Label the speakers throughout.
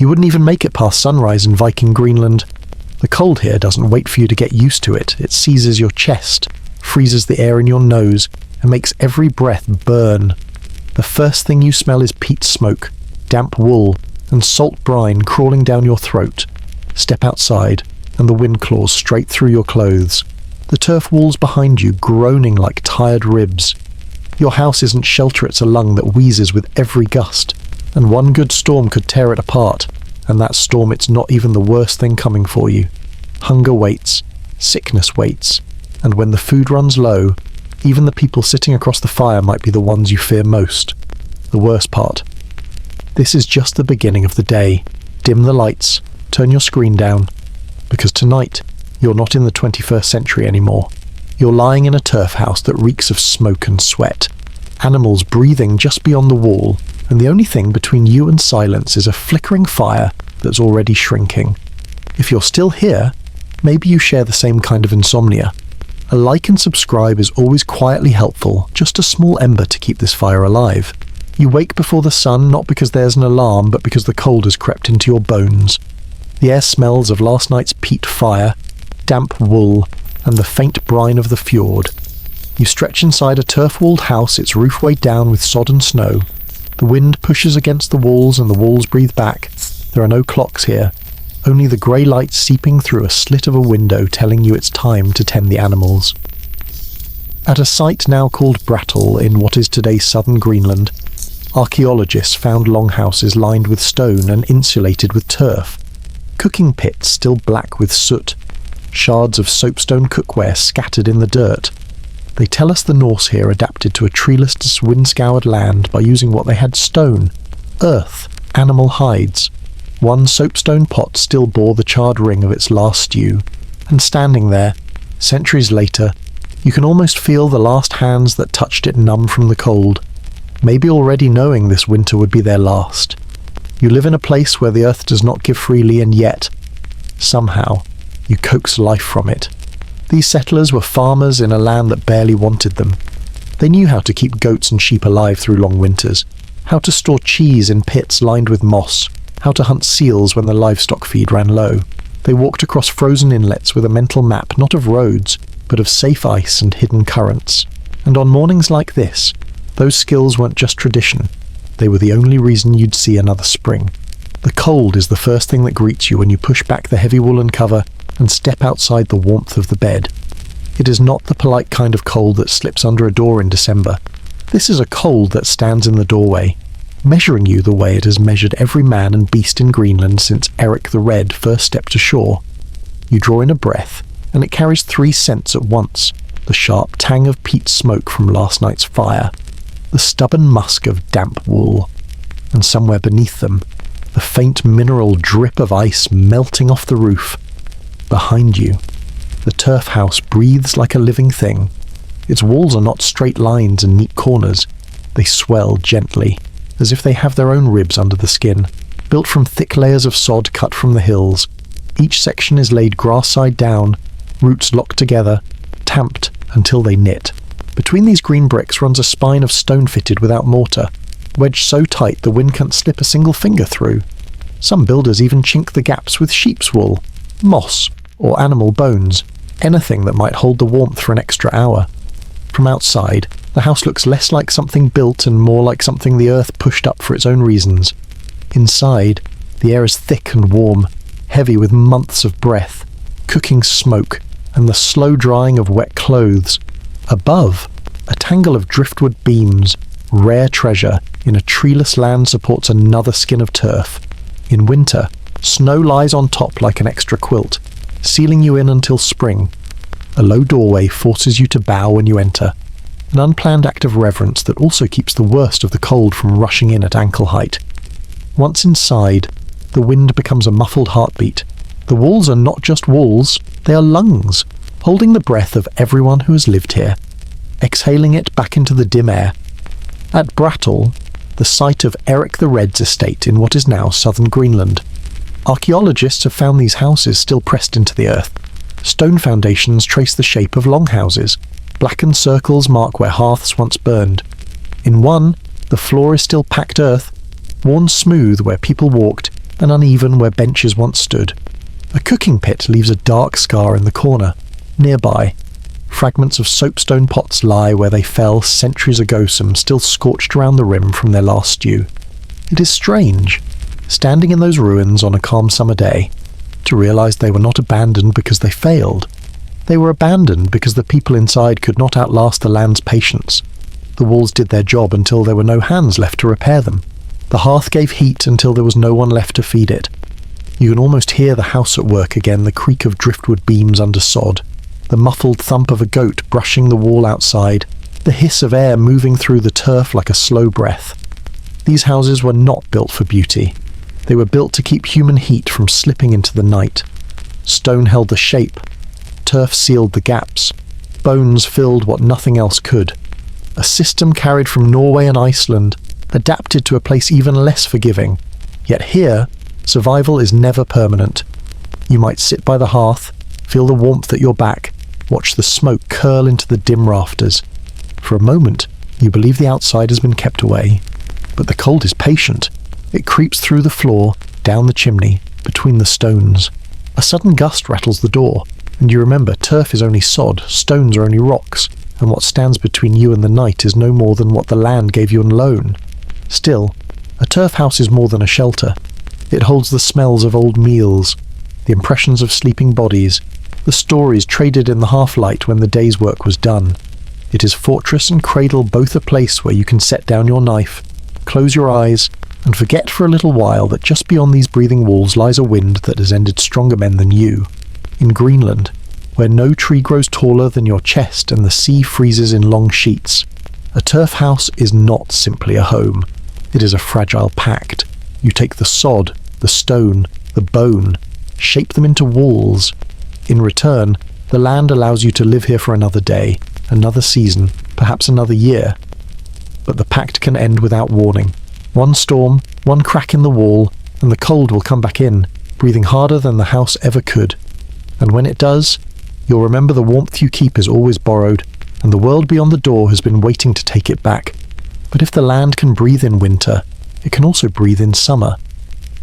Speaker 1: wouldn't even make it past sunrise in Viking Greenland. The cold here doesn't wait for you to get used to it. It seizes your chest, freezes the air in your nose, and makes every breath burn. The first thing you smell is peat smoke, damp wool, and salt brine crawling down your throat. Step outside, and the wind claws straight through your clothes. The turf walls behind you groaning like tired ribs. Your house isn't shelter, it's a lung that wheezes with every gust, and one good storm could tear it apart, and that storm it's not even the worst thing coming for you. Hunger waits, sickness waits, and when the food runs low, even the people sitting across the fire might be the ones you fear most. The worst part. This is just the beginning of the day. Dim the lights, turn your screen down, because tonight you're not in the 21st century anymore. You're lying in a turf house that reeks of smoke and sweat, animals breathing just beyond the wall, and the only thing between you and silence is a flickering fire that's already shrinking. If you're still here, maybe you share the same kind of insomnia. A like and subscribe is always quietly helpful, just a small ember to keep this fire alive. You wake before the sun, not because there's an alarm, but because the cold has crept into your bones. The air smells of last night's peat fire, damp wool, and the faint brine of the fjord. You stretch inside a turf-walled house, its roof weighed down with sodden snow. The wind pushes against the walls and the walls breathe back. There are no clocks here, only the grey light seeping through a slit of a window telling you it's time to tend the animals. At a site now called Brattle in what is today southern Greenland, archaeologists found longhouses lined with stone and insulated with turf, cooking pits still black with soot, shards of soapstone cookware scattered in the dirt. They tell us the Norse here adapted to a treeless, wind-scoured land by using what they had: stone, earth, animal hides. One soapstone pot still bore the charred ring of its last stew, and standing there, centuries later, you can almost feel the last hands that touched it numb from the cold, maybe already knowing this winter would be their last. You live in a place where the earth does not give freely, and yet, somehow, you coax life from it. These settlers were farmers in a land that barely wanted them. They knew how to keep goats and sheep alive through long winters, how to store cheese in pits lined with moss, how to hunt seals when the livestock feed ran low. They walked across frozen inlets with a mental map not of roads, but of safe ice and hidden currents. And on mornings like this, those skills weren't just tradition. They were the only reason you'd see another spring. The cold is the first thing that greets you when you push back the heavy woolen cover and step outside the warmth of the bed. It is not the polite kind of cold that slips under a door in December. This is a cold that stands in the doorway, measuring you the way it has measured every man and beast in Greenland since Eric the Red first stepped ashore. You draw in a breath, and it carries 3 scents at once: the sharp tang of peat smoke from last night's fire, the stubborn musk of damp wool, and somewhere beneath them, the faint mineral drip of ice melting off the roof. Behind you, the turf house breathes like a living thing. Its walls are not straight lines and neat corners. They swell gently, as if they have their own ribs under the skin, built from thick layers of sod cut from the hills. Each section is laid grass side down, roots locked together, tamped until they knit. Between these green bricks runs a spine of stone fitted without mortar, wedged so tight the wind can't slip a single finger through. Some builders even chink the gaps with sheep's wool, moss, or animal bones, anything that might hold the warmth for an extra hour. From outside, the house looks less like something built and more like something the earth pushed up for its own reasons. Inside, the air is thick and warm, heavy with months of breath, cooking smoke, and the slow drying of wet clothes. Above, a tangle of driftwood beams, rare treasure in a treeless land, supports another skin of turf. In winter, snow lies on top like an extra quilt, sealing you in until spring. A low doorway forces you to bow when you enter, an unplanned act of reverence that also keeps the worst of the cold from rushing in at ankle height. Once inside, the wind becomes a muffled heartbeat. The walls are not just walls, they are lungs, holding the breath of everyone who has lived here, exhaling it back into the dim air. At Brattle, the site of Eric the Red's estate in what is now southern Greenland, archaeologists have found these houses still pressed into the earth. Stone foundations trace the shape of longhouses. Blackened circles mark where hearths once burned. In one, the floor is still packed earth, worn smooth where people walked, and uneven where benches once stood. A cooking pit leaves a dark scar in the corner. Nearby, fragments of soapstone pots lie where they fell centuries ago, some still scorched around the rim from their last stew. It is strange, standing in those ruins on a calm summer day, to realise they were not abandoned because they failed. They were abandoned because the people inside could not outlast the land's patience. The walls did their job until there were no hands left to repair them. The hearth gave heat until there was no one left to feed it. You can almost hear the house at work again, the creak of driftwood beams under sod, the muffled thump of a goat brushing the wall outside, the hiss of air moving through the turf like a slow breath. These houses were not built for beauty. They were built to keep human heat from slipping into the night. Stone held the shape. Turf sealed the gaps. Bones filled what nothing else could. A system carried from Norway and Iceland, adapted to a place even less forgiving. Yet here, survival is never permanent. You might sit by the hearth, feel the warmth at your back, watch the smoke curl into the dim rafters. For a moment, you believe the outside has been kept away. But the cold is patient. It creeps through the floor, down the chimney, between the stones. A sudden gust rattles the door, and you remember turf is only sod, stones are only rocks, and what stands between you and the night is no more than what the land gave you on loan. Still, a turf house is more than a shelter. It holds the smells of old meals, the impressions of sleeping bodies, the stories traded in the half-light when the day's work was done. It is fortress and cradle, both a place where you can set down your knife, close your eyes, and forget for a little while that just beyond these breathing walls lies a wind that has ended stronger men than you. In Greenland, where no tree grows taller than your chest and the sea freezes in long sheets, a turf house is not simply a home. It is a fragile pact. You take the sod, the stone, the bone, shape them into walls. In return, the land allows you to live here for another day, another season, perhaps another year. But the pact can end without warning. One storm, one crack in the wall, and the cold will come back in, breathing harder than the house ever could. And when it does, you'll remember the warmth you keep is always borrowed, and the world beyond the door has been waiting to take it back. But if the land can breathe in winter, it can also breathe in summer.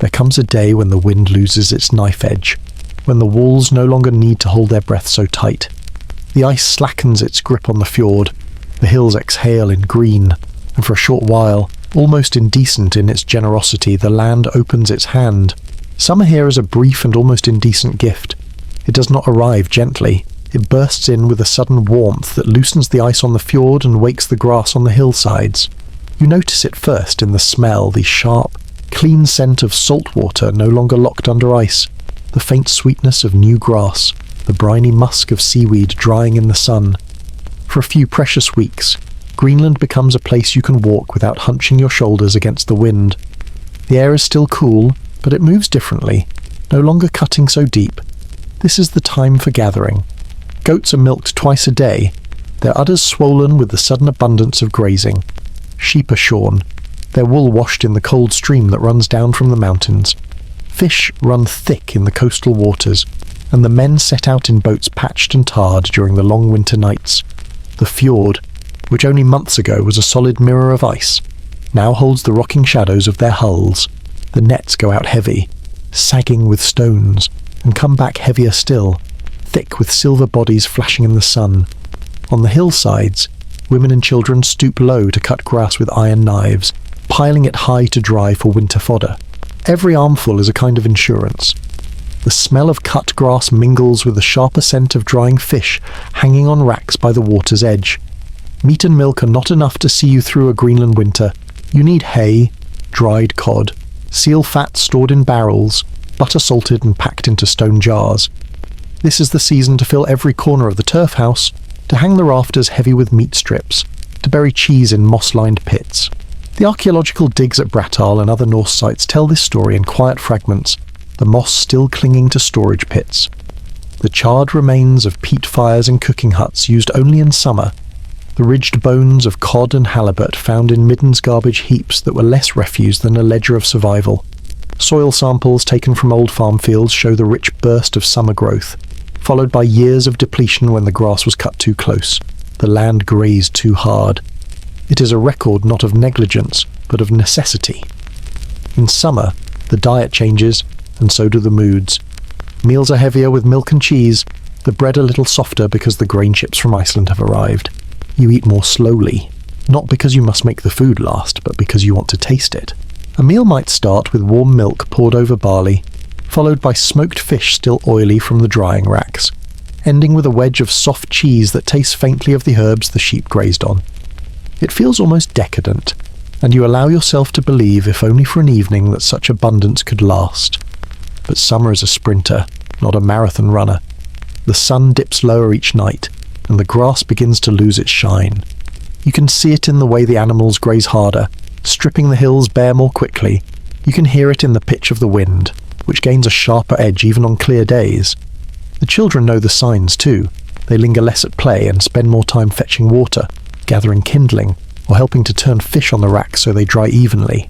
Speaker 1: There comes a day when the wind loses its knife edge, when the walls no longer need to hold their breath so tight. The ice slackens its grip on the fjord, the hills exhale in green, and for a short while, almost indecent in its generosity, the land opens its hand. Summer here is a brief and almost indecent gift. It does not arrive gently. It bursts in with a sudden warmth that loosens the ice on the fjord and wakes the grass on the hillsides. You notice it first in the smell, the sharp, clean scent of salt water no longer locked under ice, the faint sweetness of new grass, the briny musk of seaweed drying in the sun. For a few precious weeks, Greenland becomes a place you can walk without hunching your shoulders against the wind. The air is still cool, but it moves differently, no longer cutting so deep. This is the time for gathering. Goats are milked twice a day, their udders swollen with the sudden abundance of grazing. Sheep are shorn, their wool washed in the cold stream that runs down from the mountains. Fish run thick in the coastal waters, and the men set out in boats patched and tarred during the long winter nights. The fjord, which only months ago was a solid mirror of ice, now holds the rocking shadows of their hulls. The nets go out heavy, sagging with stones, and come back heavier still, thick with silver bodies flashing in the sun. On the hillsides, women and children stoop low to cut grass with iron knives, piling it high to dry for winter fodder. Every armful is a kind of insurance. The smell of cut grass mingles with the sharper scent of drying fish hanging on racks by the water's edge. Meat and milk are not enough to see you through a Greenland winter. You need hay, dried cod, seal fat stored in barrels, butter salted and packed into stone jars. This is the season to fill every corner of the turf house, to hang the rafters heavy with meat strips, to bury cheese in moss-lined pits. The archaeological digs at Brattal and other Norse sites tell this story in quiet fragments, the moss still clinging to storage pits. The charred remains of peat fires and cooking huts used only in summer, the ridged bones of cod and halibut found in Midden's garbage heaps that were less refuse than a ledger of survival. Soil samples taken from old farm fields show the rich burst of summer growth, followed by years of depletion when the grass was cut too close, the land grazed too hard. It is a record not of negligence, but of necessity. In summer, The diet changes, and so do the moods. Meals are heavier with milk and cheese, the bread a little softer because the grain ships from Iceland have arrived. You eat more slowly, not because you must make the food last, but because you want to taste it. A meal might start with warm milk poured over barley, followed by smoked fish still oily from the drying racks, ending with a wedge of soft cheese that tastes faintly of the herbs the sheep grazed on. It feels almost decadent, and you allow yourself to believe, if only for an evening, that such abundance could last. But summer is a sprinter, not a marathon runner. The sun dips lower each night, and the grass begins to lose its shine. You can see it in the way the animals graze harder, stripping the hills bare more quickly. You can hear it in the pitch of the wind, which gains a sharper edge even on clear days. The children know the signs too. They linger less at play and spend more time fetching water, gathering kindling, or helping to turn fish on the rack so they dry evenly.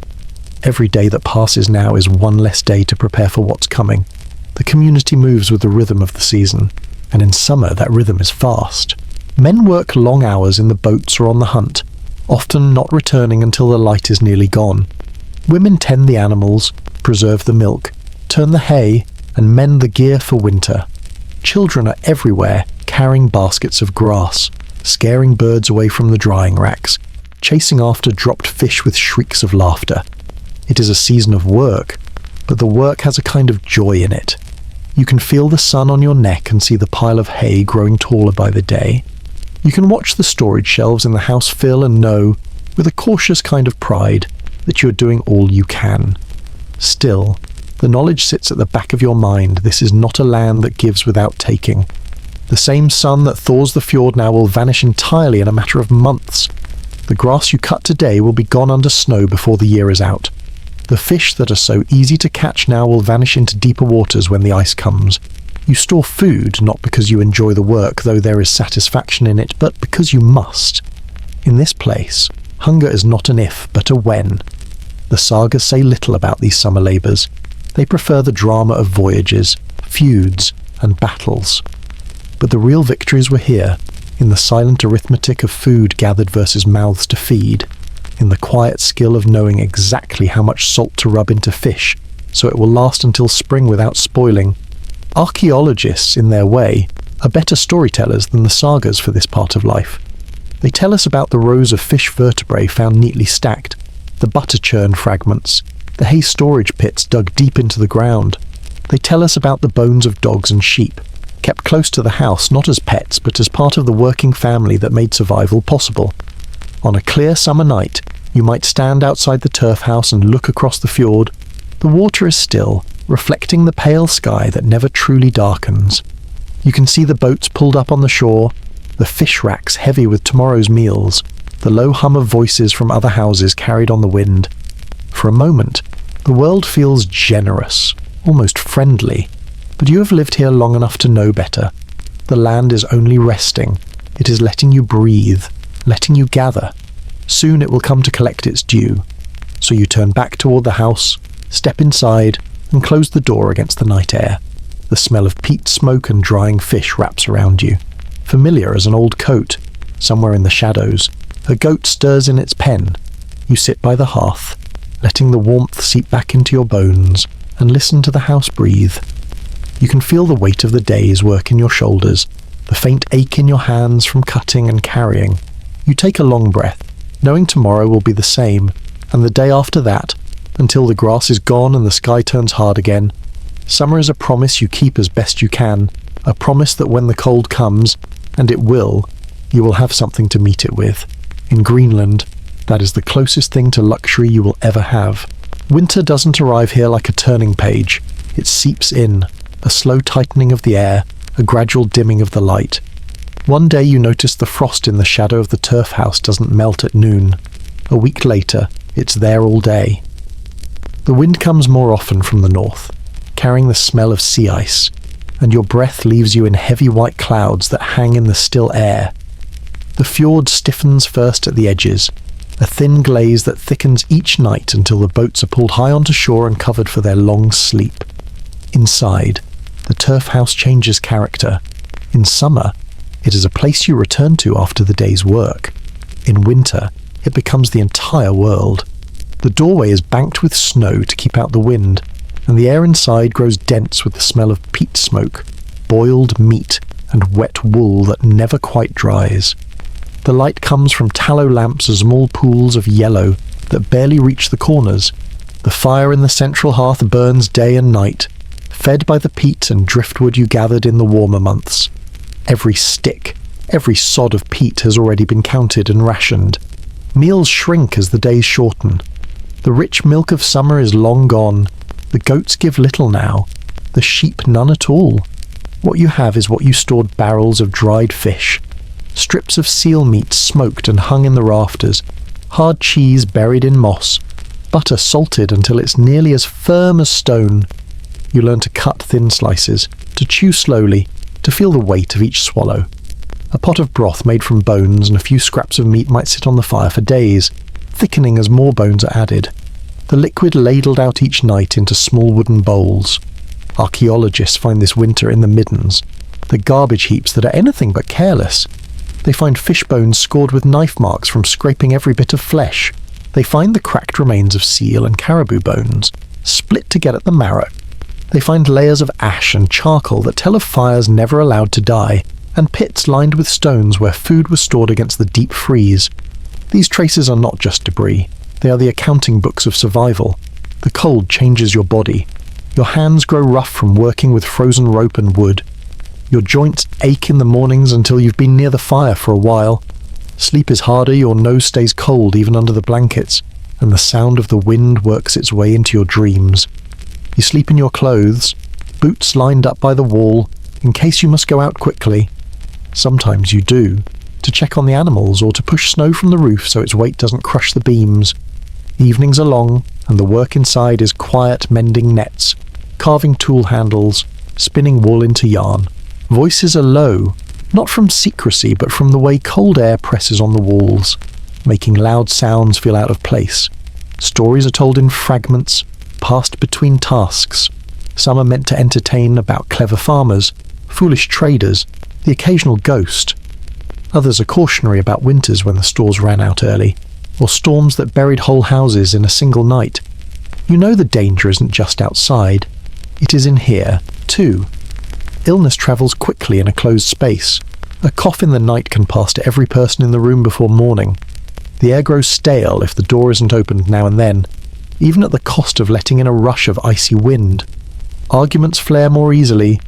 Speaker 1: Every day that passes now is one less day to prepare for what's coming. The community moves with the rhythm of the season, and in summer that rhythm is fast. Men work long hours in the boats or on the hunt, often not returning until the light is nearly gone. Women tend the animals, preserve the milk, turn the hay, and mend the gear for winter. Children are everywhere, carrying baskets of grass, scaring birds away from the drying racks, chasing after dropped fish with shrieks of laughter. It is a season of work, but the work has a kind of joy in it. You can feel the sun on your neck and see the pile of hay growing taller by the day. You can watch the storage shelves in the house fill and know, with a cautious kind of pride, that you are doing all you can. Still, the knowledge sits at the back of your mind. This is not a land that gives without taking. The same sun that thaws the fjord now will vanish entirely in a matter of months. The grass you cut today will be gone under snow before the year is out. The fish that are so easy to catch now will vanish into deeper waters when the ice comes. You store food not because you enjoy the work, though there is satisfaction in it, but because you must. In this place, hunger is not an if, but a when. The sagas say little about these summer labours. They prefer the drama of voyages, feuds, and battles. But the real victories were here, in the silent arithmetic of food gathered versus mouths to feed, in the quiet skill of knowing exactly how much salt to rub into fish, so it will last until spring without spoiling. Archaeologists, in their way, are better storytellers than the sagas for this part of life. They tell us about the rows of fish vertebrae found neatly stacked, the butter churn fragments, the hay storage pits dug deep into the ground. They tell us about the bones of dogs and sheep, kept close to the house not as pets but as part of the working family that made survival possible. On a clear summer night, you might stand outside the turf house and look across the fjord. The water is still, reflecting the pale sky that never truly darkens. You can see the boats pulled up on the shore, the fish racks heavy with tomorrow's meals, the low hum of voices from other houses carried on the wind. For a moment, the world feels generous, almost friendly, but you have lived here long enough to know better. The land is only resting. It is letting you breathe, letting you gather. Soon it will come to collect its due. So you turn back toward the house, step inside, and close the door against the night air. The smell of peat smoke and drying fish wraps around you, familiar as an old coat. Somewhere in the shadows, a goat stirs in its pen. You sit by the hearth, letting the warmth seep back into your bones, and listen to the house breathe. You can feel the weight of the day's work in your shoulders, the faint ache in your hands from cutting and carrying. You take a long breath, knowing tomorrow will be the same, and the day after that, until the grass is gone and the sky turns hard again. Summer is a promise you keep as best you can, a promise that when the cold comes, and it will, you will have something to meet it with. In Greenland, that is the closest thing to luxury you will ever have. Winter doesn't arrive here like a turning page. It seeps in, a slow tightening of the air, a gradual dimming of the light. One day you notice the frost in the shadow of the turf house doesn't melt at noon. A week later, it's there all day. The wind comes more often from the north, carrying the smell of sea ice, and your breath leaves you in heavy white clouds that hang in the still air. The fjord stiffens first at the edges, a thin glaze that thickens each night until the boats are pulled high onto shore and covered for their long sleep. Inside, the turf house changes character. In summer, it is a place you return to after the day's work. In winter, it becomes the entire world. The doorway is banked with snow to keep out the wind, and the air inside grows dense with the smell of peat smoke, boiled meat, and wet wool that never quite dries. The light comes from tallow lamps as small pools of yellow that barely reach the corners. The fire in the central hearth burns day and night, fed by the peat and driftwood you gathered in the warmer months. Every stick, every sod of peat has already been counted and rationed. Meals shrink as the days shorten. The rich milk of summer is long gone. The goats give little now, the sheep none at all. What you have is what you stored: barrels of dried fish, strips of seal meat smoked and hung in the rafters, hard cheese buried in moss, butter salted until it's nearly as firm as stone. You learn to cut thin slices, to chew slowly, to feel the weight of each swallow. A pot of broth made from bones and a few scraps of meat might sit on the fire for days, thickening as more bones are added. The liquid ladled out each night into small wooden bowls. Archaeologists find this winter in the middens, the garbage heaps that are anything but careless. They find fish bones scored with knife marks from scraping every bit of flesh. They find the cracked remains of seal and caribou bones, split to get at the marrow. They find layers of ash and charcoal that tell of fires never allowed to die, and pits lined with stones where food was stored against the deep freeze. These traces are not just debris. They are the accounting books of survival. The cold changes your body. Your hands grow rough from working with frozen rope and wood. Your joints ache in the mornings until you've been near the fire for a while. Sleep is harder, your nose stays cold even under the blankets, and the sound of the wind works its way into your dreams. You sleep in your clothes, boots lined up by the wall, in case you must go out quickly. Sometimes you do, to check on the animals or to push snow from the roof so its weight doesn't crush the beams. Evenings are long, and the work inside is quiet mending nets, carving tool handles, spinning wool into yarn. Voices are low, not from secrecy but from the way cold air presses on the walls, making loud sounds feel out of place. Stories are told in fragments, passed between tasks. Some are meant to entertain about clever farmers, foolish traders, the occasional ghost. Others are cautionary about winters when the stores ran out early, or storms that buried whole houses in a single night. You know the danger isn't just outside, it is in here, too. Illness travels quickly in a closed space. A cough in the night can pass to every person in the room before morning. The air grows stale if the door isn't opened now and then, even at the cost of letting in a rush of icy wind. Arguments flare more easily.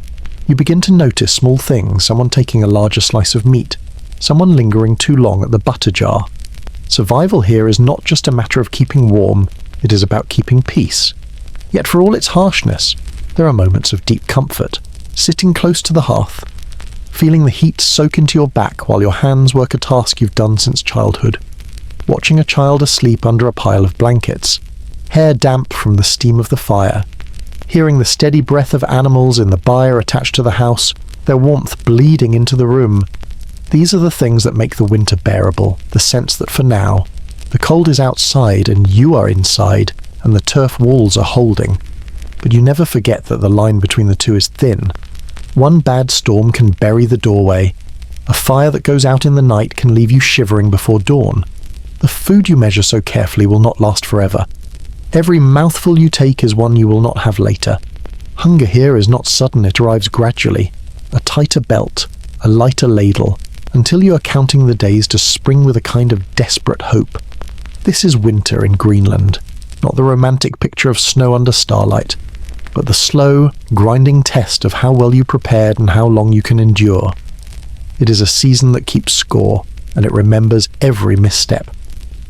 Speaker 1: You begin to notice small things, someone taking a larger slice of meat, someone lingering too long at the butter jar. Survival here is not just a matter of keeping warm, it is about keeping peace. Yet for all its harshness, there are moments of deep comfort. Sitting close to the hearth, feeling the heat soak into your back while your hands work a task you've done since childhood. Watching a child asleep under a pile of blankets, hair damp from the steam of the fire. Hearing the steady breath of animals in the byre attached to the house, their warmth bleeding into the room. These are the things that make the winter bearable, the sense that for now, the cold is outside and you are inside, and the turf walls are holding. But you never forget that the line between the two is thin. One bad storm can bury the doorway. A fire that goes out in the night can leave you shivering before dawn. The food you measure so carefully will not last forever. Every mouthful you take is one you will not have later. Hunger here is not sudden, it arrives gradually. A tighter belt, a lighter ladle, until you are counting the days to spring with a kind of desperate hope. This is winter in Greenland, not the romantic picture of snow under starlight, but the slow, grinding test of how well you prepared and how long you can endure. It is a season that keeps score, and it remembers every misstep.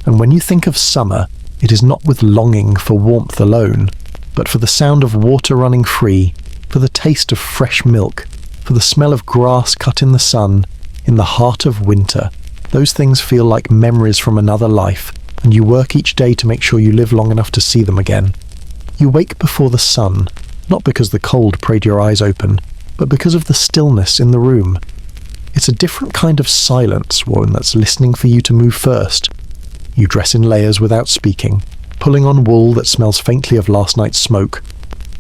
Speaker 1: And when you think of summer, it is not with longing for warmth alone, but for the sound of water running free, for the taste of fresh milk, for the smell of grass cut in the sun, in the heart of winter. Those things feel like memories from another life, and you work each day to make sure you live long enough to see them again. You wake before the sun, not because the cold prayed your eyes open, but because of the stillness in the room. It's a different kind of silence, one that's listening for you to move first. You dress in layers without speaking, pulling on wool that smells faintly of last night's smoke.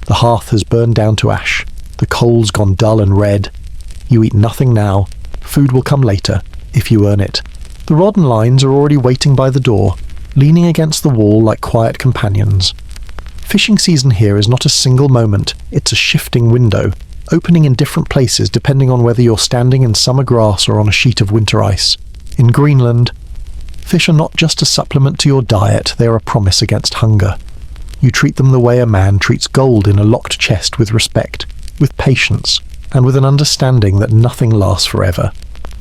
Speaker 1: The hearth has burned down to ash, the coal's gone dull and red. You eat nothing now, food will come later, if you earn it. The rod and lines are already waiting by the door, leaning against the wall like quiet companions. Fishing season here is not a single moment, it's a shifting window, opening in different places depending on whether you're standing in summer grass or on a sheet of winter ice. In Greenland, fish are not just a supplement to your diet, they are a promise against hunger. You treat them the way a man treats gold in a locked chest, with respect, with patience, and with an understanding that nothing lasts forever.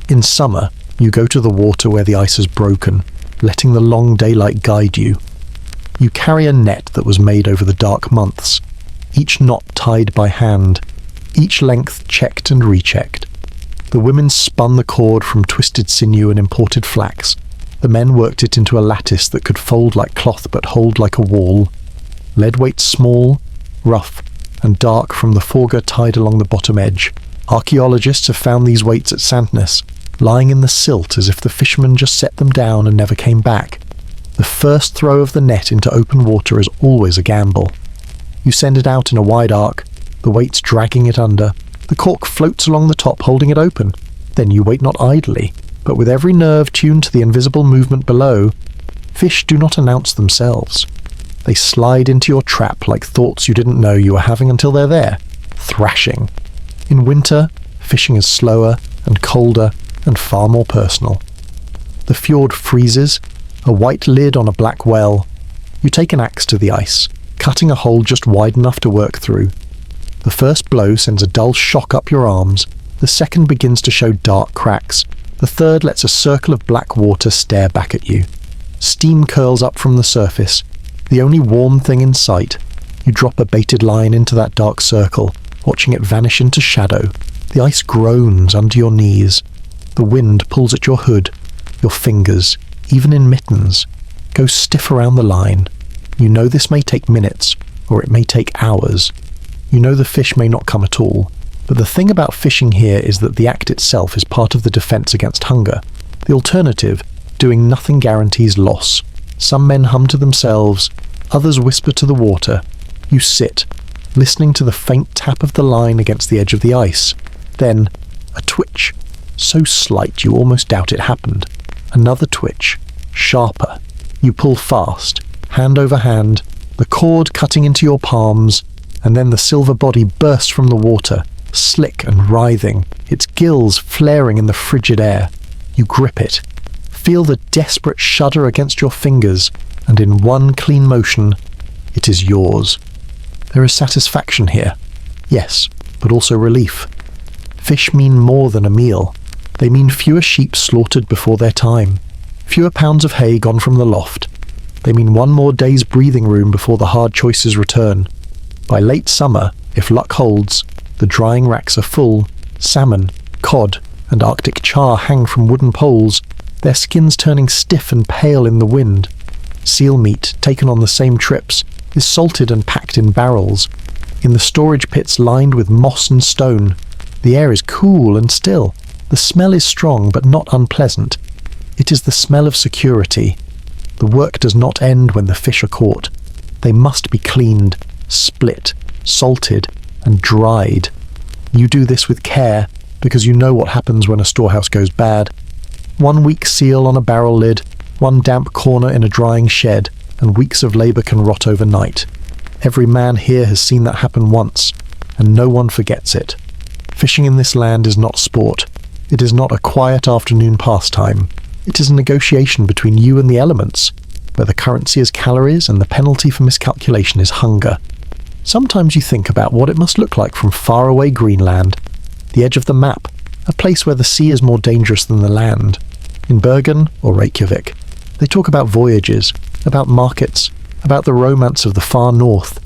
Speaker 1: In summer, you go to the water where the ice has broken, letting the long daylight guide you. You carry a net that was made over the dark months, each knot tied by hand, each length checked and rechecked. The women spun the cord from twisted sinew and imported flax. The men worked it into a lattice that could fold like cloth but hold like a wall. Lead weights small, rough, and dark from the forger tied along the bottom edge. Archaeologists have found these weights at Sandnes, lying in the silt as if the fishermen just set them down and never came back. The first throw of the net into open water is always a gamble. You send it out in a wide arc, the weights dragging it under. The cork floats along the top, holding it open. Then you wait not idly, but with every nerve tuned to the invisible movement below. Fish do not announce themselves. They slide into your trap like thoughts you didn't know you were having until they're there, thrashing. In winter, fishing is slower and colder and far more personal. The fjord freezes, a white lid on a black well. You take an axe to the ice, cutting a hole just wide enough to work through. The first blow sends a dull shock up your arms, the second begins to show dark cracks, the third lets a circle of black water stare back at you. Steam curls up from the surface, the only warm thing in sight. You drop a baited line into that dark circle, watching it vanish into shadow. The ice groans under your knees. The wind pulls at your hood. Your fingers, even in mittens, go stiff around the line. You know this may take minutes, or it may take hours. You know the fish may not come at all. But the thing about fishing here is that the act itself is part of the defense against hunger. The alternative, doing nothing, guarantees loss. Some men hum to themselves, others whisper to the water. You sit, listening to the faint tap of the line against the edge of the ice. Then, a twitch, so slight you almost doubt it happened. Another twitch, sharper. You pull fast, hand over hand, the cord cutting into your palms, and then the silver body bursts from the water, slick and writhing, its gills flaring in the frigid air. You grip it, feel the desperate shudder against your fingers, and in one clean motion, it is yours. There is satisfaction here, yes, but also relief. Fish mean more than a meal. They mean fewer sheep slaughtered before their time, fewer pounds of hay gone from the loft. They mean one more day's breathing room before the hard choices return. By late summer, if luck holds, the drying racks are full. Salmon, cod, and Arctic char hang from wooden poles, their skins turning stiff and pale in the wind. Seal meat, taken on the same trips, is salted and packed in barrels. In the storage pits lined with moss and stone, the air is cool and still. The smell is strong but not unpleasant. It is the smell of security. The work does not end when the fish are caught. They must be cleaned, split, salted, and dried. You do this with care, because you know what happens when a storehouse goes bad. One weak seal on a barrel lid, one damp corner in a drying shed, and weeks of labour can rot overnight. Every man here has seen that happen once, and no one forgets it. Fishing in this land is not sport. It is not a quiet afternoon pastime. It is a negotiation between you and the elements, where the currency is calories and the penalty for miscalculation is hunger. Sometimes you think about what it must look like from faraway Greenland, the edge of the map, a place where the sea is more dangerous than the land. In Bergen or Reykjavik, they talk about voyages, about markets, about the romance of the far north.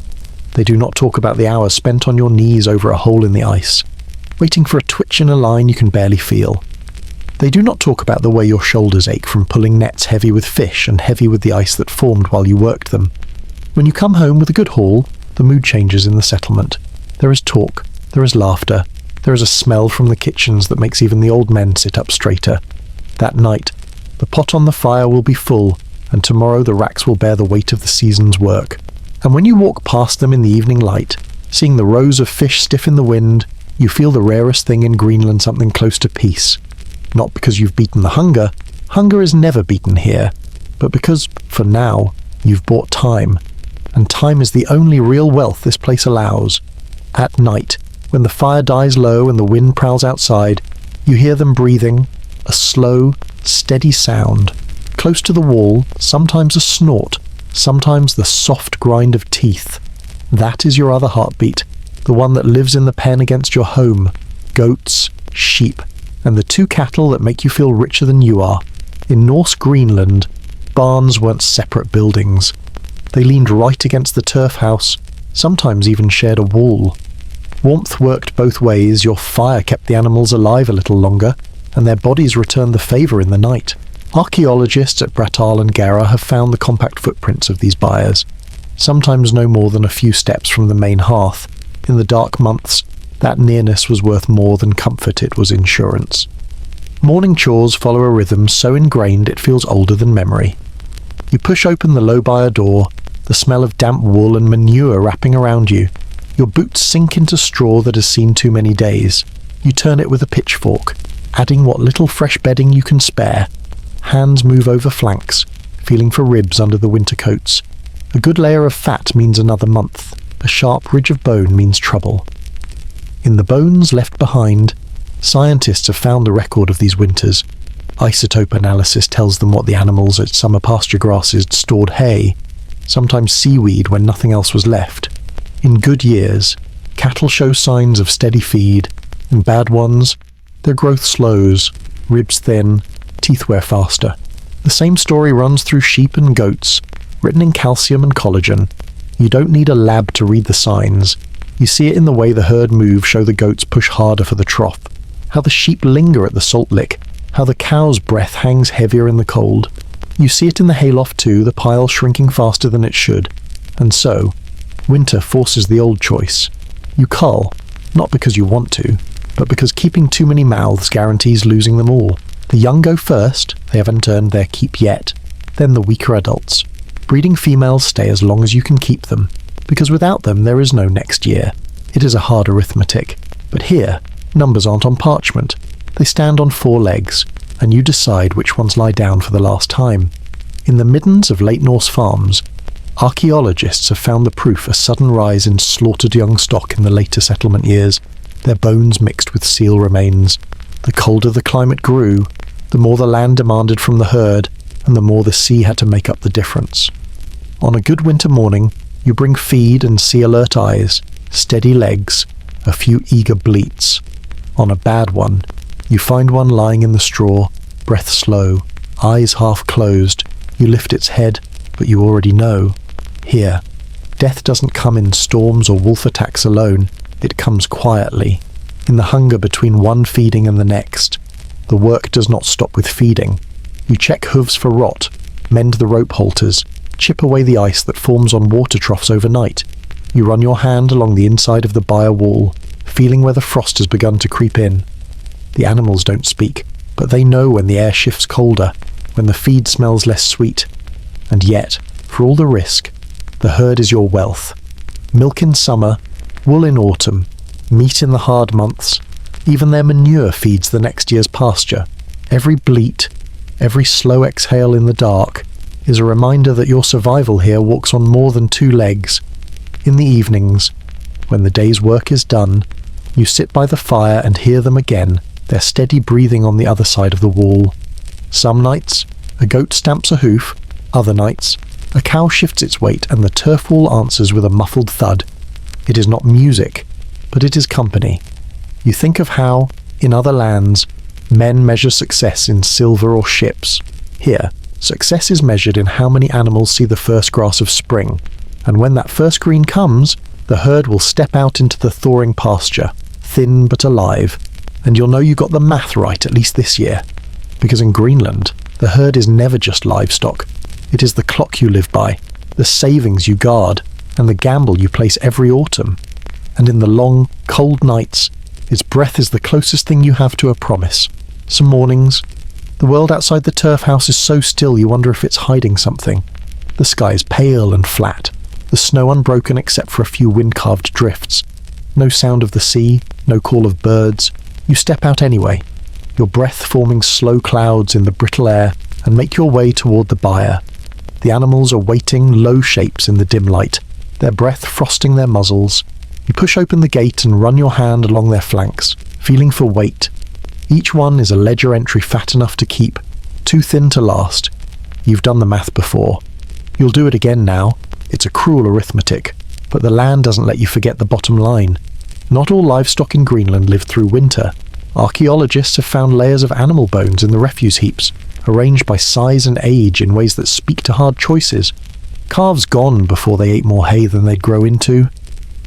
Speaker 1: They do not talk about the hours spent on your knees over a hole in the ice, waiting for a twitch in a line you can barely feel. They do not talk about the way your shoulders ache from pulling nets heavy with fish and heavy with the ice that formed while you worked them. When you come home with a good haul, the mood changes in the settlement. There is talk, there is laughter, there is a smell from the kitchens that makes even the old men sit up straighter. That night, the pot on the fire will be full, and tomorrow the racks will bear the weight of the season's work. And when you walk past them in the evening light, seeing the rows of fish stiff in the wind, you feel the rarest thing in Greenland, something close to peace. Not because you've beaten the hunger. Hunger is never beaten here, but because, for now, you've bought time. And time is the only real wealth this place allows. At night, when the fire dies low and the wind prowls outside, you hear them breathing, a slow, steady sound. Close to the wall, sometimes a snort, sometimes the soft grind of teeth. That is your other heartbeat, the one that lives in the pen against your home. Goats, sheep, and the two cattle that make you feel richer than you are. In Norse Greenland, barns weren't separate buildings. They leaned right against the turf house, sometimes even shared a wall. Warmth worked both ways. Your fire kept the animals alive a little longer, and their bodies returned the favour in the night. Archaeologists at Bratal and Gera have found the compact footprints of these byres, sometimes no more than a few steps from the main hearth. In the dark months, that nearness was worth more than comfort, it was insurance. Morning chores follow a rhythm so ingrained it feels older than memory. You push open the low byre door, the smell of damp wool and manure wrapping around you. Your boots sink into straw that has seen too many days. You turn it with a pitchfork, adding what little fresh bedding you can spare. Hands move over flanks, feeling for ribs under the winter coats. A good layer of fat means another month. A sharp ridge of bone means trouble. In the bones left behind, scientists have found the record of these winters. Isotope analysis tells them what the animals at summer pasture grasses stored hay, sometimes seaweed when nothing else was left. In good years, cattle show signs of steady feed. In bad ones, their growth slows, ribs thin, teeth wear faster. The same story runs through sheep and goats, written in calcium and collagen. You don't need a lab to read the signs. You see it in the way the herd move show the goats push harder for the trough, how the sheep linger at the salt lick, how the cow's breath hangs heavier in the cold. You see it in the hayloft too, the pile shrinking faster than it should. And so, winter forces the old choice. You cull, not because you want to, but because keeping too many mouths guarantees losing them all. The young go first, they haven't earned their keep yet, then the weaker adults. Breeding females stay as long as you can keep them, because without them there is no next year. It is a hard arithmetic. But here, numbers aren't on parchment. They stand on 4 legs, and you decide which ones lie down for the last time. In the middens of late Norse farms, archaeologists have found the proof a sudden rise in slaughtered young stock in the later settlement years, their bones mixed with seal remains. The colder the climate grew, the more the land demanded from the herd, and the more the sea had to make up the difference. On a good winter morning, you bring feed and see alert eyes, steady legs, a few eager bleats. On a bad one, you find one lying in the straw, breath slow, eyes half closed. You lift its head, but you already know. Here, death doesn't come in storms or wolf attacks alone. It comes quietly, in the hunger between one feeding and the next. The work does not stop with feeding. You check hooves for rot, mend the rope halters, chip away the ice that forms on water troughs overnight. You run your hand along the inside of the byre wall, feeling where the frost has begun to creep in. The animals don't speak, but they know when the air shifts colder, when the feed smells less sweet. And yet, for all the risk, the herd is your wealth. Milk in summer, wool in autumn, meat in the hard months. Even their manure feeds the next year's pasture. Every bleat, every slow exhale in the dark, is a reminder that your survival here walks on more than 2 legs. In the evenings, when the day's work is done, you sit by the fire and hear them again, their steady breathing on the other side of the wall. Some nights, a goat stamps a hoof. Other nights, a cow shifts its weight and the turf wall answers with a muffled thud. It is not music, but it is company. You think of how, in other lands, men measure success in silver or ships. Here, success is measured in how many animals see the first grass of spring, and when that first green comes, the herd will step out into the thawing pasture, thin but alive, and you'll know you got the math right at least this year. Because in Greenland, the herd is never just livestock. It is the clock you live by, the savings you guard, and the gamble you place every autumn. And in the long, cold nights, its breath is the closest thing you have to a promise. Some mornings, the world outside the turf house is so still you wonder if it's hiding something. The sky is pale and flat, the snow unbroken except for a few wind-carved drifts. No sound of the sea, no call of birds. You step out anyway, your breath forming slow clouds in the brittle air, and make your way toward the byre. The animals are waiting, low shapes in the dim light, their breath frosting their muzzles. You push open the gate and run your hand along their flanks, feeling for weight. Each one is a ledger entry fat enough to keep, too thin to last. You've done the math before. You'll do it again now. It's a cruel arithmetic, but the land doesn't let you forget the bottom line. Not all livestock in Greenland live through winter. Archaeologists have found layers of animal bones in the refuse heaps, arranged by size and age in ways that speak to hard choices. Calves gone before they ate more hay than they'd grow into.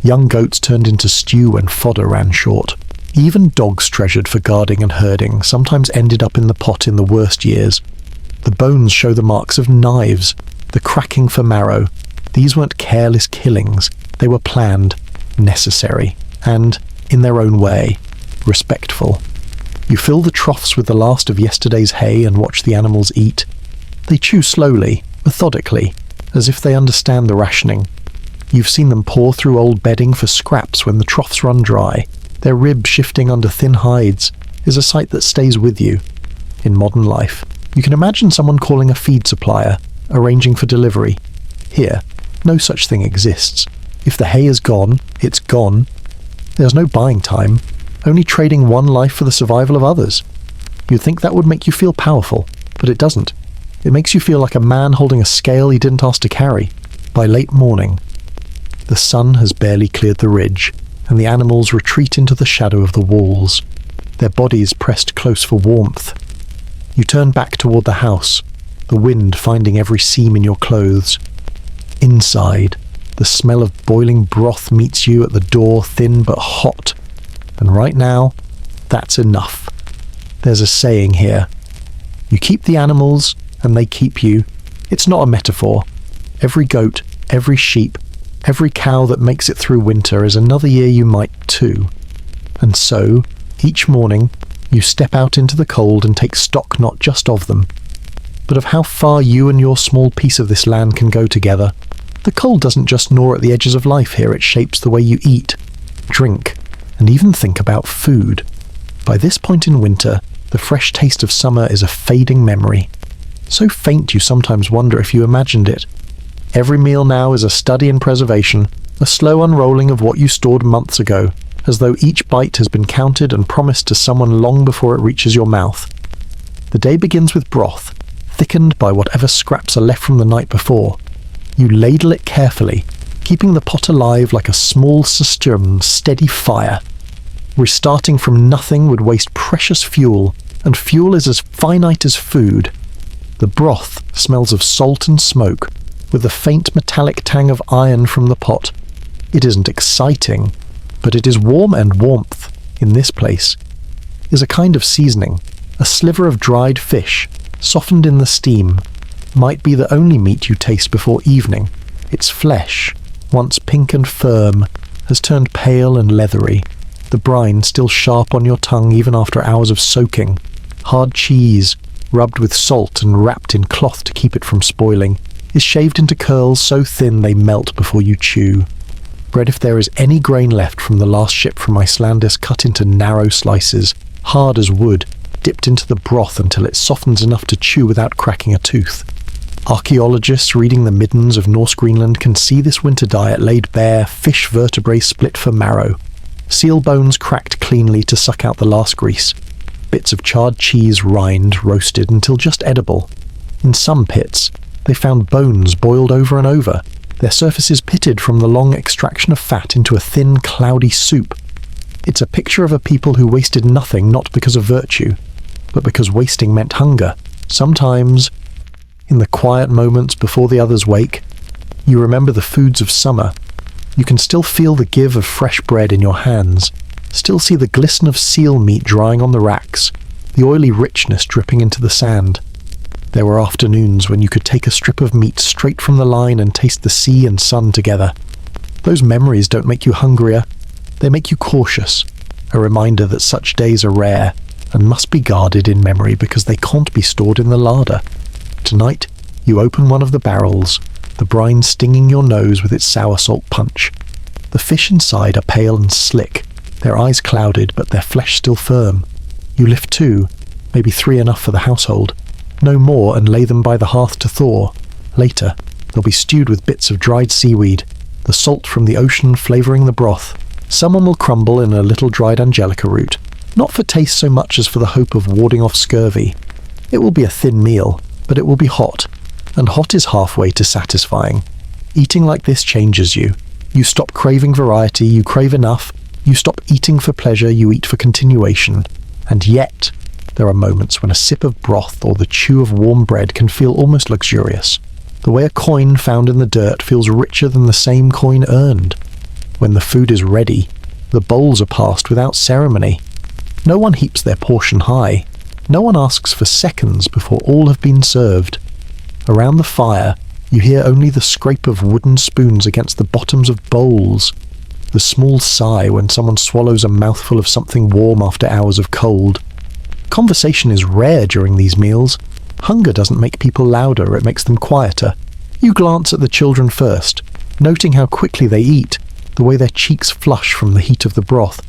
Speaker 1: Young goats turned into stew when fodder ran short. Even dogs treasured for guarding and herding sometimes ended up in the pot in the worst years. The bones show the marks of knives, the cracking for marrow. These weren't careless killings. They were planned, necessary, and, in their own way, respectful. You fill the troughs with the last of yesterday's hay and watch the animals eat. They chew slowly, methodically, as if they understand the rationing. You've seen them paw through old bedding for scraps when the troughs run dry. Their ribs shifting under thin hides is a sight that stays with you. In modern life, you can imagine someone calling a feed supplier, arranging for delivery. Here, no such thing exists. If the hay is gone, it's gone. There's no buying time, only trading one life for the survival of others. You'd think that would make you feel powerful, but it doesn't. It makes you feel like a man holding a scale he didn't ask to carry. By late morning, the sun has barely cleared the ridge, and the animals retreat into the shadow of the walls, their bodies pressed close for warmth. You turn back toward the house, the wind finding every seam in your clothes. Inside, the smell of boiling broth meets you at the door, thin but hot. And right now, that's enough. There's a saying here. You keep the animals, and they keep you. It's not a metaphor. Every goat, every sheep, every cow that makes it through winter is another year you might too. And so, each morning, you step out into the cold and take stock not just of them, but of how far you and your small piece of this land can go together. The cold doesn't just gnaw at the edges of life here, it shapes the way you eat, drink, and even think about food. By this point in winter, the fresh taste of summer is a fading memory. So faint you sometimes wonder if you imagined it. Every meal now is a study in preservation, a slow unrolling of what you stored months ago, as though each bite has been counted and promised to someone long before it reaches your mouth. The day begins with broth, thickened by whatever scraps are left from the night before. You ladle it carefully, keeping the pot alive like a small cistern, steady fire. Restarting from nothing would waste precious fuel, and fuel is as finite as food. The broth smells of salt and smoke, with a faint metallic tang of iron from the pot. It isn't exciting, but it is warm, and warmth, in this place, is a kind of seasoning. A sliver of dried fish, softened in the steam, might be the only meat you taste before evening. Its flesh, once pink and firm, has turned pale and leathery, the brine still sharp on your tongue even after hours of soaking. Hard cheese, rubbed with salt and wrapped in cloth to keep it from spoiling, is shaved into curls so thin they melt before you chew. Bread, if there is any grain left from the last ship from Iceland, is cut into narrow slices, hard as wood, dipped into the broth until it softens enough to chew without cracking a tooth. Archaeologists reading the middens of Norse Greenland can see this winter diet laid bare, fish vertebrae split for marrow, seal bones cracked cleanly to suck out the last grease, bits of charred cheese rind roasted until just edible. In some pits, they found bones boiled over and over, their surfaces pitted from the long extraction of fat into a thin, cloudy soup. It's a picture of a people who wasted nothing not because of virtue, but because wasting meant hunger. Sometimes, in the quiet moments before the others wake, you remember the foods of summer. You can still feel the give of fresh bread in your hands, still see the glisten of seal meat drying on the racks, the oily richness dripping into the sand. There were afternoons when you could take a strip of meat straight from the line and taste the sea and sun together. Those memories don't make you hungrier, they make you cautious, a reminder that such days are rare and must be guarded in memory because they can't be stored in the larder. Tonight, you open one of the barrels, the brine stinging your nose with its sour salt punch. The fish inside are pale and slick, their eyes clouded but their flesh still firm. You lift 2, maybe 3 enough for the household, no more, and lay them by the hearth to thaw, Later, they'll be stewed with bits of dried seaweed, the salt from the ocean flavouring the broth. Someone will crumble in a little dried angelica root, not for taste so much as for the hope of warding off scurvy. It will be a thin meal, but it will be hot, and hot is halfway to satisfying. Eating like this changes you. You stop craving variety, you crave enough. You stop eating for pleasure, you eat for continuation. And yet, there are moments when a sip of broth or the chew of warm bread can feel almost luxurious. The way a coin found in the dirt feels richer than the same coin earned. When the food is ready, the bowls are passed without ceremony. No one heaps their portion high. No one asks for seconds before all have been served. Around the fire, you hear only the scrape of wooden spoons against the bottoms of bowls, the small sigh when someone swallows a mouthful of something warm after hours of cold. Conversation is rare during these meals. Hunger doesn't make people louder, it makes them quieter. You glance at the children first, noting how quickly they eat, the way their cheeks flush from the heat of the broth.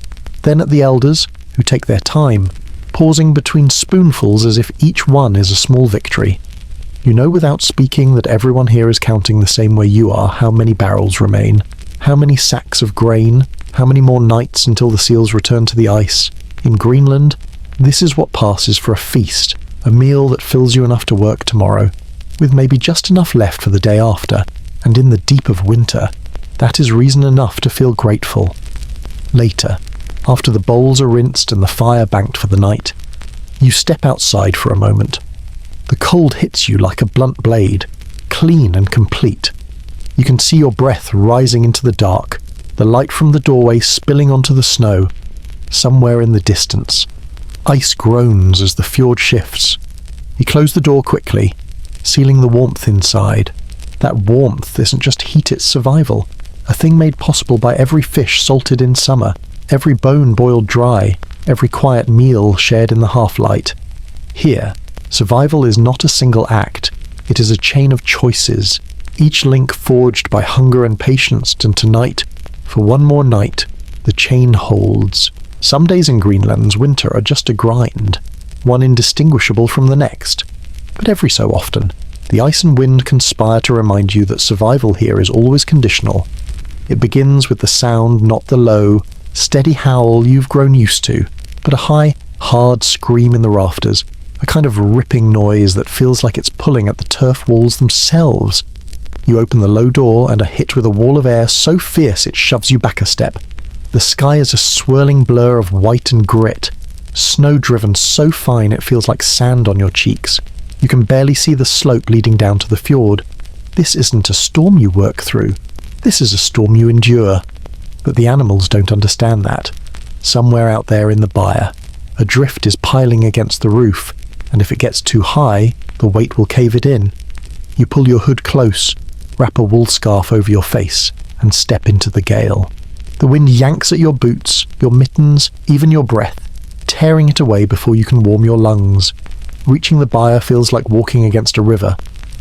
Speaker 1: Then at the elders, who take their time, pausing between spoonfuls as if each one is a small victory. You know without speaking that everyone here is counting the same way you are how many barrels remain, how many sacks of grain, how many more nights until the seals return to the ice. In Greenland, this is what passes for a feast, a meal that fills you enough to work tomorrow, with maybe just enough left for the day after, and in the deep of winter, that is reason enough to feel grateful. Later, after the bowls are rinsed and the fire banked for the night, you step outside for a moment. The cold hits you like a blunt blade, clean and complete. You can see your breath rising into the dark, the light from the doorway spilling onto the snow. Somewhere in the distance, ice groans as the fjord shifts. You close the door quickly, sealing the warmth inside. That warmth isn't just heat, it's survival, a thing made possible by every fish salted in summer, every bone boiled dry, every quiet meal shared in the half-light. Here, survival is not a single act, it is a chain of choices, each link forged by hunger and patience, and tonight, for one more night, the chain holds. Some days in Greenland's winter are just a grind, one indistinguishable from the next. But every so often, the ice and wind conspire to remind you that survival here is always conditional. It begins with the sound, not the low, steady howl you've grown used to, but a high, hard scream in the rafters, a kind of ripping noise that feels like it's pulling at the turf walls themselves. You open the low door and are hit with a wall of air so fierce it shoves you back a step. The sky is a swirling blur of white and grit, snow driven so fine it feels like sand on your cheeks. You can barely see the slope leading down to the fjord. This isn't a storm you work through. This is a storm you endure. But the animals don't understand that. Somewhere out there in the byre, a drift is piling against the roof, and if it gets too high, the weight will cave it in. You pull your hood close, wrap a wool scarf over your face, and step into the gale. The wind yanks at your boots, your mittens, even your breath, tearing it away before you can warm your lungs. Reaching the byre feels like walking against a river.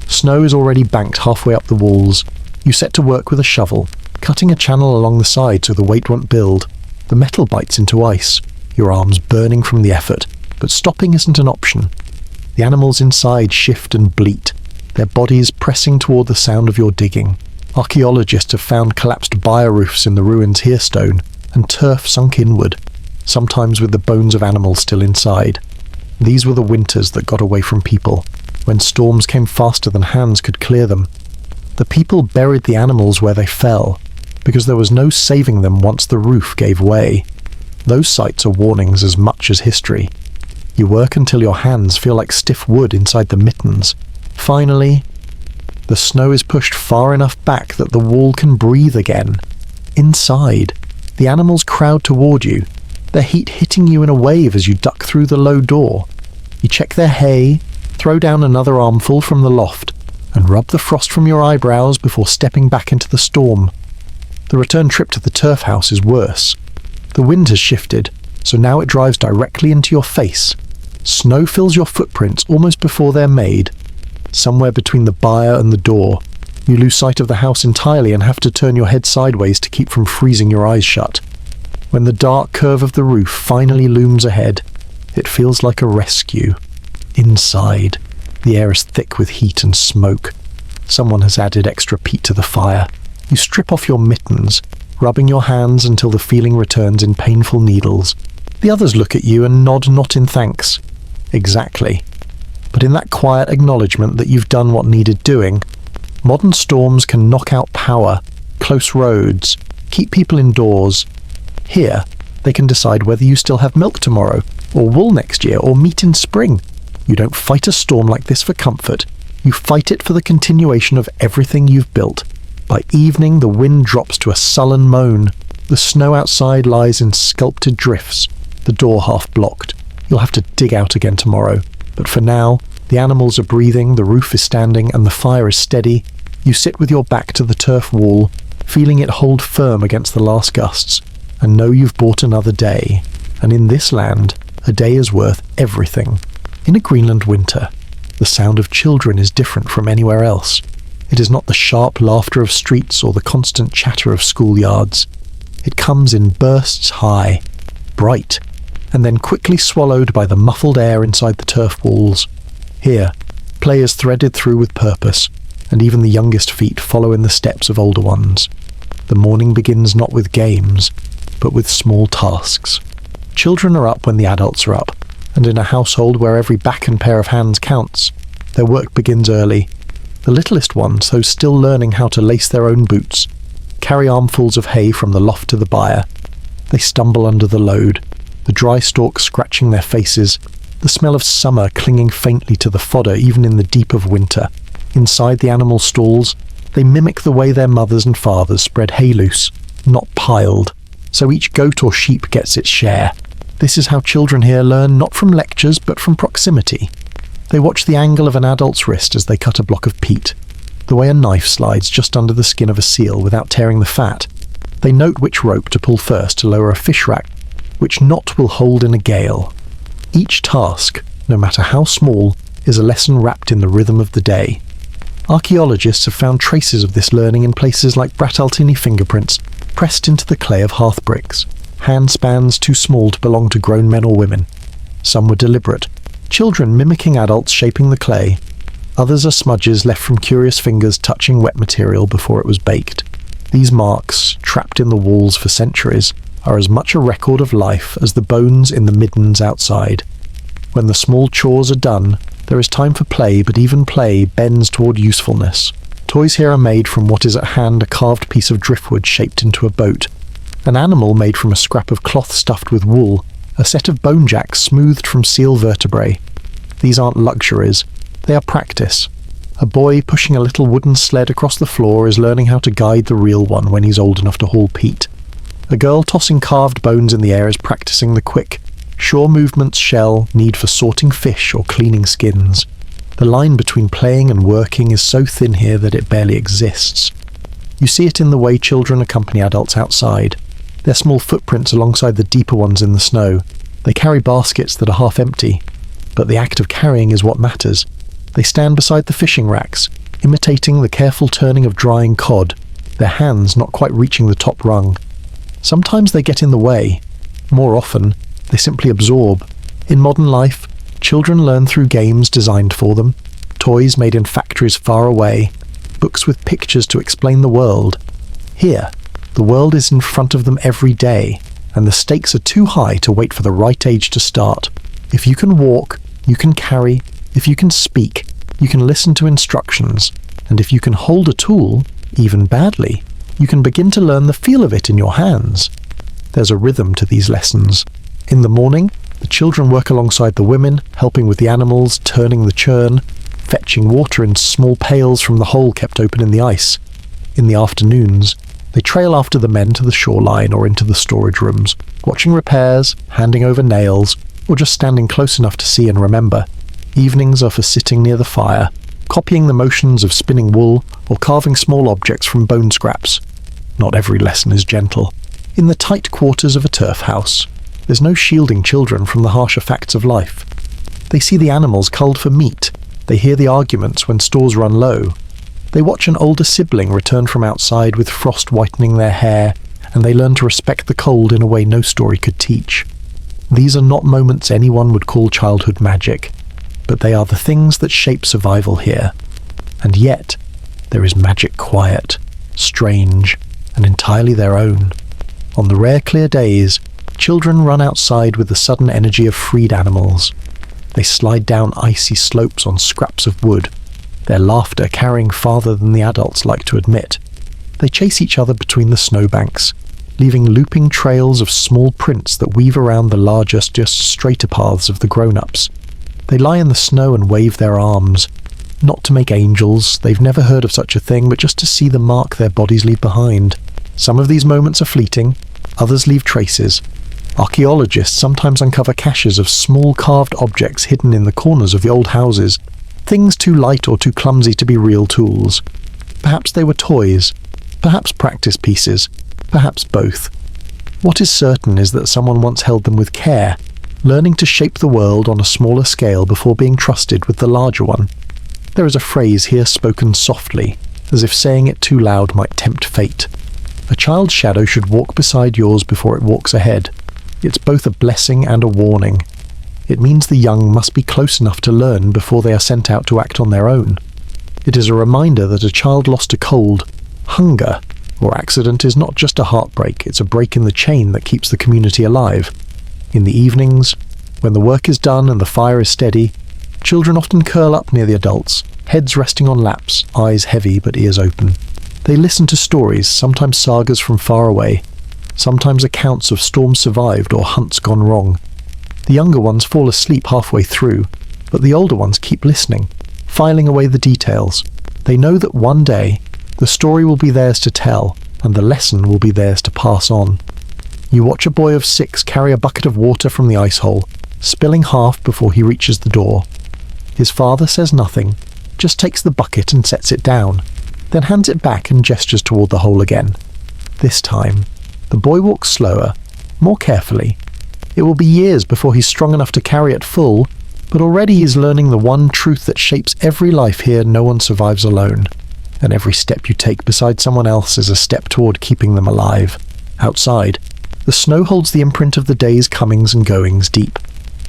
Speaker 1: Snow is already banked halfway up the walls. You set to work with a shovel, cutting a channel along the side so the weight won't build. The metal bites into ice, your arms burning from the effort, but stopping isn't an option. The animals inside shift and bleat, their bodies pressing toward the sound of your digging. Archaeologists have found collapsed byre roofs in the ruins here stone, and turf sunk inward, sometimes with the bones of animals still inside. These were the winters that got away from people, when storms came faster than hands could clear them. The people buried the animals where they fell, because there was no saving them once the roof gave way. Those sites are warnings as much as history. You work until your hands feel like stiff wood inside the mittens. Finally, the snow is pushed far enough back that the wall can breathe again. Inside, the animals crowd toward you, their heat hitting you in a wave as you duck through the low door. You check their hay, throw down another armful from the loft, and rub the frost from your eyebrows before stepping back into the storm. The return trip to the turf house is worse. The wind has shifted, so now it drives directly into your face. Snow fills your footprints almost before they're made. Somewhere between the byre and the door, you lose sight of the house entirely and have to turn your head sideways to keep from freezing your eyes shut. When the dark curve of the roof finally looms ahead, it feels like a rescue. Inside, the air is thick with heat and smoke. Someone has added extra peat to the fire. You strip off your mittens, rubbing your hands until the feeling returns in painful needles. The others look at you and nod not in thanks. Exactly. But in that quiet acknowledgement that you've done what needed doing, modern storms can knock out power, close roads, keep people indoors. Here, they can decide whether you still have milk tomorrow, or wool next year, or meat in spring. You don't fight a storm like this for comfort. You fight it for the continuation of everything you've built. By evening, the wind drops to a sullen moan. The snow outside lies in sculpted drifts, the door half blocked. You'll have to dig out again tomorrow. But for now, the animals are breathing, the roof is standing, and the fire is steady. You sit with your back to the turf wall, feeling it hold firm against the last gusts, and know you've bought another day. And in this land, a day is worth everything. In a Greenland winter, the sound of children is different from anywhere else. It is not the sharp laughter of streets or the constant chatter of schoolyards. It comes in bursts high, bright, and then quickly swallowed by the muffled air inside the turf walls. Here, play is threaded through with purpose, and even the youngest feet follow in the steps of older ones. The morning begins not with games, but with small tasks. Children are up when the adults are up, and in a household where every back and pair of hands counts, their work begins early. The littlest ones, those still learning how to lace their own boots, carry armfuls of hay from the loft to the byre. They stumble under the load, the dry stalks scratching their faces, the smell of summer clinging faintly to the fodder even in the deep of winter. Inside the animal stalls, they mimic the way their mothers and fathers spread hay loose, not piled, so each goat or sheep gets its share. This is how children here learn not from lectures but from proximity. They watch the angle of an adult's wrist as they cut a block of peat, the way a knife slides just under the skin of a seal without tearing the fat. They note which rope to pull first to lower a fish rack, which knot will hold in a gale. Each task, no matter how small, is a lesson wrapped in the rhythm of the day. Archaeologists have found traces of this learning in places like Brataltini fingerprints pressed into the clay of hearth bricks, handspans too small to belong to grown men or women. Some were deliberate, children mimicking adults shaping the clay. Others are smudges left from curious fingers touching wet material before it was baked. These marks, trapped in the walls for centuries, are as much a record of life as the bones in the middens outside. When the small chores are done, there is time for play, but even play bends toward usefulness. Toys here are made from what is at hand a carved piece of driftwood shaped into a boat, an animal made from a scrap of cloth stuffed with wool, a set of bone jacks smoothed from seal vertebrae. These aren't luxuries, they are practice. A boy pushing a little wooden sled across the floor is learning how to guide the real one when he's old enough to haul peat. A girl tossing carved bones in the air is practicing the quick, sure movements Shell need for sorting fish or cleaning skins. The line between playing and working is so thin here that it barely exists. You see it in the way children accompany adults outside. Their small footprints alongside the deeper ones in the snow. They carry baskets that are half empty, but the act of carrying is what matters. They stand beside the fishing racks, imitating the careful turning of drying cod, their hands not quite reaching the top rung. Sometimes they get in the way. More often, they simply absorb. In modern life, children learn through games designed for them, toys made in factories far away, books with pictures to explain the world. Here, the world is in front of them every day, and the stakes are too high to wait for the right age to start. If you can walk, you can carry. If you can speak, you can listen to instructions. And if you can hold a tool, even badly, you can begin to learn the feel of it in your hands. There's a rhythm to these lessons. In the morning, the children work alongside the women, helping with the animals, turning the churn, fetching water in small pails from the hole kept open in the ice. In the afternoons, they trail after the men to the shoreline or into the storage rooms, watching repairs, handing over nails, or just standing close enough to see and remember. Evenings are for sitting near the fire, copying the motions of spinning wool or carving small objects from bone scraps. Not every lesson is gentle. In the tight quarters of a turf house, there's no shielding children from the harsher facts of life. They see the animals culled for meat. They hear the arguments when stores run low. They watch an older sibling return from outside with frost whitening their hair, and they learn to respect the cold in a way no story could teach. These are not moments anyone would call childhood magic, but they are the things that shape survival here. And yet, there is magic quiet, strange, and entirely their own. On the rare clear days, children run outside with the sudden energy of freed animals. They slide down icy slopes on scraps of wood, their laughter carrying farther than the adults like to admit. They chase each other between the snowbanks, leaving looping trails of small prints that weave around the larger, just straighter paths of the grown-ups. They lie in the snow and wave their arms, not to make angels, they've never heard of such a thing, but just to see the mark their bodies leave behind. Some of these moments are fleeting, others leave traces. Archaeologists sometimes uncover caches of small carved objects hidden in the corners of the old houses, things too light or too clumsy to be real tools. Perhaps they were toys, perhaps practice pieces, perhaps both. What is certain is that someone once held them with care, learning to shape the world on a smaller scale before being trusted with the larger one. There is a phrase here spoken softly, as if saying it too loud might tempt fate. A child's shadow should walk beside yours before it walks ahead. It's both a blessing and a warning. It means the young must be close enough to learn before they are sent out to act on their own. It is a reminder that a child lost to cold, hunger, or accident is not just a heartbreak, it's a break in the chain that keeps the community alive. In the evenings, when the work is done and the fire is steady, children often curl up near the adults, heads resting on laps, eyes heavy but ears open. They listen to stories, sometimes sagas from far away, sometimes accounts of storms survived or hunts gone wrong. The younger ones fall asleep halfway through, but the older ones keep listening, filing away the details. They know that one day, the story will be theirs to tell, and the lesson will be theirs to pass on. You watch a boy of 6 carry a bucket of water from the ice hole, spilling half before he reaches the door. His father says nothing, just takes the bucket and sets it down, then hands it back and gestures toward the hole again. This time, the boy walks slower, more carefully. It will be years before he's strong enough to carry it full, but already he's learning the one truth that shapes every life here: no one survives alone. And every step you take beside someone else is a step toward keeping them alive. Outside, the snow holds the imprint of the day's comings and goings deep.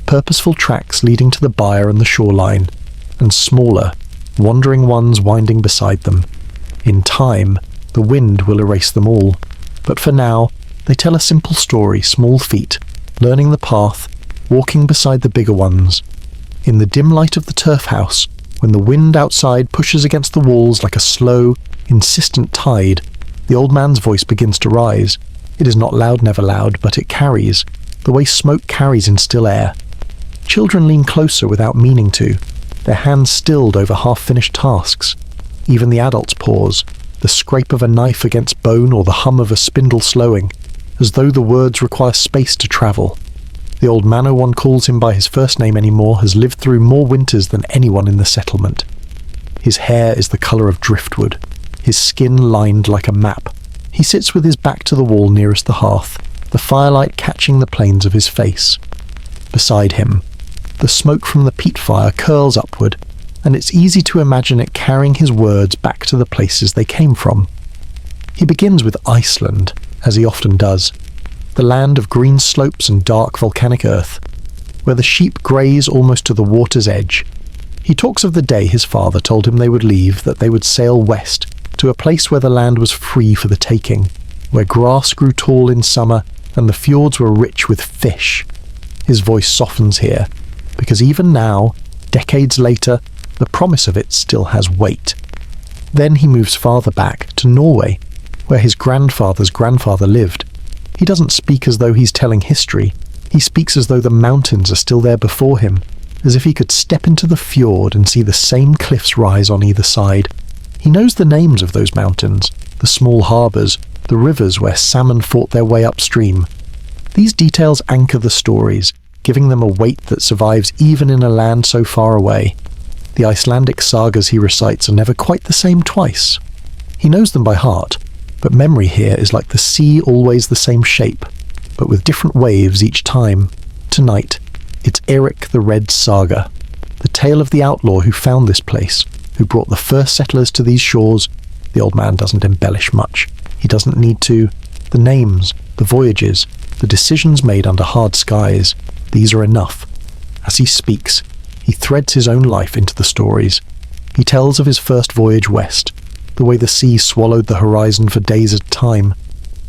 Speaker 1: Purposeful tracks leading to the byre and the shoreline, and smaller, wandering ones winding beside them. In time, the wind will erase them all. But for now, they tell a simple story, small feet, learning the path, walking beside the bigger ones. In the dim light of the turf house, when the wind outside pushes against the walls like a slow, insistent tide, the old man's voice begins to rise. It is not loud, never loud, but it carries, the way smoke carries in still air. Children lean closer without meaning to, their hands stilled over half-finished tasks. Even the adults pause, the scrape of a knife against bone or the hum of a spindle slowing, as though the words require space to travel. The old man no one calls him by his first name anymore has lived through more winters than anyone in the settlement. His hair is the colour of driftwood, his skin lined like a map. He sits with his back to the wall nearest the hearth, the firelight catching the planes of his face. Beside him, the smoke from the peat fire curls upward, and it's easy to imagine it carrying his words back to the places they came from. He begins with Iceland, as he often does, the land of green slopes and dark volcanic earth, where the sheep graze almost to the water's edge. He talks of the day his father told him they would leave, that they would sail west, to a place where the land was free for the taking, where grass grew tall in summer and the fjords were rich with fish. His voice softens here, because even now, decades later, the promise of it still has weight. Then he moves farther back, to Norway, where his grandfather's grandfather lived. He doesn't speak as though he's telling history. He speaks as though the mountains are still there before him, as if he could step into the fjord and see the same cliffs rise on either side. He knows the names of those mountains, the small harbours, the rivers where salmon fought their way upstream. These details anchor the stories, giving them a weight that survives even in a land so far away. The Icelandic sagas he recites are never quite the same twice. He knows them by heart, but memory here is like the sea, always the same shape, but with different waves each time. Tonight, it's Eric the Red Saga, the tale of the outlaw who found this place, who brought the first settlers to these shores. The old man doesn't embellish much. He doesn't need to. The names, the voyages, the decisions made under hard skies, these are enough. As he speaks, he threads his own life into the stories. He tells of his first voyage west, the way the sea swallowed the horizon for days at a time.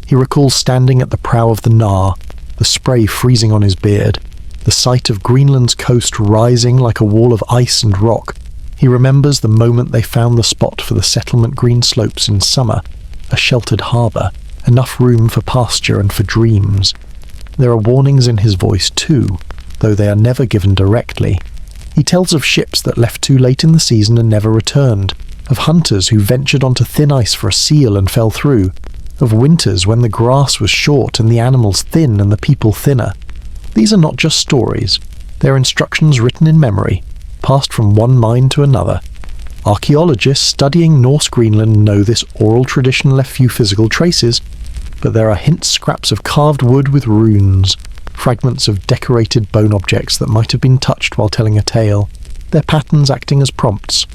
Speaker 1: He recalls standing at the prow of the Nar, the spray freezing on his beard, the sight of Greenland's coast rising like a wall of ice and rock. He remembers the moment they found the spot for the settlement green slopes in summer, a sheltered harbour, enough room for pasture and for dreams. There are warnings in his voice too, though they are never given directly. He tells of ships that left too late in the season and never returned, of hunters who ventured onto thin ice for a seal and fell through, of winters when the grass was short and the animals thin and the people thinner. These are not just stories, they're instructions written in memory, passed from one mind to another. Archaeologists studying Norse Greenland know this oral tradition left few physical traces, but there are hint scraps of carved wood with runes, fragments of decorated bone objects that might have been touched while telling a tale, their patterns acting as prompts.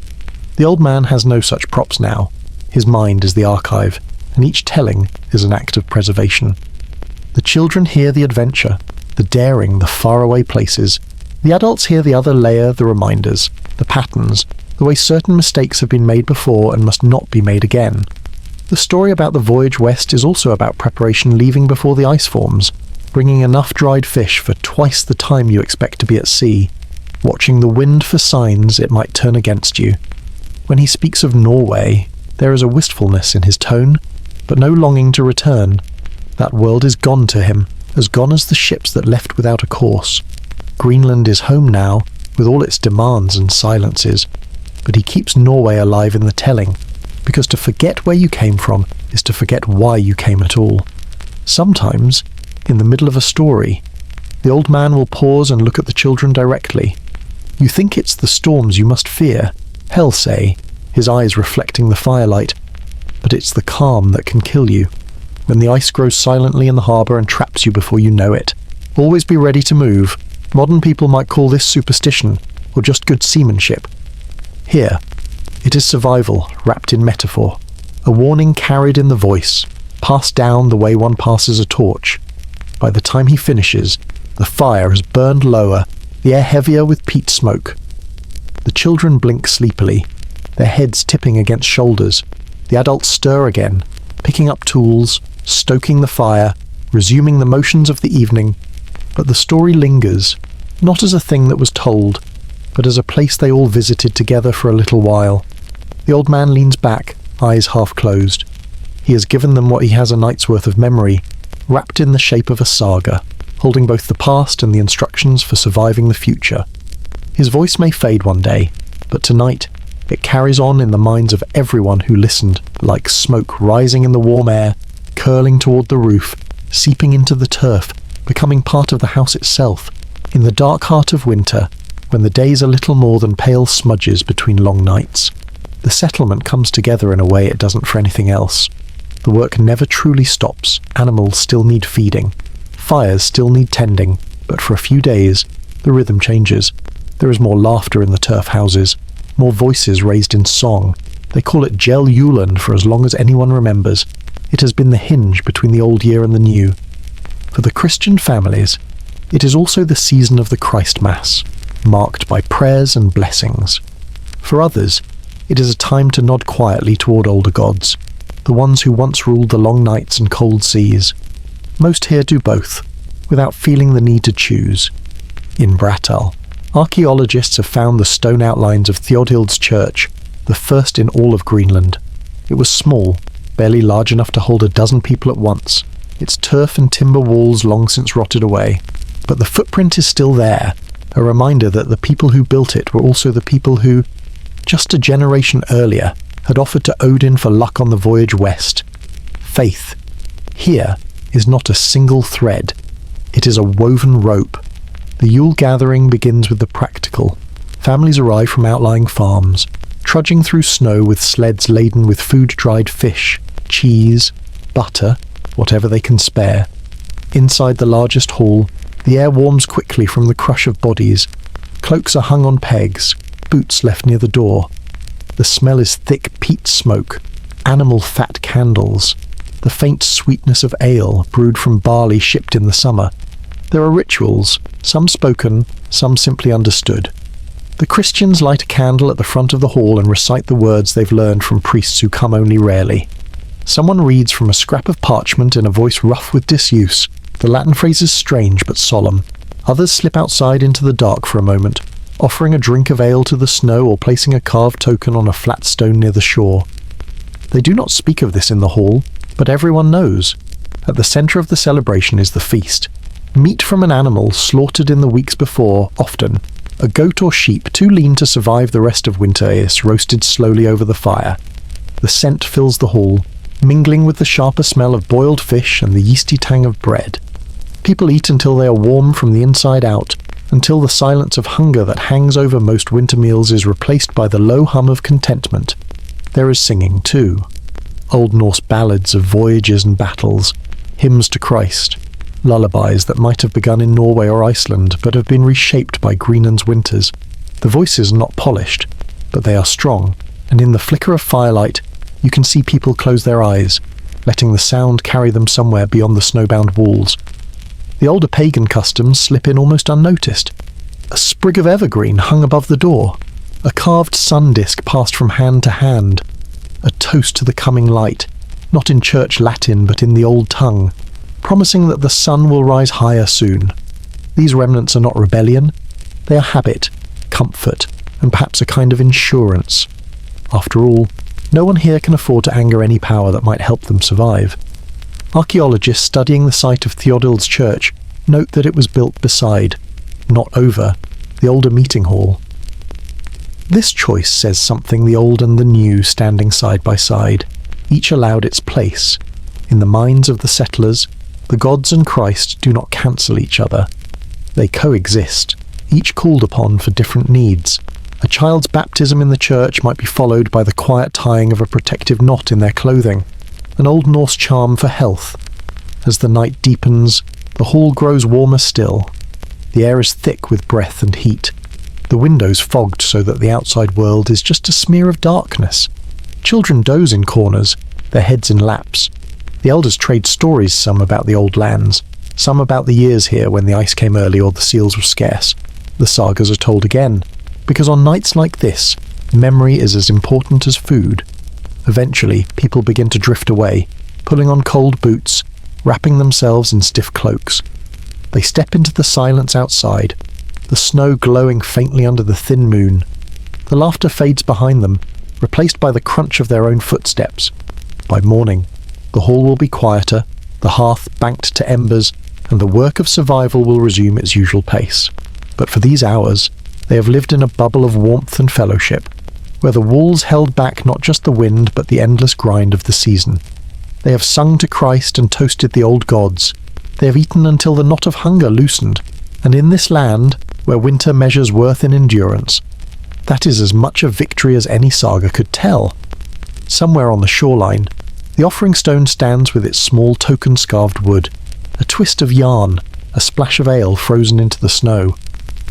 Speaker 1: The old man has no such props now. His mind is the archive, and each telling is an act of preservation. The children hear the adventure, the daring, the faraway places. The adults hear the other layer, the reminders, the patterns, the way certain mistakes have been made before and must not be made again. The story about the voyage west is also about preparation leaving before the ice forms, bringing enough dried fish for twice the time you expect to be at sea, watching the wind for signs it might turn against you. When he speaks of Norway, there is a wistfulness in his tone, but no longing to return. That world is gone to him, as gone as the ships that left without a course. Greenland is home now, with all its demands and silences, but he keeps Norway alive in the telling, because to forget where you came from is to forget why you came at all. Sometimes, in the middle of a story, the old man will pause and look at the children directly. You think it's the storms you must fear, hell say, his eyes reflecting the firelight, but it's the calm that can kill you, when the ice grows silently in the harbour and traps you before you know it. Always be ready to move. Modern people might call this superstition, or just good seamanship. Here, it is survival wrapped in metaphor, a warning carried in the voice, passed down the way one passes a torch. By the time he finishes, the fire has burned lower, the air heavier with peat smoke. The children blink sleepily, their heads tipping against shoulders. The adults stir again, picking up tools, stoking the fire, resuming the motions of the evening. But the story lingers, not as a thing that was told, but as a place they all visited together for a little while. The old man leans back, eyes half closed. He has given them what he has a night's worth of memory, wrapped in the shape of a saga, holding both the past and the instructions for surviving the future. His voice may fade one day, but tonight it carries on in the minds of everyone who listened, like smoke rising in the warm air, curling toward the roof, seeping into the turf, becoming part of the house itself. In the dark heart of winter, when the days are little more than pale smudges between long nights, the settlement comes together in a way it doesn't for anything else. The work never truly stops. Animals still need feeding. Fires still need tending. But for a few days, the rhythm changes. There is more laughter in the turf houses, more voices raised in song. They call it Jell Yulen for as long as anyone remembers. It has been the hinge between the old year and the new. For the Christian families, it is also the season of the Christ Mass, marked by prayers and blessings. For others, it is a time to nod quietly toward older gods, the ones who once ruled the long nights and cold seas. Most here do both, without feeling the need to choose. In Bratal, archaeologists have found the stone outlines of Theodhild's church, the first in all of Greenland. It was small, barely large enough to hold a dozen people at once, its turf and timber walls long since rotted away. But the footprint is still there, a reminder that the people who built it were also the people who, just a generation earlier, had offered to Odin for luck on the voyage west. Faith, here, is not a single thread. It is a woven rope. The Yule gathering begins with the practical. Families arrive from outlying farms, trudging through snow with sleds laden with food-dried fish, cheese, butter, whatever they can spare. Inside the largest hall, the air warms quickly from the crush of bodies. Cloaks are hung on pegs, boots left near the door. The smell is thick peat smoke, animal fat candles, the faint sweetness of ale brewed from barley shipped in the summer. There are rituals, some spoken, some simply understood. The Christians light a candle at the front of the hall and recite the words they've learned from priests who come only rarely. Someone reads from a scrap of parchment in a voice rough with disuse. The Latin phrase is strange but solemn. Others slip outside into the dark for a moment, offering a drink of ale to the snow or placing a carved token on a flat stone near the shore. They do not speak of this in the hall, but everyone knows. At the centre of the celebration is the feast. Meat from an animal slaughtered in the weeks before, often. A goat or sheep too lean to survive the rest of winter is roasted slowly over the fire. The scent fills the hall, mingling with the sharper smell of boiled fish and the yeasty tang of bread. People eat until they are warm from the inside out, until the silence of hunger that hangs over most winter meals is replaced by the low hum of contentment. There is singing, too. Old Norse ballads of voyages and battles, hymns to Christ, lullabies that might have begun in Norway or Iceland but have been reshaped by Greenland's winters. The voices are not polished, but they are strong, and in the flicker of firelight you can see people close their eyes, letting the sound carry them somewhere beyond the snowbound walls. The older pagan customs slip in almost unnoticed. A sprig of evergreen hung above the door, a carved sun disk passed from hand to hand, a toast to the coming light, not in church Latin but in the old tongue, promising that the sun will rise higher soon. These remnants are not rebellion, they are habit, comfort, and perhaps a kind of insurance. After all, no one here can afford to anger any power that might help them survive. Archaeologists studying the site of Theodild's church note that it was built beside, not over, the older meeting hall. This choice says something the old and the new standing side by side, each allowed its place. In the minds of the settlers, the gods and Christ do not cancel each other. They coexist, each called upon for different needs. A child's baptism in the church might be followed by the quiet tying of a protective knot in their clothing, an Old Norse charm for health. As the night deepens, the hall grows warmer still. The air is thick with breath and heat. The windows fogged so that the outside world is just a smear of darkness. Children doze in corners, their heads in laps. The elders trade stories, some about the old lands, some about the years here when the ice came early or the seals were scarce. The sagas are told again, because on nights like this, memory is as important as food. Eventually, people begin to drift away, pulling on cold boots, wrapping themselves in stiff cloaks. They step into the silence outside, the snow glowing faintly under the thin moon. The laughter fades behind them, replaced by the crunch of their own footsteps. By morning, the hall will be quieter, the hearth banked to embers, and the work of survival will resume its usual pace. But for these hours, they have lived in a bubble of warmth and fellowship, where the walls held back not just the wind but the endless grind of the season. They have sung to Christ and toasted the old gods. They have eaten until the knot of hunger loosened, and in this land, where winter measures worth in endurance, that is as much a victory as any saga could tell. Somewhere on the shoreline, the offering stone stands with its small token-scarved wood, a twist of yarn, a splash of ale frozen into the snow.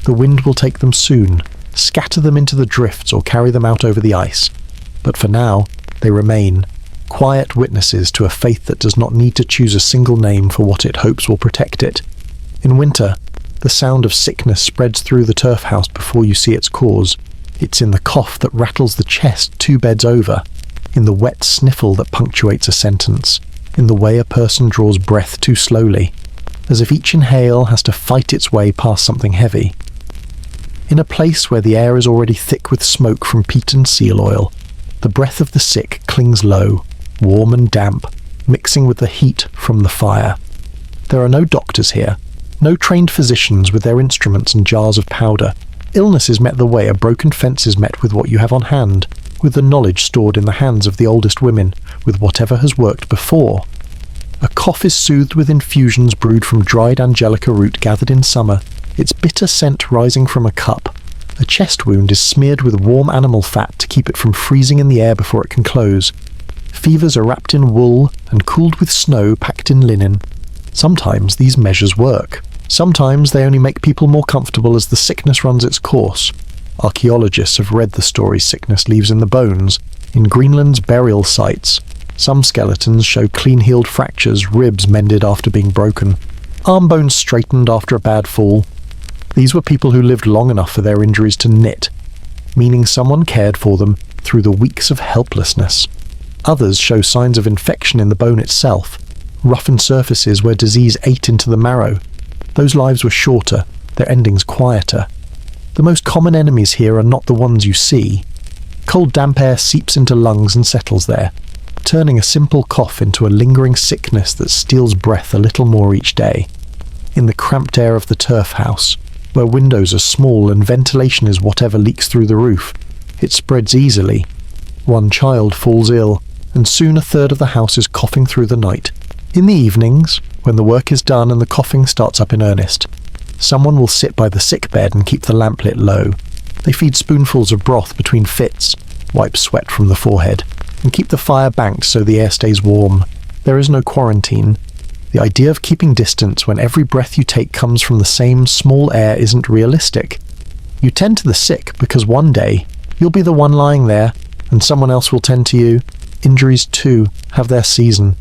Speaker 1: The wind will take them soon, scatter them into the drifts or carry them out over the ice. But for now, they remain, quiet witnesses to a faith that does not need to choose a single name for what it hopes will protect it. In winter, the sound of sickness spreads through the turf house before you see its cause. It's in the cough that rattles the chest 2 beds over, in the wet sniffle that punctuates a sentence, in the way a person draws breath too slowly, as if each inhale has to fight its way past something heavy. In a place where the air is already thick with smoke from peat and seal oil, the breath of the sick clings low, warm and damp, mixing with the heat from the fire. There are no doctors here, no trained physicians with their instruments and jars of powder. Illness is met the way a broken fence is met with what you have on hand, with the knowledge stored in the hands of the oldest women, with whatever has worked before. A cough is soothed with infusions brewed from dried angelica root gathered in summer, its bitter scent rising from a cup. A chest wound is smeared with warm animal fat to keep it from freezing in the air before it can close. Fevers are wrapped in wool and cooled with snow packed in linen. Sometimes these measures work. Sometimes they only make people more comfortable as the sickness runs its course. Archaeologists have read the stories sickness leaves in the bones, in Greenland's burial sites. Some skeletons show clean-healed fractures, ribs mended after being broken, arm bones straightened after a bad fall. These were people who lived long enough for their injuries to knit, meaning someone cared for them through the weeks of helplessness. Others show signs of infection in the bone itself, roughened surfaces where disease ate into the marrow. Those lives were shorter, their endings quieter. The most common enemies here are not the ones you see. Cold damp air seeps into lungs and settles there, turning a simple cough into a lingering sickness that steals breath a little more each day. In the cramped air of the turf house, where windows are small and ventilation is whatever leaks through the roof, it spreads easily. One child falls ill, and soon a third of the house is coughing through the night. In the evenings, when the work is done and the coughing starts up in earnest, someone will sit by the sick bed and keep the lamp lit low. They feed spoonfuls of broth between fits, wipe sweat from the forehead, and keep the fire banked so the air stays warm. There is no quarantine. The idea of keeping distance when every breath you take comes from the same small air isn't realistic. You tend to the sick because one day you'll be the one lying there and someone else will tend to you. Injuries, too, have their season.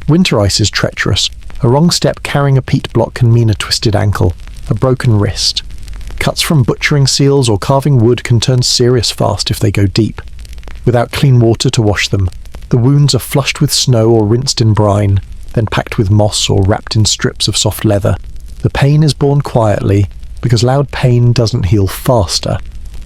Speaker 1: Winter ice is treacherous. A wrong step carrying a peat block can mean a twisted ankle, a broken wrist. Cuts from butchering seals or carving wood can turn serious fast if they go deep. Without clean water to wash them, the wounds are flushed with snow or rinsed in brine, then packed with moss or wrapped in strips of soft leather. The pain is borne quietly, because loud pain doesn't heal faster.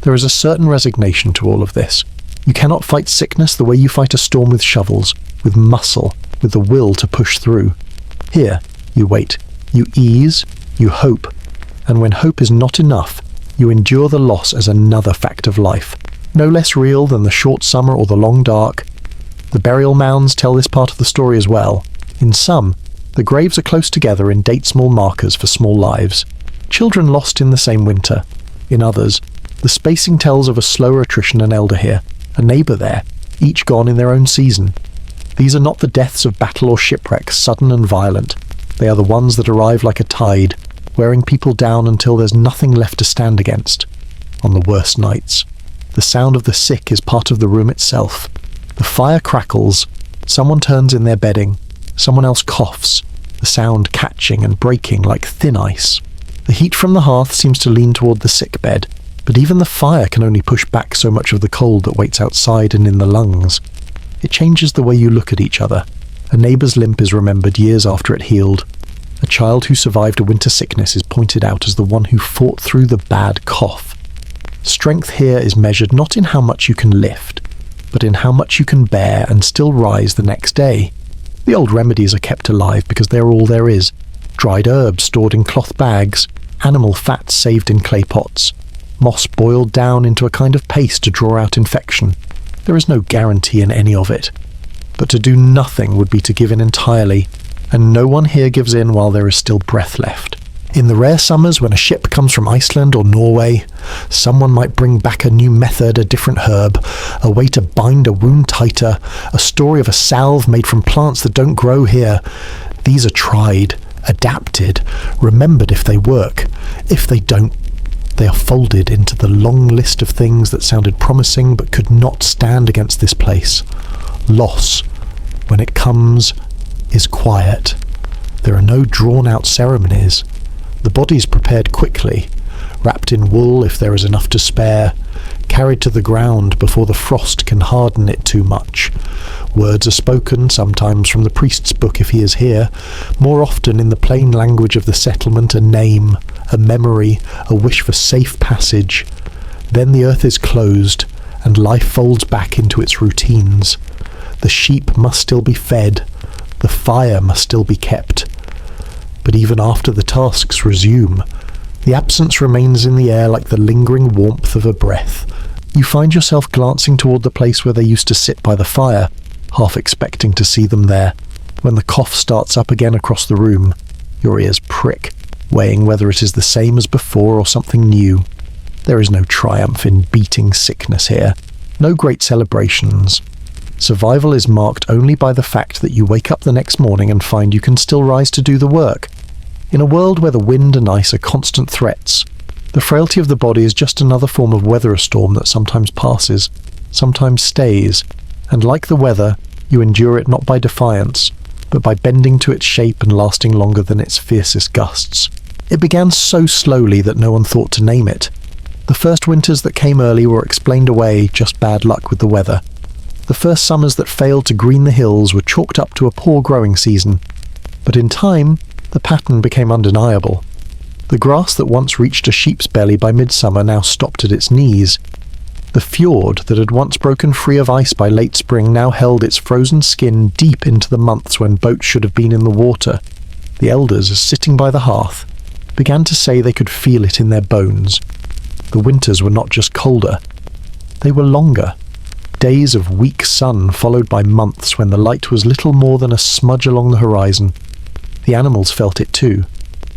Speaker 1: There is a certain resignation to all of this. You cannot fight sickness the way you fight a storm with shovels, with muscle, with the will to push through. Here, you wait, you ease, you hope, and when hope is not enough, you endure the loss as another fact of life, no less real than the short summer or the long dark. The burial mounds tell this part of the story as well. In some, the graves are close together in date-small markers for small lives, children lost in the same winter. In others, the spacing tells of a slower attrition, an elder here, a neighbour there, each gone in their own season. These are not the deaths of battle or shipwreck, sudden and violent. They are the ones that arrive like a tide, wearing people down until there's nothing left to stand against. On the worst nights, the sound of the sick is part of the room itself. The fire crackles, someone turns in their bedding, someone else coughs, the sound catching and breaking like thin ice. The heat from the hearth seems to lean toward the sick bed, but even the fire can only push back so much of the cold that waits outside and in the lungs. It changes the way you look at each other. A neighbour's limp is remembered years after it healed. A child who survived a winter sickness is pointed out as the one who fought through the bad cough. Strength here is measured not in how much you can lift, but in how much you can bear and still rise the next day. The old remedies are kept alive because they're all there is. Dried herbs stored in cloth bags, animal fats saved in clay pots, moss boiled down into a kind of paste to draw out infection. There is no guarantee in any of it. But to do nothing would be to give in entirely, and no one here gives in while there is still breath left. In the rare summers when a ship comes from Iceland or Norway, someone might bring back a new method, a different herb, a way to bind a wound tighter, a story of a salve made from plants that don't grow here. These are tried, adapted, remembered if they work. If they don't, they are folded into the long list of things that sounded promising but could not stand against this place. Loss, when it comes, is quiet. There are no drawn-out ceremonies. The body is prepared quickly, wrapped in wool if there is enough to spare, carried to the ground before the frost can harden it too much. Words are spoken, sometimes from the priest's book if he is here, more often in the plain language of the settlement, a name, a memory, a wish for safe passage. Then the earth is closed, and life folds back into its routines. The sheep must still be fed, the fire must still be kept. But even after the tasks resume, the absence remains in the air like the lingering warmth of a breath. You find yourself glancing toward the place where they used to sit by the fire, half expecting to see them there. When the cough starts up again across the room, your ears prick, weighing whether it is the same as before or something new. There is no triumph in beating sickness here, no great celebrations. Survival is marked only by the fact that you wake up the next morning and find you can still rise to do the work. In a world where the wind and ice are constant threats, the frailty of the body is just another form of weather storm that sometimes passes, sometimes stays, and like the weather, you endure it not by defiance, but by bending to its shape and lasting longer than its fiercest gusts. It began so slowly that no one thought to name it. The first winters that came early were explained away, just bad luck with the weather. The first summers that failed to green the hills were chalked up to a poor growing season. But in time, the pattern became undeniable. The grass that once reached a sheep's belly by midsummer now stopped at its knees. The fjord that had once broken free of ice by late spring now held its frozen skin deep into the months when boats should have been in the water. The elders, sitting by the hearth, began to say they could feel it in their bones. The winters were not just colder, they were longer. Days of weak sun followed by months when the light was little more than a smudge along the horizon. The animals felt it too.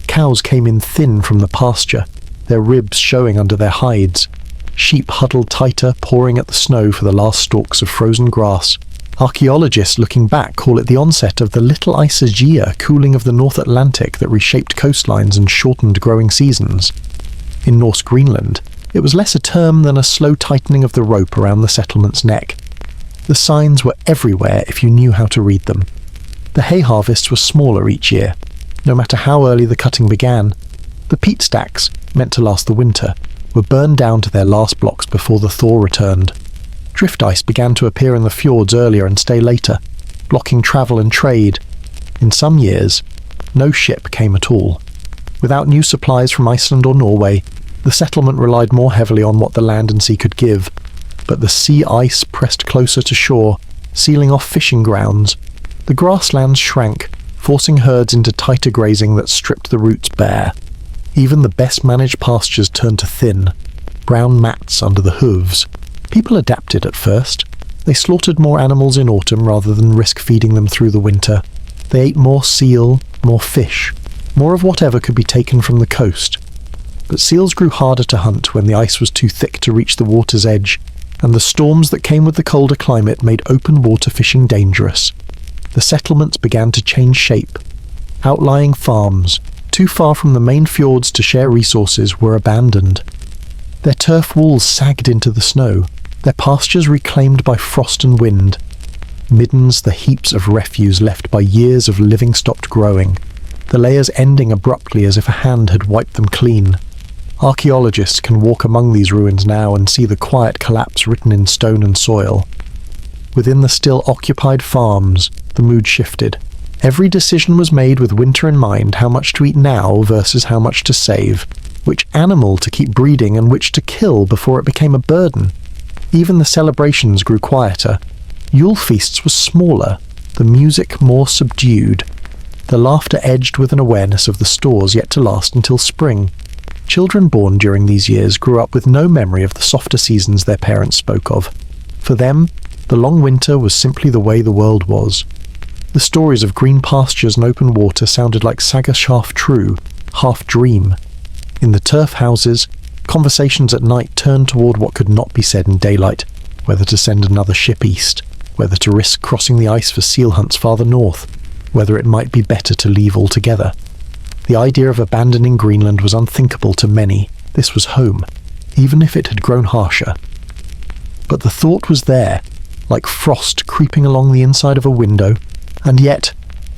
Speaker 1: Cows came in thin from the pasture, their ribs showing under their hides. Sheep huddled tighter, pawing at the snow for the last stalks of frozen grass. Archaeologists looking back call it the onset of the little ice-aegea cooling of the North Atlantic that reshaped coastlines and shortened growing seasons. In Norse Greenland, it was less a term than a slow tightening of the rope around the settlement's neck. The signs were everywhere if you knew how to read them. The hay harvests were smaller each year, no matter how early the cutting began. The peat stacks, meant to last the winter, were burned down to their last blocks before the thaw returned. Drift ice began to appear in the fjords earlier and stay later, blocking travel and trade. In some years, no ship came at all. Without new supplies from Iceland or Norway, the settlement relied more heavily on what the land and sea could give, but the sea ice pressed closer to shore, sealing off fishing grounds. The grasslands shrank, forcing herds into tighter grazing that stripped the roots bare. Even the best-managed pastures turned to thin, brown mats under the hooves. People adapted at first. They slaughtered more animals in autumn rather than risk feeding them through the winter. They ate more seal, more fish, more of whatever could be taken from the coast. But seals grew harder to hunt when the ice was too thick to reach the water's edge, and the storms that came with the colder climate made open water fishing dangerous. The settlements began to change shape. Outlying farms, too far from the main fjords to share resources, were abandoned. Their turf walls sagged into the snow, their pastures reclaimed by frost and wind. Middens the heaps of refuse left by years of living stopped growing, the layers ending abruptly as if a hand had wiped them clean. Archaeologists can walk among these ruins now and see the quiet collapse written in stone and soil. Within the still occupied farms, the mood shifted. Every decision was made with winter in mind, how much to eat now versus how much to save, which animal to keep breeding and which to kill before it became a burden. Even the celebrations grew quieter. Yule feasts were smaller, the music more subdued. The laughter edged with an awareness of the stores yet to last until spring. Children born during these years grew up with no memory of the softer seasons their parents spoke of. For them, the long winter was simply the way the world was. The stories of green pastures and open water sounded like sagas half true, half dream. In the turf houses, conversations at night turned toward what could not be said in daylight, whether to send another ship east, whether to risk crossing the ice for seal hunts farther north, whether it might be better to leave altogether. The idea of abandoning Greenland was unthinkable to many. This was home, even if it had grown harsher. But the thought was there, like frost creeping along the inside of a window, and yet,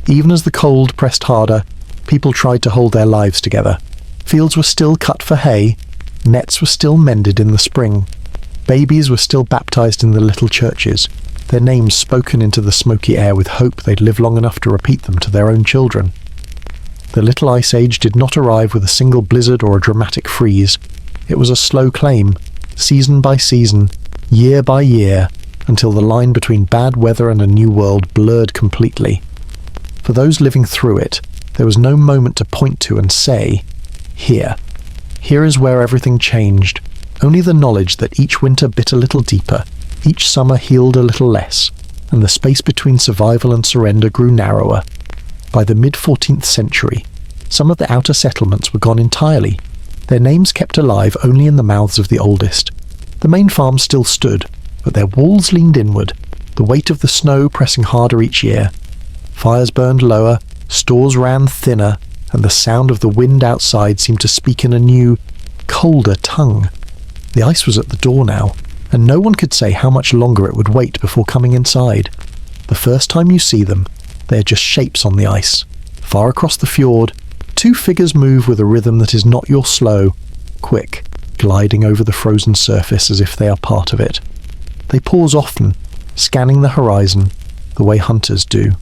Speaker 1: even as the cold pressed harder, people tried to hold their lives together. Fields were still cut for hay, nets were still mended in the spring, babies were still baptized in the little churches, their names spoken into the smoky air with hope they'd live long enough to repeat them to their own children. The little ice age did not arrive with a single blizzard or a dramatic freeze. It was a slow claim, season by season, year by year, until the line between bad weather and a new world blurred completely. For those living through it, there was no moment to point to and say, "Here. Here is where everything changed." Only the knowledge that each winter bit a little deeper, each summer healed a little less, and the space between survival and surrender grew narrower. By the mid-14th century, some of the outer settlements were gone entirely, their names kept alive only in the mouths of the oldest. The main farms still stood, but their walls leaned inward, the weight of the snow pressing harder each year. Fires burned lower, stores ran thinner, and the sound of the wind outside seemed to speak in a new, colder tongue. The ice was at the door now, and no one could say how much longer it would wait before coming inside. The first time you see them, they are just shapes on the ice. Far across the fjord, two figures move with a rhythm that is not your slow, quick, gliding over the frozen surface as if they are part of it. They pause often, scanning the horizon, the way hunters do.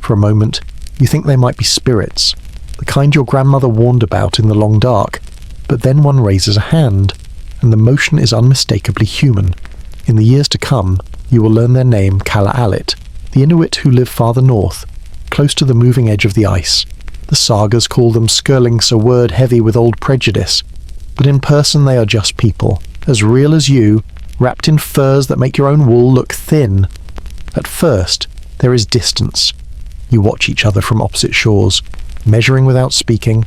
Speaker 1: For a moment, you think they might be spirits, the kind your grandmother warned about in the long dark, but then one raises a hand, and the motion is unmistakably human. In the years to come, you will learn their name Kalaallit, the Inuit who live farther north, close to the moving edge of the ice. The sagas call them skirlings, a word heavy with old prejudice, but in person they are just people, as real as you, wrapped in furs that make your own wool look thin. At first, there is distance. You watch each other from opposite shores, measuring without speaking.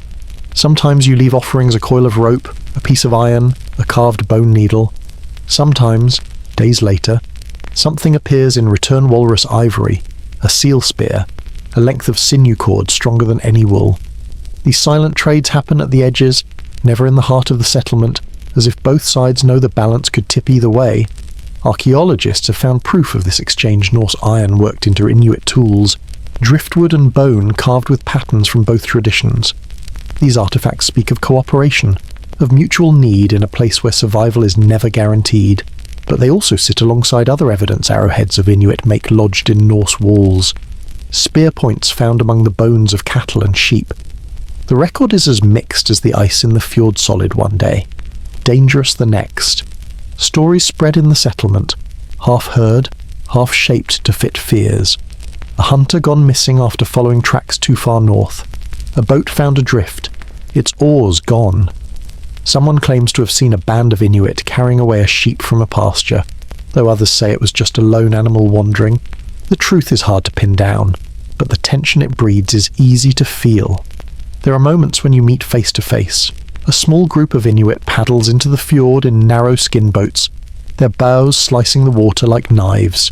Speaker 1: Sometimes you leave offerings a coil of rope, a piece of iron, a carved bone needle. Sometimes, days later, something appears in return walrus ivory, a seal spear, a length of sinew cord stronger than any wool. These silent trades happen at the edges, never in the heart of the settlement, as if both sides know the balance could tip either way. Archaeologists have found proof of this exchange: Norse iron worked into Inuit tools, driftwood and bone carved with patterns from both traditions. These artifacts speak of cooperation, of mutual need in a place where survival is never guaranteed, but they also sit alongside other evidence arrowheads of Inuit make lodged in Norse walls. Spear points found among the bones of cattle and sheep. The record is as mixed as the ice in the fjord solid one day, dangerous the next. Stories spread in the settlement, half heard, half shaped to fit fears. A hunter gone missing after following tracks too far north. A boat found adrift, its oars gone. Someone claims to have seen a band of Inuit carrying away a sheep from a pasture, though others say it was just a lone animal wandering. The truth is hard to pin down, but the tension it breeds is easy to feel. There are moments when you meet face to face. A small group of Inuit paddles into the fjord in narrow skin boats, their bows slicing the water like knives.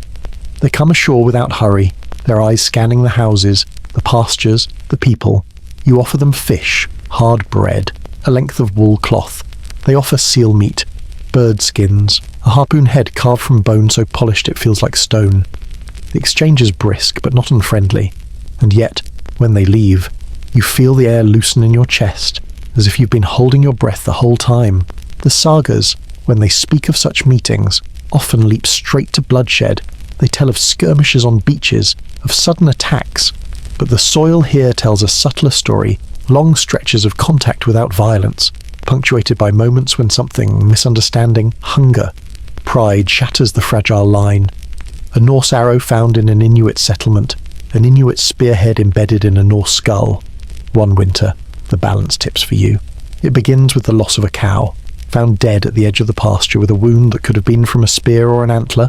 Speaker 1: They come ashore without hurry, their eyes scanning the houses, the pastures, the people. You offer them fish, hard bread, a length of wool cloth. They offer seal meat, bird skins, a harpoon head carved from bone so polished it feels like stone. The exchange is brisk but not unfriendly, and yet, when they leave, you feel the air loosen in your chest, as if you've been holding your breath the whole time. The sagas, when they speak of such meetings, often leap straight to bloodshed. They tell of skirmishes on beaches, of sudden attacks, but the soil here tells a subtler story, long stretches of contact without violence, punctuated by moments when something, misunderstanding, hunger, pride shatters the fragile line. A Norse arrow found in an Inuit settlement, an Inuit spearhead embedded in a Norse skull. One winter, the balance tips for you. It begins with the loss of a cow, found dead at the edge of the pasture with a wound that could have been from a spear or an antler.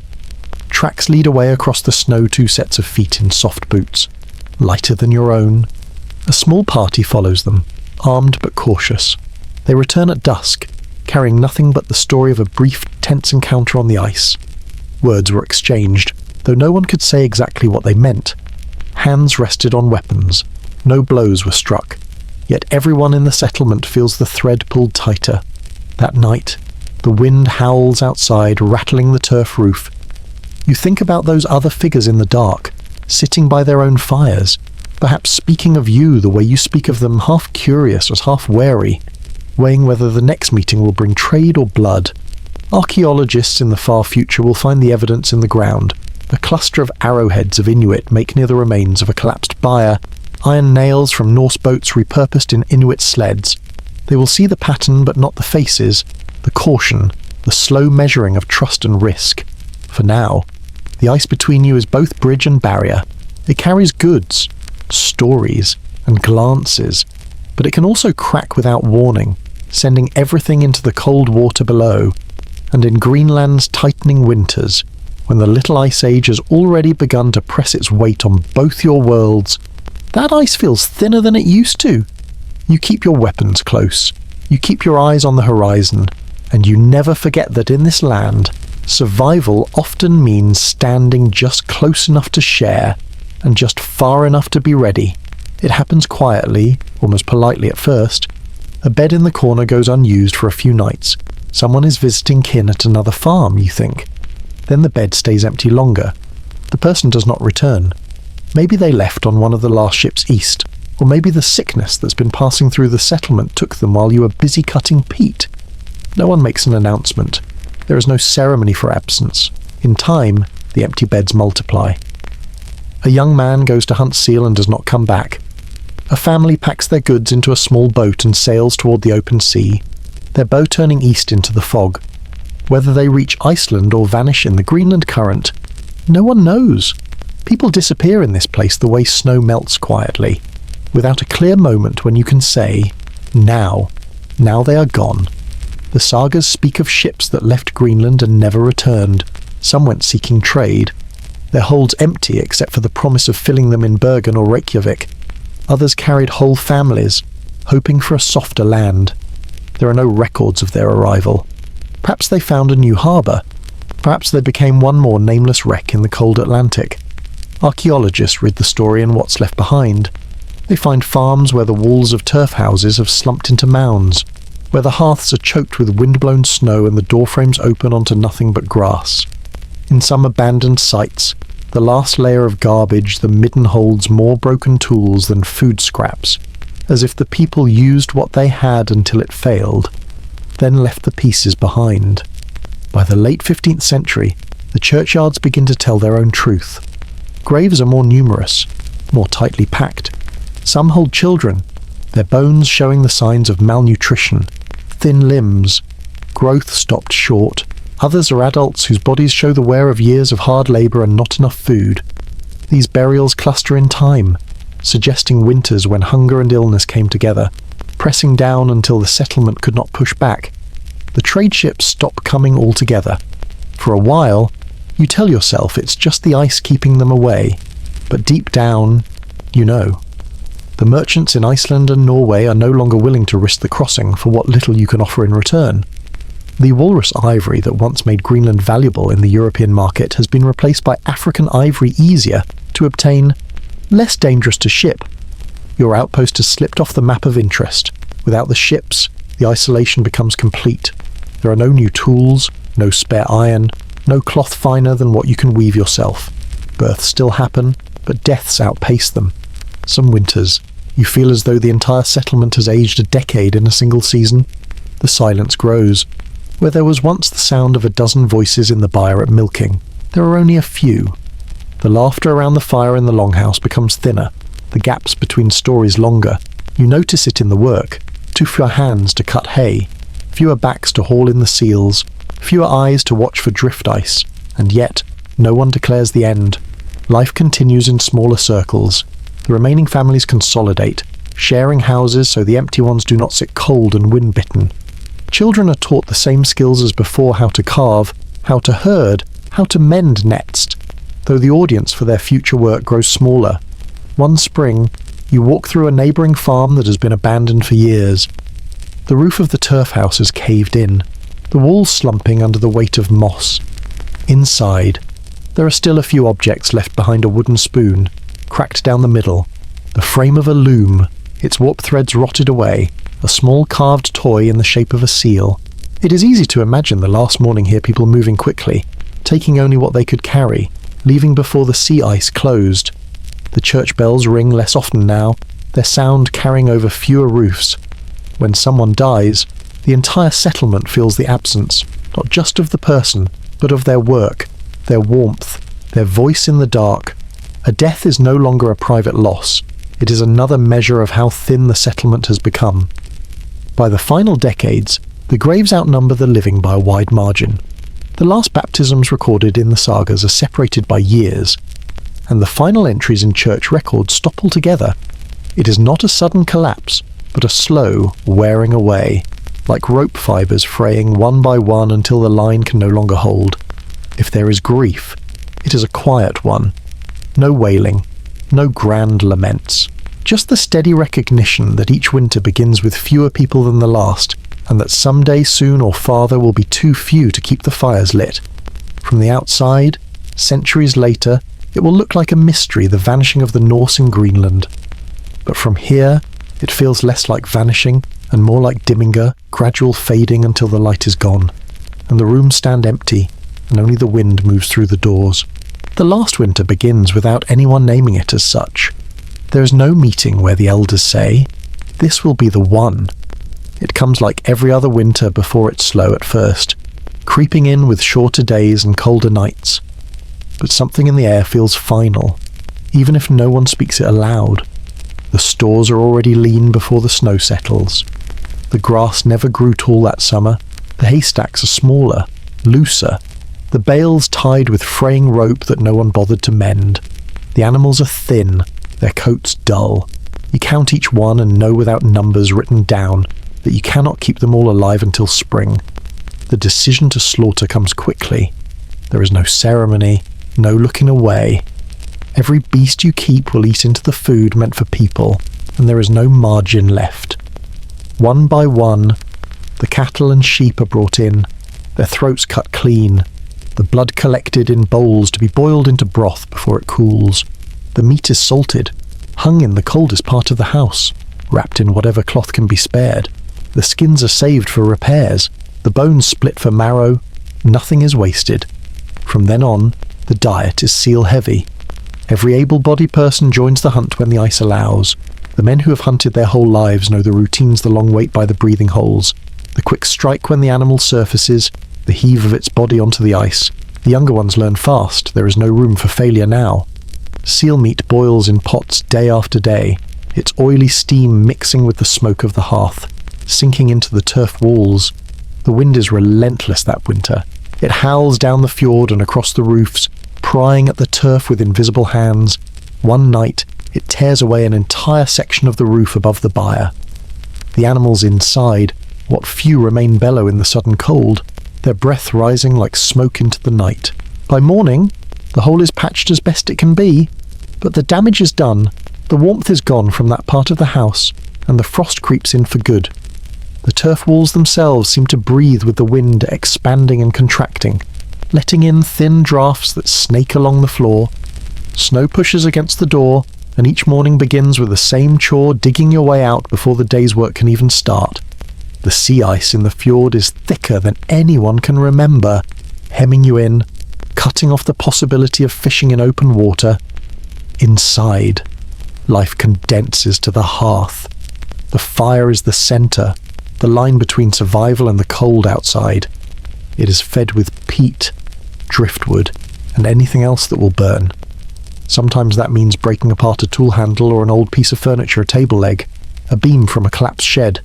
Speaker 1: Tracks lead away across the snow, 2 sets of feet in soft boots, lighter than your own. A small party follows them, armed but cautious. They return at dusk, carrying nothing but the story of a brief, tense encounter on the ice. Words were exchanged, though no one could say exactly what they meant. Hands rested on weapons. No blows were struck. Yet everyone in the settlement feels the thread pulled tighter. That night, the wind howls outside, rattling the turf roof. You think about those other figures in the dark, sitting by their own fires, perhaps speaking of you the way you speak of them, half curious as half wary, weighing whether the next meeting will bring trade or blood. Archaeologists in the far future will find the evidence in the ground. A cluster of arrowheads of Inuit make near the remains of a collapsed byre, iron nails from Norse boats repurposed in Inuit sleds. They will see the pattern but not the faces, the caution, the slow measuring of trust and risk. For now, the ice between you is both bridge and barrier. It carries goods, stories, and glances, but it can also crack without warning, sending everything into the cold water below. And in Greenland's tightening winters, when the little ice age has already begun to press its weight on both your worlds, that ice feels thinner than it used to. You keep your weapons close, you keep your eyes on the horizon, and you never forget that in this land, survival often means standing just close enough to share, and just far enough to be ready. It happens quietly, almost politely at first. A bed in the corner goes unused for a few nights. Someone is visiting kin at another farm, you think. Then the bed stays empty longer. The person does not return. Maybe they left on one of the last ships east, or maybe the sickness that's been passing through the settlement took them while you were busy cutting peat. No one makes an announcement. There is no ceremony for absence. In time, the empty beds multiply. A young man goes to hunt seal and does not come back. A family packs their goods into a small boat and sails toward the open sea, their bow turning east into the fog. Whether they reach Iceland or vanish in the Greenland current, no one knows. People disappear in this place the way snow melts quietly, without a clear moment when you can say, now they are gone. The sagas speak of ships that left Greenland and never returned. Some went seeking trade. Their holds empty except for the promise of filling them in Bergen or Reykjavik. Others carried whole families, hoping for a softer land. There are no records of their arrival. Perhaps they found a new harbour. Perhaps they became one more nameless wreck in the cold Atlantic. Archaeologists read the story in What's Left Behind. They find farms where the walls of turf houses have slumped into mounds, where the hearths are choked with wind-blown snow and the doorframes open onto nothing but grass. In some abandoned sites, the last layer of garbage, the midden holds more broken tools than food scraps, as if the people used what they had until it failed, then left the pieces behind. By the late 15th century, the churchyards begin to tell their own truth. Graves are more numerous, more tightly packed. Some hold children, their bones showing the signs of malnutrition, thin limbs, growth stopped short. Others are adults whose bodies show the wear of years of hard labour and not enough food. These burials cluster in time, suggesting winters when hunger and illness came together, pressing down until the settlement could not push back. The trade ships stop coming altogether. For a while, you tell yourself it's just the ice keeping them away, but deep down, you know. The merchants in Iceland and Norway are no longer willing to risk the crossing for what little you can offer in return. The walrus ivory that once made Greenland valuable in the European market has been replaced by African ivory easier to obtain, less dangerous to ship. Your outpost has slipped off the map of interest. Without the ships, the isolation becomes complete. There are no new tools, no spare iron, no cloth finer than what you can weave yourself. Births still happen, but deaths outpace them. Some winters, you feel as though the entire settlement has aged a decade in a single season. The silence grows. Where there was once the sound of a dozen voices in the byre at milking, there are only a few. The laughter around the fire in the longhouse becomes thinner, the gaps between stories longer. You notice it in the work. Too fewer hands to cut hay, fewer backs to haul in the seals, fewer eyes to watch for drift ice, and yet no one declares the end. Life continues in smaller circles. The remaining families consolidate, sharing houses so the empty ones do not sit cold and wind-bitten. Children are taught the same skills as before: how to carve, how to herd, how to mend nets, though the audience for their future work grows smaller. One spring, you walk through a neighbouring farm that has been abandoned for years. The roof of the turf house has caved in, the walls slumping under the weight of moss. Inside, there are still a few objects left behind a wooden spoon, cracked down the middle, the frame of a loom, its warp threads rotted away, a small carved toy in the shape of a seal. It is easy to imagine the last morning here people moving quickly, taking only what they could carry, leaving before the sea ice closed. The church bells ring less often now, their sound carrying over fewer roofs. When someone dies, the entire settlement feels the absence, not just of the person, but of their work, their warmth, their voice in the dark. A death is no longer a private loss. It is another measure of how thin the settlement has become. By the final decades, the graves outnumber the living by a wide margin. The last baptisms recorded in the sagas are separated by years, and the final entries in church records stop altogether. It is not a sudden collapse, but a slow wearing away, like rope fibres fraying one by one until the line can no longer hold. If there is grief, it is a quiet one. No wailing, no grand laments. Just the steady recognition that each winter begins with fewer people than the last, and that someday soon or farther will be too few to keep the fires lit. From the outside, centuries later, it will look like a mystery, the vanishing of the Norse in Greenland. But from here, it feels less like vanishing and more like Dimminger, gradual fading until the light is gone, and the rooms stand empty, and only the wind moves through the doors. The last winter begins without anyone naming it as such. There is no meeting where the elders say, "This will be the one." It comes like every other winter before it's slow at first, creeping in with shorter days and colder nights. But something in the air feels final, even if no one speaks it aloud. The stores are already lean before the snow settles. The grass never grew tall that summer. The haystacks are smaller, looser. The bales tied with fraying rope that no one bothered to mend. The animals are thin, their coats dull. You count each one and know without numbers written down that you cannot keep them all alive until spring. The decision to slaughter comes quickly. There is no ceremony, no looking away. Every beast you keep will eat into the food meant for people, and there is no margin left. One by one, the cattle and sheep are brought in, their throats cut clean, the blood collected in bowls to be boiled into broth before it cools. The meat is salted, hung in the coldest part of the house, wrapped in whatever cloth can be spared. The skins are saved for repairs, the bones split for marrow. Nothing is wasted. From then on, the diet is seal-heavy. Every able-bodied person joins the hunt when the ice allows. The men who have hunted their whole lives know the routines, the long wait by the breathing holes, the quick strike when the animal surfaces, the heave of its body onto the ice. The younger ones learn fast. There is no room for failure now. Seal meat boils in pots day after day, its oily steam mixing with the smoke of the hearth, sinking into the turf walls. The wind is relentless that winter. It howls down the fjord and across the roofs, prying at the turf with invisible hands. One night, it tears away an entire section of the roof above the byre. The animals inside, what few remain bellow in the sudden cold, their breath rising like smoke into the night. By morning, the hole is patched as best it can be, but the damage is done. The warmth is gone from that part of the house, and the frost creeps in for good. The turf walls themselves seem to breathe with the wind expanding and contracting, letting in thin draughts that snake along the floor. Snow pushes against the door, and each morning begins with the same chore, digging your way out before the day's work can even start. The sea ice in the fjord is thicker than anyone can remember, hemming you in, cutting off the possibility of fishing in open water. Inside, life condenses to the hearth. The fire is the centre, the line between survival and the cold outside. It is fed with peat, driftwood, and anything else that will burn. Sometimes that means breaking apart a tool handle or an old piece of furniture, a table leg, a beam from a collapsed shed.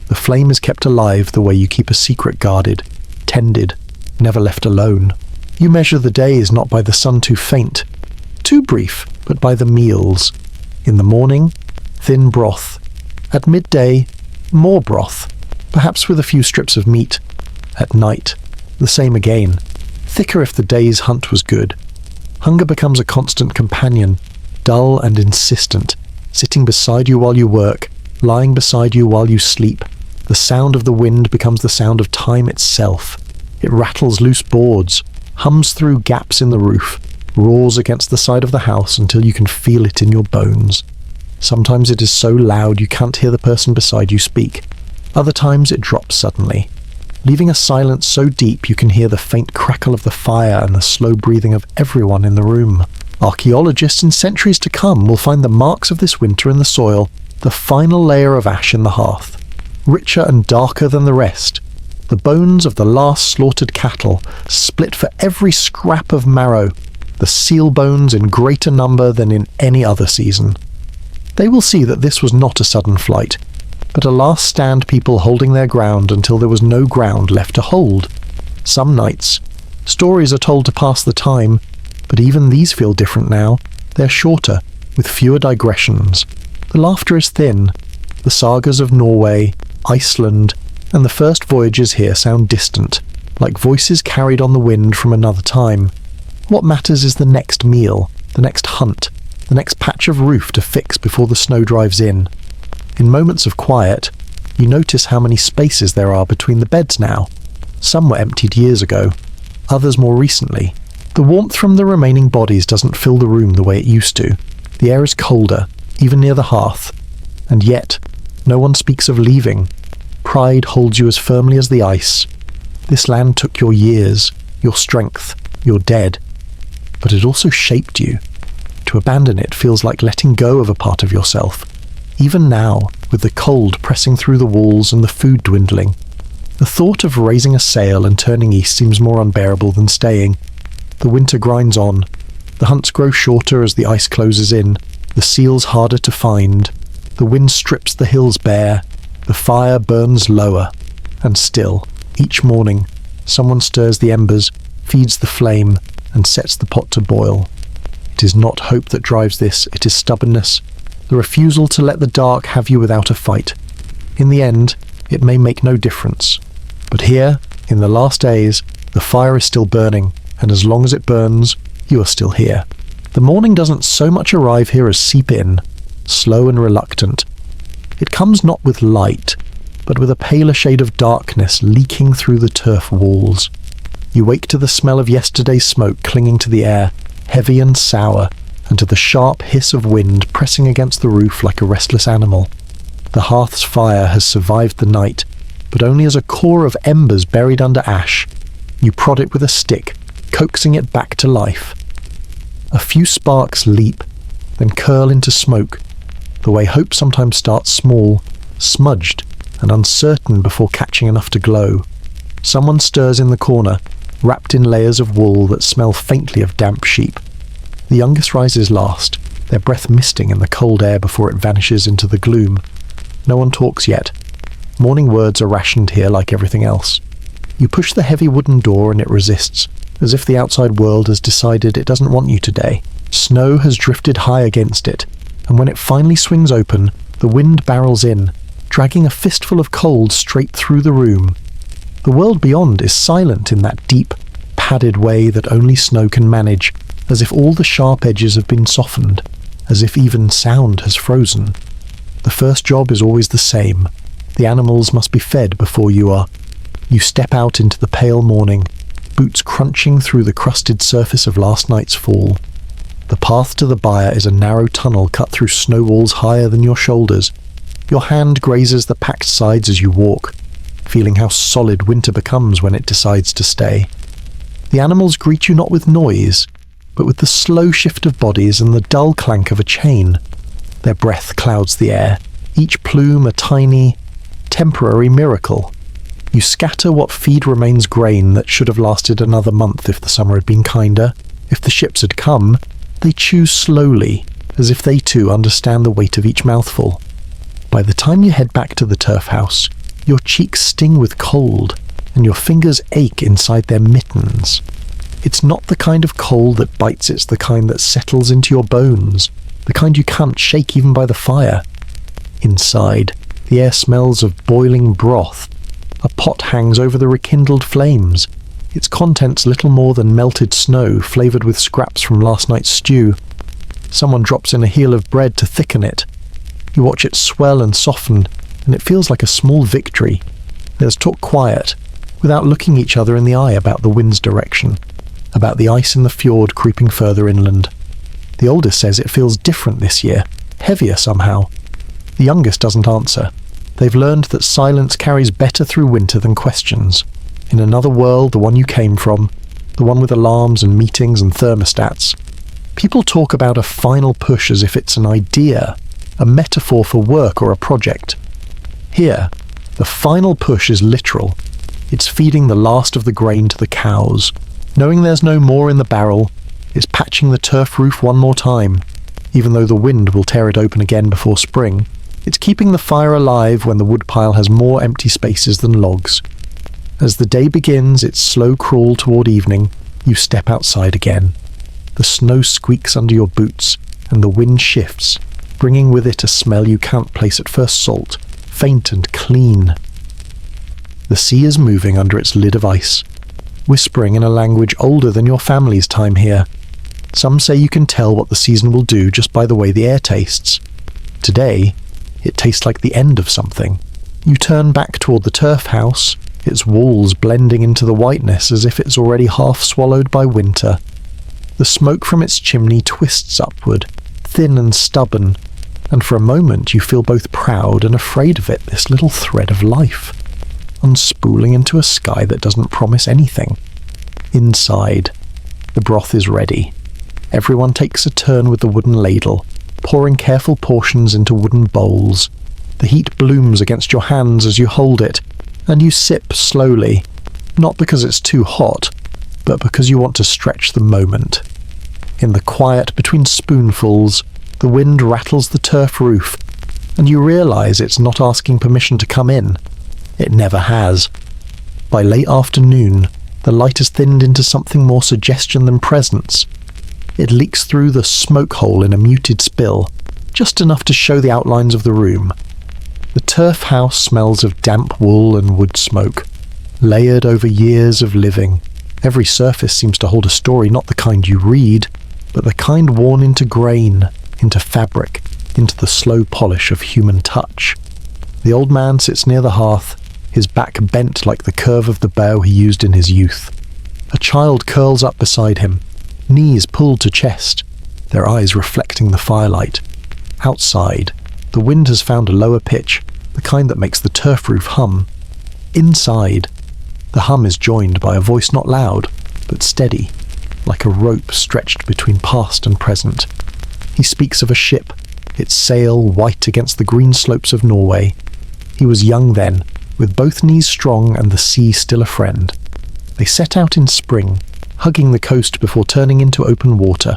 Speaker 1: The flame is kept alive the way you keep a secret guarded, tended, never left alone. You measure the days not by the sun too faint, too brief, but by the meals. In the morning, thin broth. At midday, more broth, perhaps with a few strips of meat. At night, the same again, thicker if the day's hunt was good. Hunger becomes a constant companion, dull and insistent, sitting beside you while you work, lying beside you while you sleep. The sound of the wind becomes the sound of time itself. It rattles loose boards, hums through gaps in the roof, roars against the side of the house until you can feel it in your bones. Sometimes it is so loud you can't hear the person beside you speak. Other times it drops suddenly, leaving a silence so deep you can hear the faint crackle of the fire and the slow breathing of everyone in the room. Archaeologists in centuries to come will find the marks of this winter in the soil, the final layer of ash in the hearth. Richer and darker than the rest, the bones of the last slaughtered cattle, split for every scrap of marrow, the seal bones in greater number than in any other season. They will see that this was not a sudden flight, but a last stand, people holding their ground until there was no ground left to hold. Some nights, stories are told to pass the time, but even these feel different now. They're shorter, with fewer digressions. The laughter is thin. The sagas of Norway, Iceland, and the first voyages here sound distant, like voices carried on the wind from another time. What matters is the next meal, the next hunt, the next patch of roof to fix before the snow drives in. In moments of quiet, you notice how many spaces there are between the beds now. Some were emptied years ago, others more recently. The warmth from the remaining bodies doesn't fill the room the way it used to. The air is colder, even near the hearth. And yet, no one speaks of leaving. Pride holds you as firmly as the ice. This land took your years, your strength, your dead. But it also shaped you. To abandon it feels like letting go of a part of yourself. Even now, with the cold pressing through the walls and the food dwindling, the thought of raising a sail and turning east seems more unbearable than staying. The winter grinds on. The hunts grow shorter as the ice closes in, the seals harder to find. The wind strips the hills bare, the fire burns lower, and still, each morning, someone stirs the embers, feeds the flame, and sets the pot to boil. It is not hope that drives this, it is stubbornness, the refusal to let the dark have you without a fight. In the end, it may make no difference. But here, in the last days, the fire is still burning, and as long as it burns, you are still here. The morning doesn't so much arrive here as seep in, slow and reluctant. It comes not with light, but with a paler shade of darkness leaking through the turf walls. You wake to the smell of yesterday's smoke clinging to the air, heavy and sour, and to the sharp hiss of wind pressing against the roof like a restless animal. The hearth's fire has survived the night, but only as a core of embers buried under ash. You prod it with a stick, coaxing it back to life. A few sparks leap, then curl into smoke, the way hope sometimes starts small, smudged and uncertain before catching enough to glow. Someone stirs in the corner, wrapped in layers of wool that smell faintly of damp sheep. The youngest rises last, their breath misting in the cold air before it vanishes into the gloom. No one talks yet. Morning words are rationed here like everything else. You push the heavy wooden door and it resists, as if the outside world has decided it doesn't want you today. Snow has drifted high against it, and when it finally swings open, the wind barrels in, dragging a fistful of cold straight through the room. The world beyond is silent in that deep, padded way that only snow can manage, as if all the sharp edges have been softened, as if even sound has frozen. The first job is always the same. The animals must be fed before you are. You step out into the pale morning, boots crunching through the crusted surface of last night's fall. The path to the byre is a narrow tunnel cut through snow walls higher than your shoulders. Your hand grazes the packed sides as you walk, feeling how solid winter becomes when it decides to stay. The animals greet you not with noise, but with the slow shift of bodies and the dull clank of a chain. Their breath clouds the air, each plume a tiny, temporary miracle. You scatter what feed remains grain that should have lasted another month if the summer had been kinder. If the ships had come, they chew slowly, as if they too understand the weight of each mouthful. By the time you head back to the turf house, your cheeks sting with cold, and your fingers ache inside their mittens. It's not the kind of cold that bites, it's the kind that settles into your bones, the kind you can't shake even by the fire. Inside, the air smells of boiling broth. A pot hangs over the rekindled flames, its contents little more than melted snow flavoured with scraps from last night's stew. Someone drops in a heel of bread to thicken it. You watch it swell and soften, and it feels like a small victory. There's talk quiet, without looking each other in the eye about the wind's direction, about the ice in the fjord creeping further inland. The oldest says it feels different this year, heavier somehow. The youngest doesn't answer. They've learned that silence carries better through winter than questions. In another world, the one you came from, the one with alarms and meetings and thermostats, people talk about a final push as if it's an idea, a metaphor for work or a project. Here, the final push is literal. It's feeding the last of the grain to the cows. Knowing there's no more in the barrel, it's patching the turf roof one more time. Even though the wind will tear it open again before spring, it's keeping the fire alive when the woodpile has more empty spaces than logs. As the day begins its slow crawl toward evening, you step outside again. The snow squeaks under your boots, and the wind shifts, bringing with it a smell you can't place at first salt, faint and clean. The sea is moving under its lid of ice, whispering in a language older than your family's time here. Some say you can tell what the season will do just by the way the air tastes. Today, it tastes like the end of something. You turn back toward the turf house, its walls blending into the whiteness as if it's already half swallowed by winter. The smoke from its chimney twists upward, thin and stubborn, and for a moment you feel both proud and afraid of it, this little thread of life, unspooling into a sky that doesn't promise anything. Inside, the broth is ready. Everyone takes a turn with the wooden ladle, pouring careful portions into wooden bowls. The heat blooms against your hands as you hold it, and you sip slowly, not because it's too hot, but because you want to stretch the moment. In the quiet between spoonfuls, the wind rattles the turf roof, and you realise it's not asking permission to come in. It never has. By late afternoon, the light has thinned into something more suggestion than presence. It leaks through the smoke hole in a muted spill, just enough to show the outlines of the room. The turf house smells of damp wool and wood smoke, layered over years of living. Every surface seems to hold a story, not the kind you read, but the kind worn into grain, into fabric, into the slow polish of human touch. The old man sits near the hearth, his back bent like the curve of the bow he used in his youth. A child curls up beside him, knees pulled to chest, their eyes reflecting the firelight. Outside, the wind has found a lower pitch, the kind that makes the turf roof hum. Inside, the hum is joined by a voice not loud, but steady, like a rope stretched between past and present. He speaks of a ship, its sail white against the green slopes of Norway. He was young then, with both knees strong and the sea still a friend. They set out in spring, hugging the coast before turning into open water.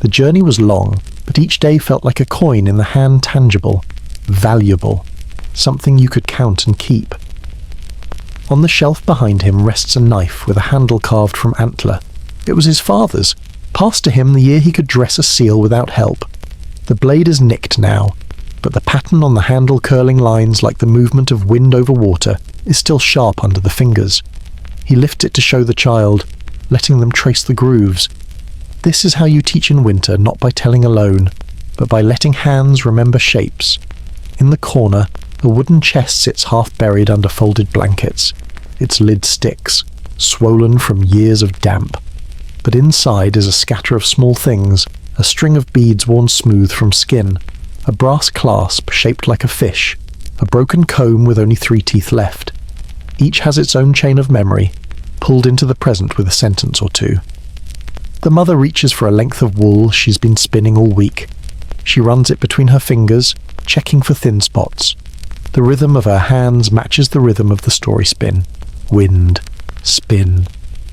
Speaker 1: The journey was long, but each day felt like a coin in the hand, tangible, valuable, something you could count and keep. On the shelf behind him rests a knife with a handle carved from antler. It was his father's, passed to him the year he could dress a seal without help. The blade is nicked now, but the pattern on the handle curling lines like the movement of wind over water is still sharp under the fingers. He lifts it to show the child, letting them trace the grooves. This is how you teach in winter, not by telling alone, but by letting hands remember shapes. In the corner, a wooden chest sits half buried under folded blankets. Its lid sticks, swollen from years of damp. But inside is a scatter of small things, a string of beads worn smooth from skin, a brass clasp shaped like a fish, a broken comb with only 3 teeth left. Each has its own chain of memory, pulled into the present with a sentence or two. The mother reaches for a length of wool she's been spinning all week. She runs it between her fingers, checking for thin spots. The rhythm of her hands matches the rhythm of the story spin. Wind, spin,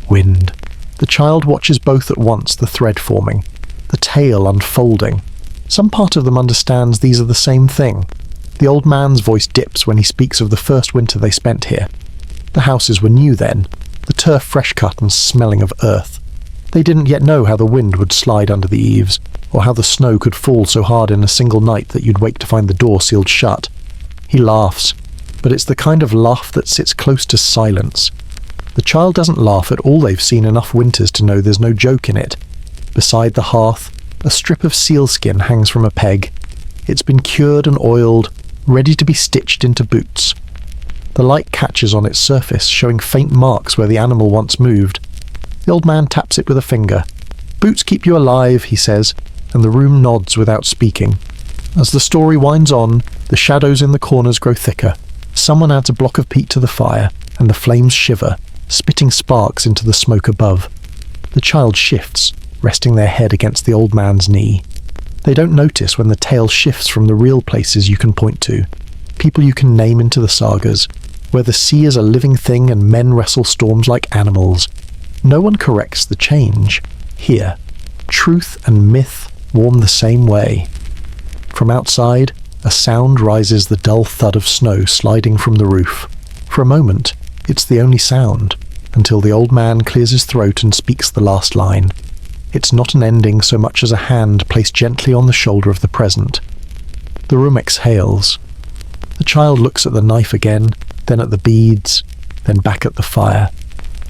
Speaker 1: wind. The child watches both at once, the thread forming, the tale unfolding. Some part of them understands these are the same thing. The old man's voice dips when he speaks of the first winter they spent here. The houses were new then, the turf fresh cut and smelling of earth. They didn't yet know how the wind would slide under the eaves, or how the snow could fall so hard in a single night that you'd wake to find the door sealed shut. He laughs, but it's the kind of laugh that sits close to silence. The child doesn't laugh at all. They've seen enough winters to know there's no joke in it. Beside the hearth, a strip of sealskin hangs from a peg. It's been cured and oiled, ready to be stitched into boots. The light catches on its surface, showing faint marks where the animal once moved. The old man taps it with a finger. "Boots keep you alive," he says, and the room nods without speaking. As the story winds on, the shadows in the corners grow thicker. Someone adds a block of peat to the fire, and the flames shiver, spitting sparks into the smoke above. The child shifts, resting their head against the old man's knee. They don't notice when the tale shifts from the real places you can point to, people you can name into the sagas, where the sea is a living thing and men wrestle storms like animals. No one corrects the change. Here, truth and myth warm the same way. From outside, a sound rises, the dull thud of snow sliding from the roof. For a moment, it's the only sound, until the old man clears his throat and speaks the last line. It's not an ending so much as a hand placed gently on the shoulder of the present. The room exhales. The child looks at the knife again, then at the beads, then back at the fire.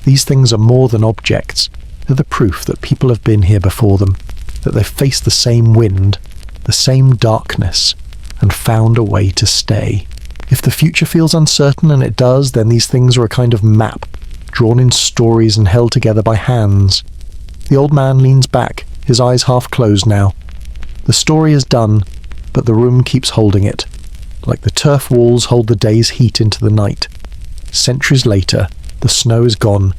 Speaker 1: These things are more than objects. They're the proof that people have been here before them, that they've faced the same wind, the same darkness, and found a way to stay. If the future feels uncertain, and it does, then these things are a kind of map, drawn in stories and held together by hands. The old man leans back, his eyes half closed now. The story is done, but the room keeps holding it, like the turf walls hold the day's heat into the night. Centuries later, the snow is gone.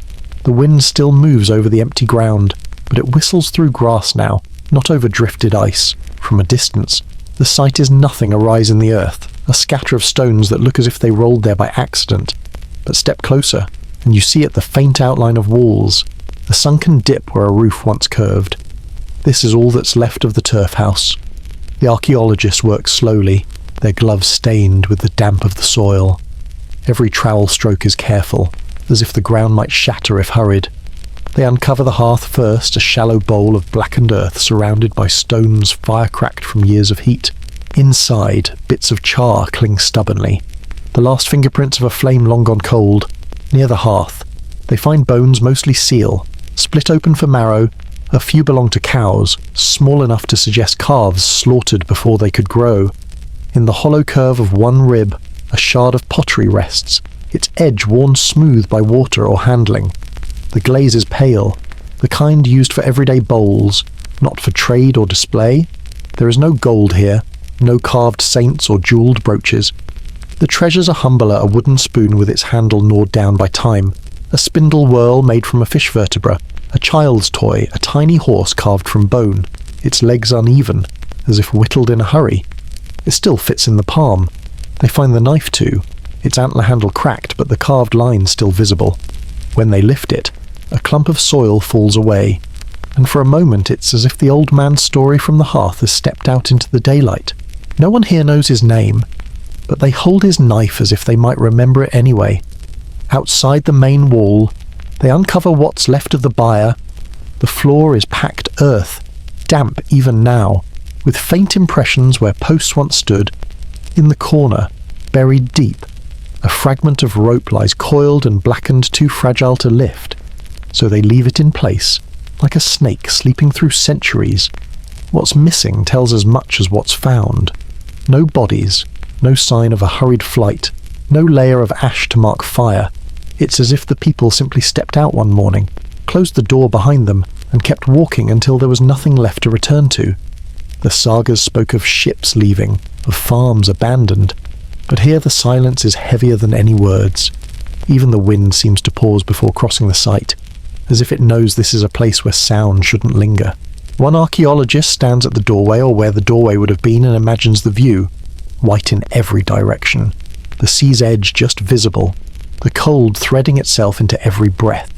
Speaker 1: The wind still moves over the empty ground, but it whistles through grass now, not over drifted ice, From a distance, the site is nothing arise in the earth, a scatter of stones that look as if they rolled there by accident. But step closer, and you see at the faint outline of walls, the sunken dip where a roof once curved. This is all that's left of the turf house. The archaeologists work slowly, their gloves stained with the damp of the soil. Every trowel stroke is careful, as if the ground might shatter if hurried. They uncover the hearth first, a shallow bowl of blackened earth surrounded by stones fire-cracked from years of heat. Inside, bits of char cling stubbornly, the last fingerprints of a flame long gone cold. Near the hearth, they find bones, mostly seal, split open for marrow. A few belong to cows, small enough to suggest calves slaughtered before they could grow. In the hollow curve of one rib, a shard of pottery rests, its edge worn smooth by water or handling. The glaze is pale, the kind used for everyday bowls, not for trade or display. There is no gold here, no carved saints or jewelled brooches. The treasures are humbler, a wooden spoon with its handle gnawed down by time, a spindle whorl made from a fish vertebra, a child's toy, a tiny horse carved from bone, its legs uneven, as if whittled in a hurry. It still fits in the palm. They find the knife too, its antler handle cracked but the carved line still visible. When they lift it, a clump of soil falls away, and for a moment it's as if the old man's story from the hearth has stepped out into the daylight. No one here knows his name, but they hold his knife as if they might remember it anyway. Outside the main wall, they uncover what's left of the byre. The floor is packed earth, damp even now, with faint impressions where posts once stood. In the corner, buried deep, a fragment of rope lies coiled and blackened, too fragile to lift, so they leave it in place, like a snake sleeping through centuries. What's missing tells as much as what's found. No bodies, no sign of a hurried flight, no layer of ash to mark fire. It's as if the people simply stepped out one morning, closed the door behind them, and kept walking until there was nothing left to return to. The sagas spoke of ships leaving, of farms abandoned, but here the silence is heavier than any words. Even the wind seems to pause before crossing the site, as if it knows this is a place where sound shouldn't linger. One archaeologist stands at the doorway, or where the doorway would have been, and imagines the view, white in every direction, the sea's edge just visible, the cold threading itself into every breath.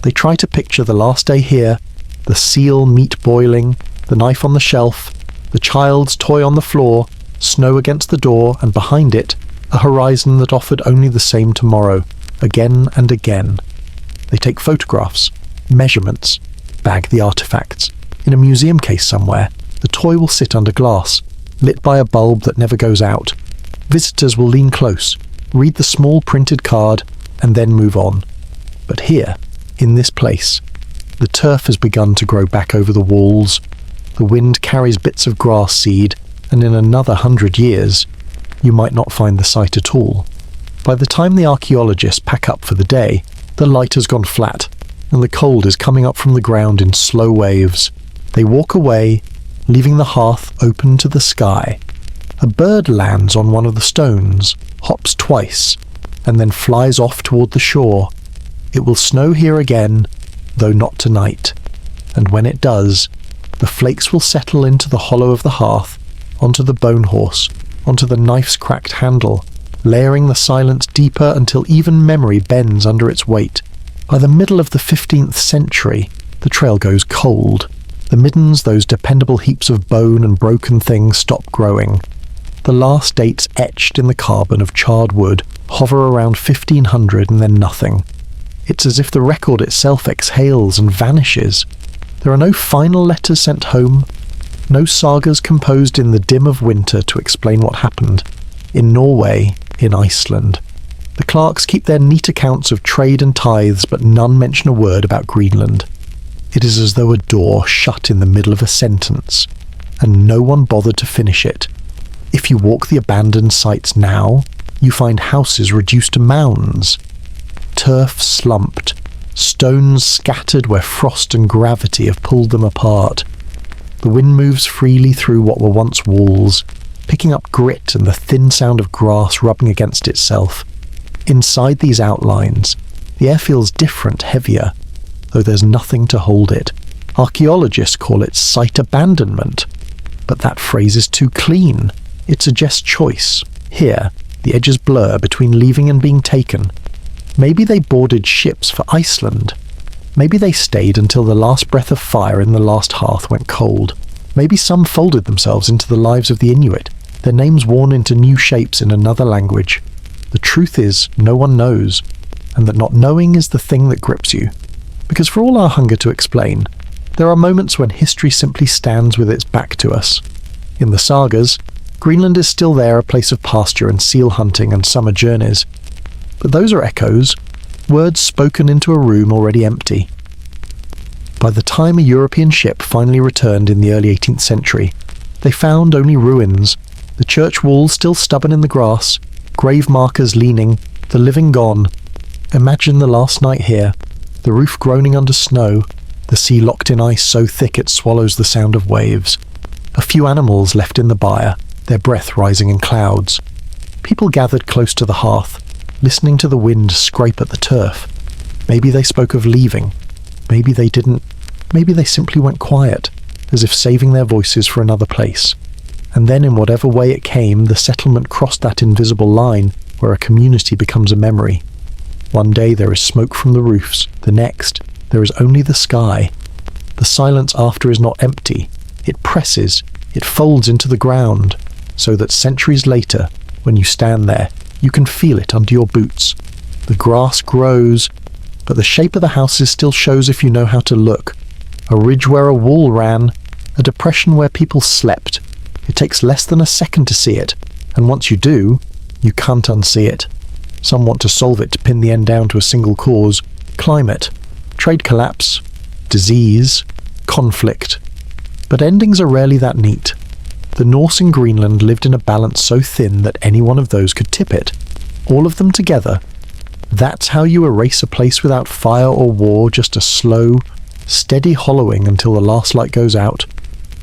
Speaker 1: They try to picture the last day here, the seal meat boiling, the knife on the shelf, the child's toy on the floor, snow against the door, and behind it, a horizon that offered only the same tomorrow, again and again. They take photographs, measurements, bag the artifacts. In a museum case somewhere, the toy will sit under glass, lit by a bulb that never goes out. Visitors will lean close, read the small printed card, and then move on. But here, in this place, the turf has begun to grow back over the walls. The wind carries bits of grass seed, and in another 100 years, you might not find the site at all. By the time the archaeologists pack up for the day, the light has gone flat, and the cold is coming up from the ground in slow waves. They walk away, leaving the hearth open to the sky. A bird lands on one of the stones, hops twice, and then flies off toward the shore. It will snow here again, though not tonight, and when it does, the flakes will settle into the hollow of the hearth, onto the bone horse, onto the knife's cracked handle, layering the silence deeper until even memory bends under its weight. By the middle of the 15th century, the trail goes cold. The middens, those dependable heaps of bone and broken things, stop growing. The last dates etched in the carbon of charred wood hover around 1500 and then nothing. It's as if the record itself exhales and vanishes. There are no final letters sent home, no sagas composed in the dim of winter to explain what happened. In Norway, in Iceland, the clerks keep their neat accounts of trade and tithes, but none mention a word about Greenland. It is as though a door shut in the middle of a sentence, and no one bothered to finish it. If you walk the abandoned sites now, you find houses reduced to mounds, turf slumped, stones scattered where frost and gravity have pulled them apart. The wind moves freely through what were once walls, picking up grit and the thin sound of grass rubbing against itself. Inside these outlines, the air feels different, heavier, though there's nothing to hold it. Archaeologists call it site abandonment, But that phrase is too clean. It suggests choice. Here, the edges blur between leaving and being taken. Maybe they boarded ships for Iceland. Maybe they stayed until the last breath of fire in the last hearth went cold. Maybe some folded themselves into the lives of the Inuit, their names worn into new shapes in another language. The truth is, no one knows, and that not knowing is the thing that grips you. Because for all our hunger to explain, there are moments when history simply stands with its back to us. In the sagas, Greenland is still there, a place of pasture and seal hunting and summer journeys. But those are echoes, words spoken into a room already empty. By the time a European ship finally returned in the early 18th century, they found only ruins, the church walls still stubborn in the grass, grave markers leaning, the living gone. Imagine the last night here, the roof groaning under snow, the sea locked in ice so thick it swallows the sound of waves. A few animals left in the byre, their breath rising in clouds. People gathered close to the hearth, listening to the wind scrape at the turf. Maybe they spoke of leaving. Maybe they didn't. Maybe they simply went quiet, as if saving their voices for another place. And then in whatever way it came, the settlement crossed that invisible line where a community becomes a memory. One day there is smoke from the roofs, the next, there is only the sky. The silence after is not empty. It presses, it folds into the ground, so that centuries later, when you stand there, you can feel it under your boots. The grass grows, but the shape of the houses still shows if you know how to look. A ridge where a wall ran, a depression where people slept. It takes less than a second to see it, and once you do, you can't unsee it. Some want to solve it to pin the end down to a single cause: climate, trade collapse, disease, conflict. But endings are rarely that neat. The Norse in Greenland lived in a balance so thin that any one of those could tip it. All of them together. That's how you erase a place without fire or war, just a slow, steady hollowing until the last light goes out.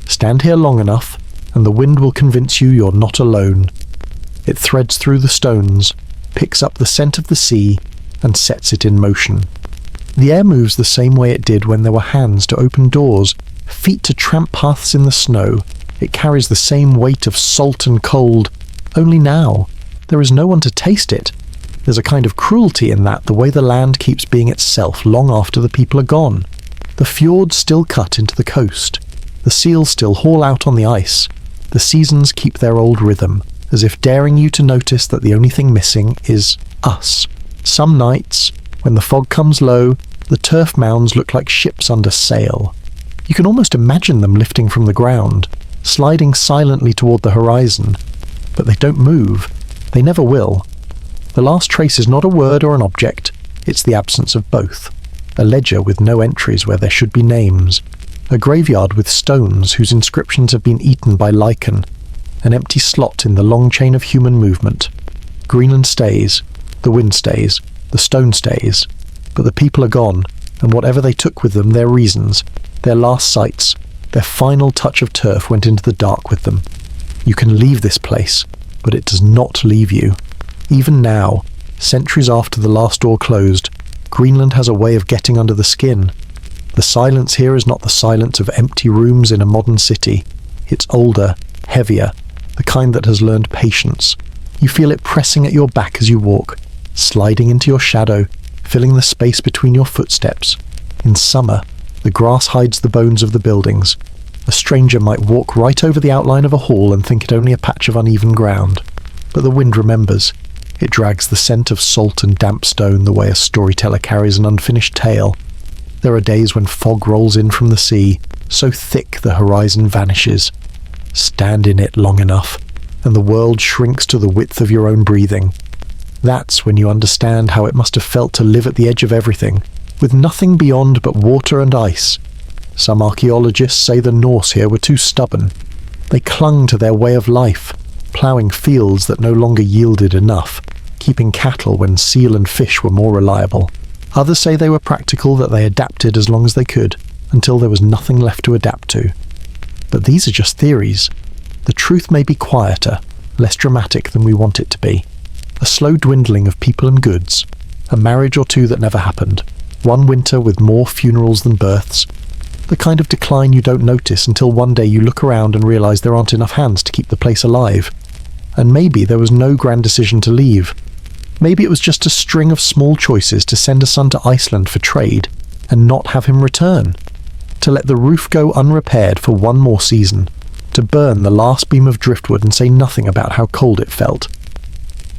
Speaker 1: Stand here long enough, and the wind will convince you you're not alone. It threads through the stones, picks up the scent of the sea, and sets it in motion. The air moves the same way it did when there were hands to open doors, feet to tramp paths in the snow. It carries the same weight of salt and cold, only now there is no one to taste it. There's a kind of cruelty in that, the way the land keeps being itself long after the people are gone. The fjords still cut into the coast. The seals still haul out on the ice. The seasons keep their old rhythm, as if daring you to notice that the only thing missing is us. Some nights, when the fog comes low, the turf mounds look like ships under sail. You can almost imagine them lifting from the ground, sliding silently toward the horizon. But they don't move. They never will. The last trace is not a word or an object, it's the absence of both. A ledger with no entries where there should be names. A graveyard with stones whose inscriptions have been eaten by lichen. An empty slot in the long chain of human movement. Greenland stays, the wind stays, the stone stays, but the people are gone, and whatever they took with them, their reasons, their last sights, their final touch of turf went into the dark with them. You can leave this place, but it does not leave you. Even now, centuries after the last door closed, Greenland has a way of getting under the skin. The silence here is not the silence of empty rooms in a modern city. It's older, heavier, the kind that has learned patience. You feel it pressing at your back as you walk, sliding into your shadow, filling the space between your footsteps. In summer, the grass hides the bones of the buildings. A stranger might walk right over the outline of a hall and think it only a patch of uneven ground. But the wind remembers. It drags the scent of salt and damp stone the way a storyteller carries an unfinished tale. There are days when fog rolls in from the sea, so thick the horizon vanishes. Stand in it long enough, and the world shrinks to the width of your own breathing. That's when you understand how it must have felt to live at the edge of everything, with nothing beyond but water and ice. Some archaeologists say the Norse here were too stubborn. They clung to their way of life, ploughing fields that no longer yielded enough, keeping cattle when seal and fish were more reliable. Others say they were practical, that they adapted as long as they could, until there was nothing left to adapt to. But these are just theories. The truth may be quieter, less dramatic than we want it to be. A slow dwindling of people and goods, a marriage or two that never happened, one winter with more funerals than births. The kind of decline you don't notice until one day you look around and realise there aren't enough hands to keep the place alive. And maybe there was no grand decision to leave. Maybe it was just a string of small choices to send a son to Iceland for trade and not have him return. To let the roof go unrepaired for one more season. To burn the last beam of driftwood and say nothing about how cold it felt.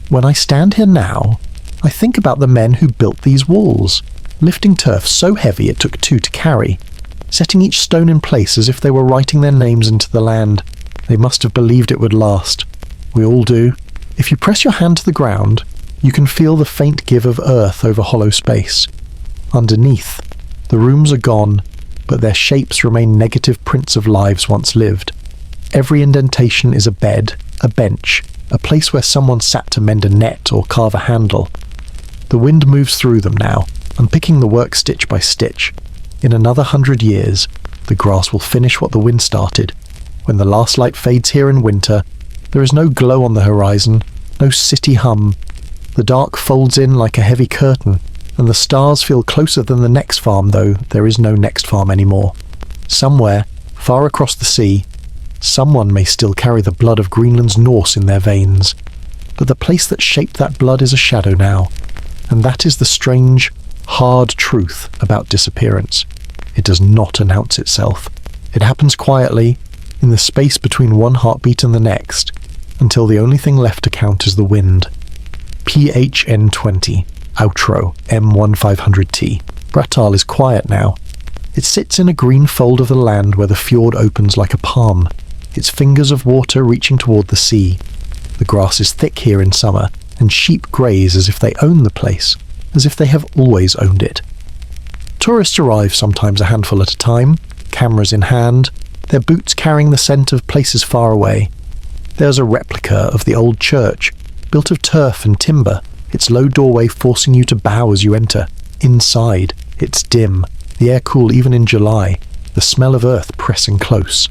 Speaker 1: When I stand here now, I think about the men who built these walls, lifting turf so heavy it took two to carry, setting each stone in place as if they were writing their names into the land. They must have believed it would last. We all do. If you press your hand to the ground, you can feel the faint give of earth over hollow space. Underneath, the rooms are gone, but their shapes remain negative prints of lives once lived. Every indentation is a bed, a bench, a place where someone sat to mend a net or carve a handle. The wind moves through them now, unpicking the work stitch by stitch. In another 100 years, the grass will finish what the wind started. When the last light fades here in winter, there is no glow on the horizon, no city hum. The dark folds in like a heavy curtain, and the stars feel closer than the next farm, though there is no next farm anymore. Somewhere, far across the sea, someone may still carry the blood of Greenland's Norse in their veins. But the place that shaped that blood is a shadow now, and that is the strange, hard truth about disappearance. It does not announce itself. It happens quietly, in the space between one heartbeat and the next, until the only thing left to count is the wind. PHN20, outro, M1500T. Bratal is quiet now. It sits in a green fold of the land where the fjord opens like a palm, its fingers of water reaching toward the sea. The grass is thick here in summer, and sheep graze as if they own the place, as if they have always owned it. Tourists arrive sometimes a handful at a time, cameras in hand, their boots carrying the scent of places far away. There's a replica of the old church, built of turf and timber, its low doorway forcing you to bow as you enter. Inside, it's dim, the air cool even in July, the smell of earth pressing close.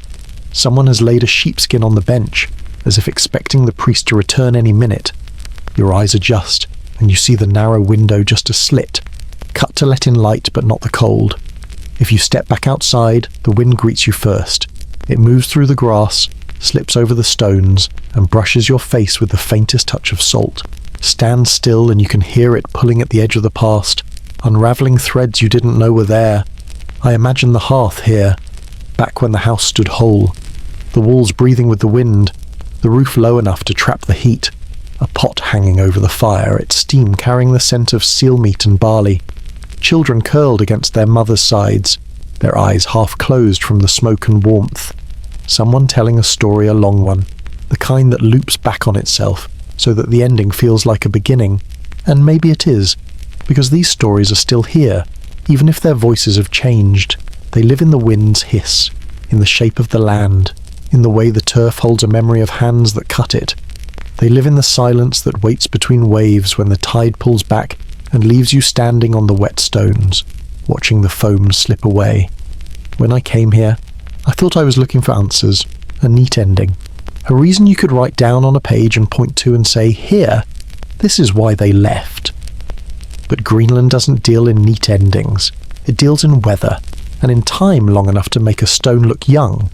Speaker 1: Someone has laid a sheepskin on the bench, as if expecting the priest to return any minute. Your eyes adjust, and you see the narrow window just a slit, cut to let in light but not the cold. If you step back outside, the wind greets you first. It moves through the grass, slips over the stones, and brushes your face with the faintest touch of salt. Stand still and you can hear it pulling at the edge of the past, unravelling threads you didn't know were there. I imagine the hearth here, back when the house stood whole. The walls breathing with the wind, the roof low enough to trap the heat. A pot hanging over the fire, its steam carrying the scent of seal meat and barley. Children curled against their mother's sides, their eyes half closed from the smoke and warmth. Someone telling a story, a long one, the kind that loops back on itself, so that the ending feels like a beginning. And maybe it is, because these stories are still here, even if their voices have changed. They live in the wind's hiss, in the shape of the land, in the way the turf holds a memory of hands that cut it. They live in the silence that waits between waves when the tide pulls back and leaves you standing on the wet stones, watching the foam slip away. When I came here, I thought I was looking for answers, a neat ending, a reason you could write down on a page and point to and say, here, this is why they left. But Greenland doesn't deal in neat endings. It deals in weather, and in time long enough to make a stone look young.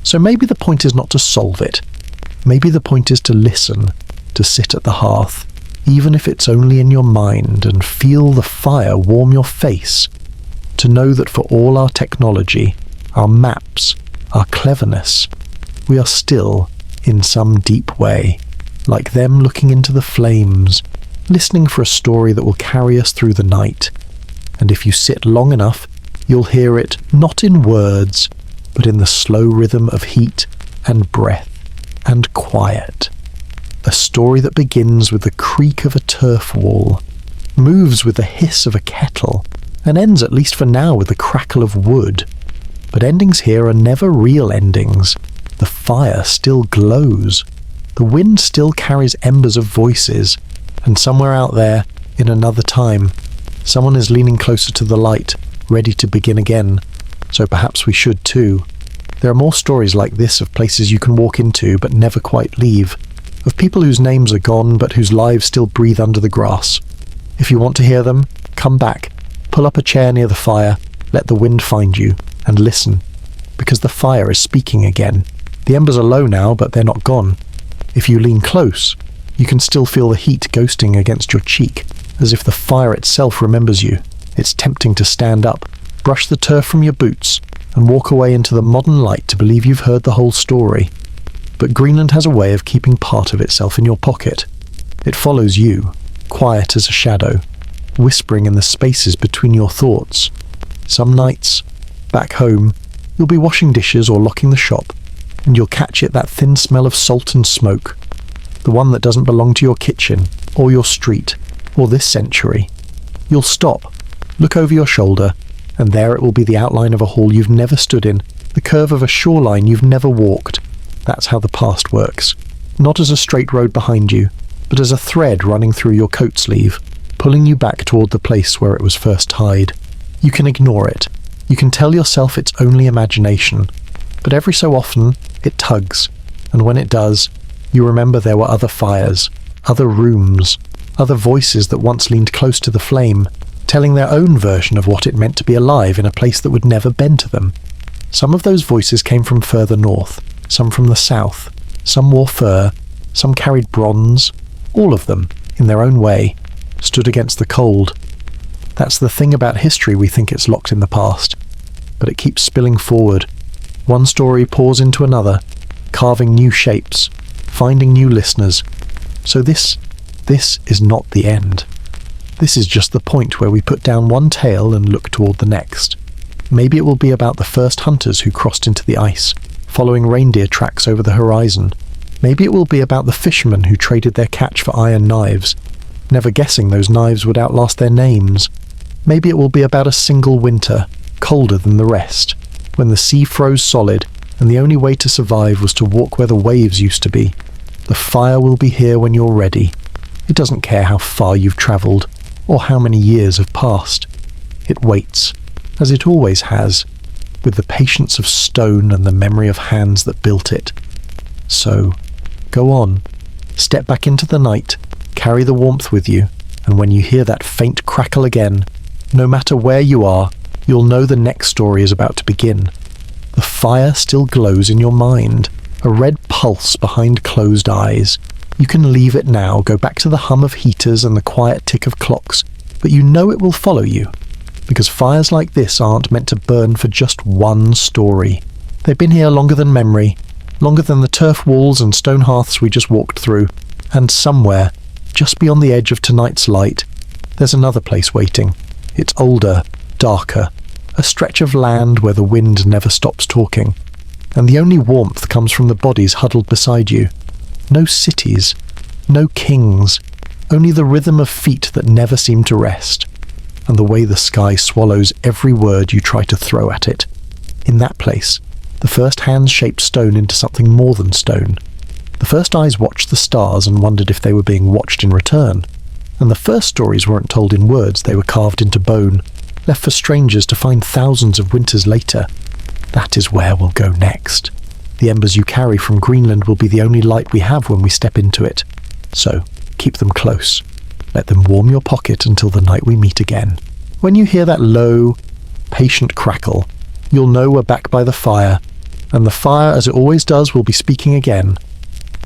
Speaker 1: So maybe the point is not to solve it. Maybe the point is to listen, to sit at the hearth, even if it's only in your mind, and feel the fire warm your face. To know that for all our technology, our maps, our cleverness, we are still, in some deep way, like them looking into the flames, listening for a story that will carry us through the night. And if you sit long enough, you'll hear it not in words, but in the slow rhythm of heat and breath and quiet. A story that begins with the creak of a turf wall, moves with the hiss of a kettle, and ends, at least for now, with the crackle of wood. But endings here are never real endings. The fire still glows. The wind still carries embers of voices, and somewhere out there, in another time, someone is leaning closer to the light, ready to begin again. So perhaps we should too. There are more stories like this of places you can walk into but never quite leave, of people whose names are gone but whose lives still breathe under the grass. If you want to hear them, come back, pull up a chair near the fire, let the wind find you, and listen, because the fire is speaking again. The embers are low now, but they're not gone. If you lean close, you can still feel the heat ghosting against your cheek, as if the fire itself remembers you. It's tempting to stand up, brush the turf from your boots, and walk away into the modern light to believe you've heard the whole story. But Greenland has a way of keeping part of itself in your pocket. It follows you, quiet as a shadow, whispering in the spaces between your thoughts. Some nights, back home, you'll be washing dishes or locking the shop, and you'll catch it, that thin smell of salt and smoke, the one that doesn't belong to your kitchen, or your street, or this century. You'll stop, look over your shoulder, and there it will be, the outline of a hall you've never stood in, the curve of a shoreline you've never walked. That's how the past works. Not as a straight road behind you, but as a thread running through your coat sleeve, pulling you back toward the place where it was first tied. You can ignore it. You can tell yourself it's only imagination. But every so often, it tugs, and when it does, you remember there were other fires, other rooms, other voices that once leaned close to the flame, telling their own version of what it meant to be alive in a place that would never bend to them. Some of those voices came from further north, some from the south, some wore fur, some carried bronze. All of them, in their own way, stood against the cold. That's the thing about history, we think it's locked in the past, but it keeps spilling forward. One story pours into another, carving new shapes, finding new listeners. So this is not the end. This is just the point where we put down one tale and look toward the next. Maybe it will be about the first hunters who crossed into the ice, following reindeer tracks over the horizon. Maybe it will be about the fishermen who traded their catch for iron knives, never guessing those knives would outlast their names. Maybe it will be about a single winter, colder than the rest, when the sea froze solid and the only way to survive was to walk where the waves used to be. The fire will be here when you're ready. It doesn't care how far you've travelled or how many years have passed. It waits, as it always has, with the patience of stone and the memory of hands that built it. So, go on, step back into the night, carry the warmth with you, and when you hear that faint crackle again, no matter where you are, you'll know the next story is about to begin. The fire still glows in your mind, a red pulse behind closed eyes. You can leave it now, go back to the hum of heaters and the quiet tick of clocks, but you know it will follow you, because fires like this aren't meant to burn for just one story. They've been here longer than memory, longer than the turf walls and stone hearths we just walked through, and somewhere, just beyond the edge of tonight's light, there's another place waiting. It's older, darker, a stretch of land where the wind never stops talking, and the only warmth comes from the bodies huddled beside you. No cities, no kings, only the rhythm of feet that never seem to rest, and the way the sky swallows every word you try to throw at it. In that place, the first hands shaped stone into something more than stone. The first eyes watched the stars and wondered if they were being watched in return. And the first stories weren't told in words, they were carved into bone, left for strangers to find thousands of winters later. That is where we'll go next. The embers you carry from Greenland will be the only light we have when we step into it. So, keep them close. Let them warm your pocket until the night we meet again. When you hear that low, patient crackle, you'll know we're back by the fire, and the fire, as it always does, will be speaking again.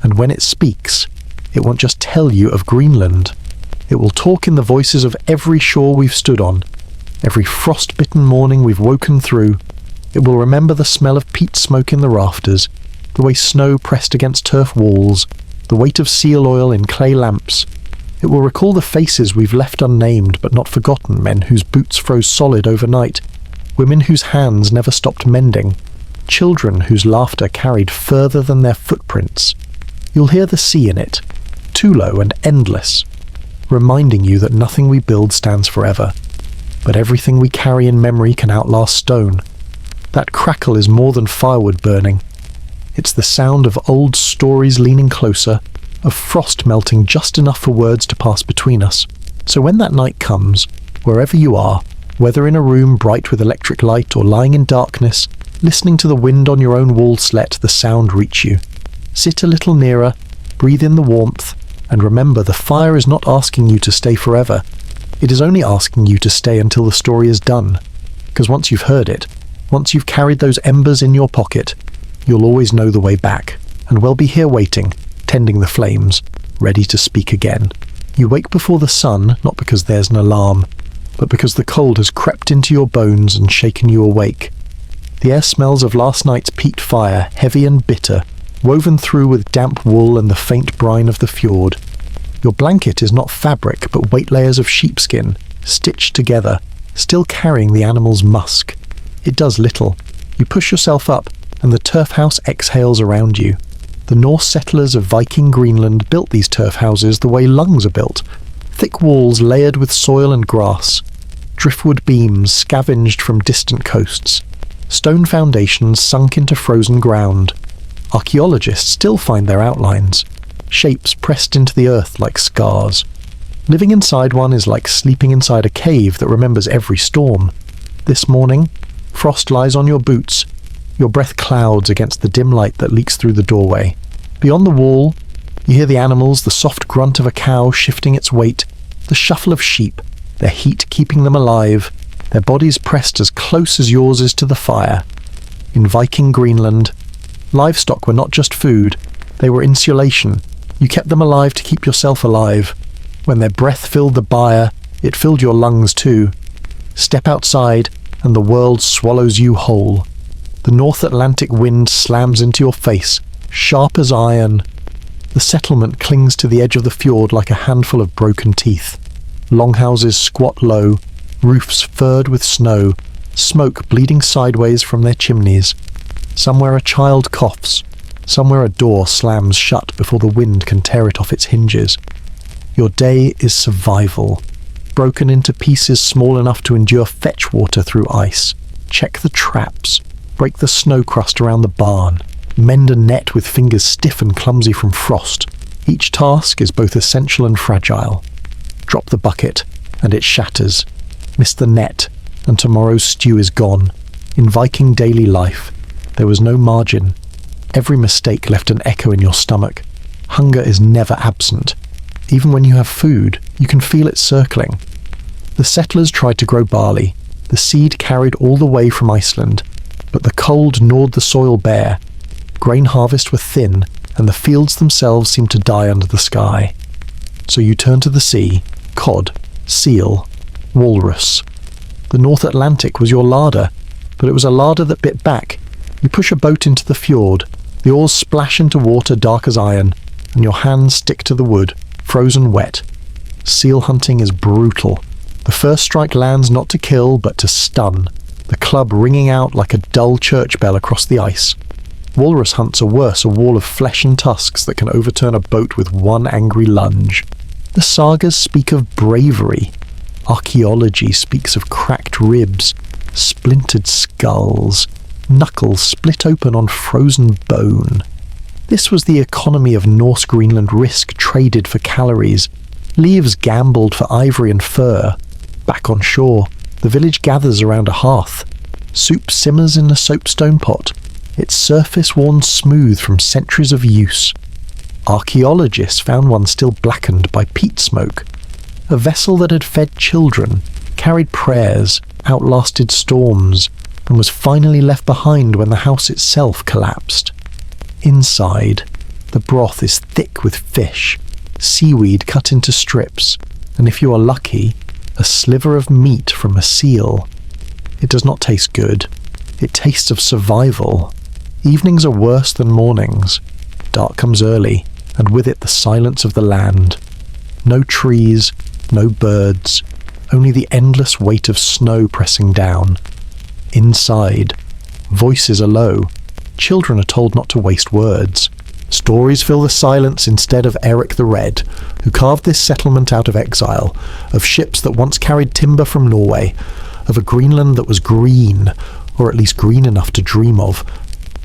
Speaker 1: And when it speaks, it won't just tell you of Greenland. It will talk in the voices of every shore we've stood on, every frost-bitten morning we've woken through. It will remember the smell of peat smoke in the rafters, the way snow pressed against turf walls, the weight of seal oil in clay lamps. It will recall the faces we've left unnamed but not forgotten, men whose boots froze solid overnight, women whose hands never stopped mending, children whose laughter carried further than their footprints. You'll hear the sea in it, too low and endless, reminding you that nothing we build stands forever, but everything we carry in memory can outlast stone. That crackle is more than firewood burning. It's the sound of old stories leaning closer, of frost melting just enough for words to pass between us. So when that night comes, wherever you are, whether in a room bright with electric light or lying in darkness, listening to the wind on your own walls, let the sound reach you. Sit a little nearer, breathe in the warmth, and remember the fire is not asking you to stay forever. It is only asking you to stay until the story is done, because once you've heard it, Once you've carried those embers in your pocket, you'll always know the way back, and we'll be here waiting, tending the flames, ready to speak again. You wake before the sun, not because there's an alarm, but because the cold has crept into your bones and shaken you awake. The air smells of last night's peat fire, heavy and bitter, woven through with damp wool and the faint brine of the fjord. Your blanket is not fabric, but weight layers of sheepskin, stitched together, still carrying the animal's musk. It does little. You push yourself up, and the turf house exhales around you. The Norse settlers of Viking Greenland built these turf houses the way lungs are built, thick walls layered with soil and grass, driftwood beams scavenged from distant coasts, stone foundations sunk into frozen ground. Archaeologists still find their outlines, shapes pressed into the earth like scars. Living inside one is like sleeping inside a cave that remembers every storm. This morning, frost lies on your boots. Your breath clouds against the dim light that leaks through the doorway. Beyond the wall, you hear the animals, the soft grunt of a cow shifting its weight, the shuffle of sheep, their heat keeping them alive, their bodies pressed as close as yours is to the fire. In Viking Greenland, livestock were not just food, they were insulation. You kept them alive to keep yourself alive. When their breath filled the byre, it filled your lungs too. Step outside, and the world swallows you whole. The North Atlantic wind slams into your face, sharp as iron. The settlement clings to the edge of the fjord like a handful of broken teeth. Longhouses squat low, roofs furred with snow, smoke bleeding sideways from their chimneys. Somewhere a child coughs, somewhere a door slams shut before the wind can tear it off its hinges. Your day is survival, broken into pieces small enough to endure fetch water through ice. Check the traps, break the snow crust around the barn, mend a net with fingers stiff and clumsy from frost. Each task is both essential and fragile. Drop the bucket, and it shatters. Miss the net, and tomorrow's stew is gone. In Viking daily life, there was no margin. Every mistake left an echo in your stomach. Hunger is never absent. Even when you have food, you can feel it circling. The settlers tried to grow barley. The seed carried all the way from Iceland, but the cold gnawed the soil bare. Grain harvests were thin, and the fields themselves seemed to die under the sky. So you turn to the sea, cod, seal, walrus. The North Atlantic was your larder, but it was a larder that bit back. You push a boat into the fjord, the oars splash into water dark as iron, and your hands stick to the wood, frozen wet. Seal hunting is brutal. The first strike lands not to kill, but to stun, the club ringing out like a dull church bell across the ice. Walrus hunts are worse, a wall of flesh and tusks that can overturn a boat with one angry lunge. The sagas speak of bravery. Archaeology speaks of cracked ribs, splintered skulls, knuckles split open on frozen bone. This was the economy of Norse Greenland, risk traded for calories, leaves gambled for ivory and fur. Back on shore, the village gathers around a hearth. Soup simmers in a soapstone pot, its surface worn smooth from centuries of use. Archaeologists found one still blackened by peat smoke. A vessel that had fed children, carried prayers, outlasted storms, and was finally left behind when the house itself collapsed. Inside, the broth is thick with fish, seaweed cut into strips, and if you are lucky, a sliver of meat from a seal. It does not taste good. It tastes of survival. Evenings are worse than mornings. Dark comes early, and with it the silence of the land. No trees, no birds, only the endless weight of snow pressing down. Inside, voices are low. Children are told not to waste words. Stories fill the silence instead of Eric the Red, who carved this settlement out of exile, of ships that once carried timber from Norway, of a Greenland that was green, or at least green enough to dream of.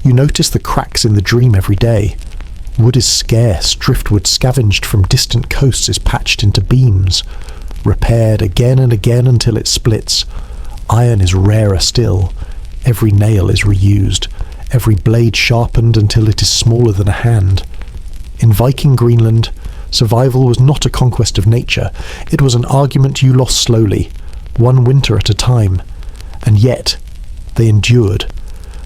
Speaker 1: You notice the cracks in the dream every day. Wood is scarce, driftwood scavenged from distant coasts is patched into beams, repaired again and again until it splits. Iron is rarer still. Every nail is reused, every blade sharpened until it is smaller than a hand. In Viking Greenland, survival was not a conquest of nature. It was an argument you lost slowly, one winter at a time. And yet, They endured.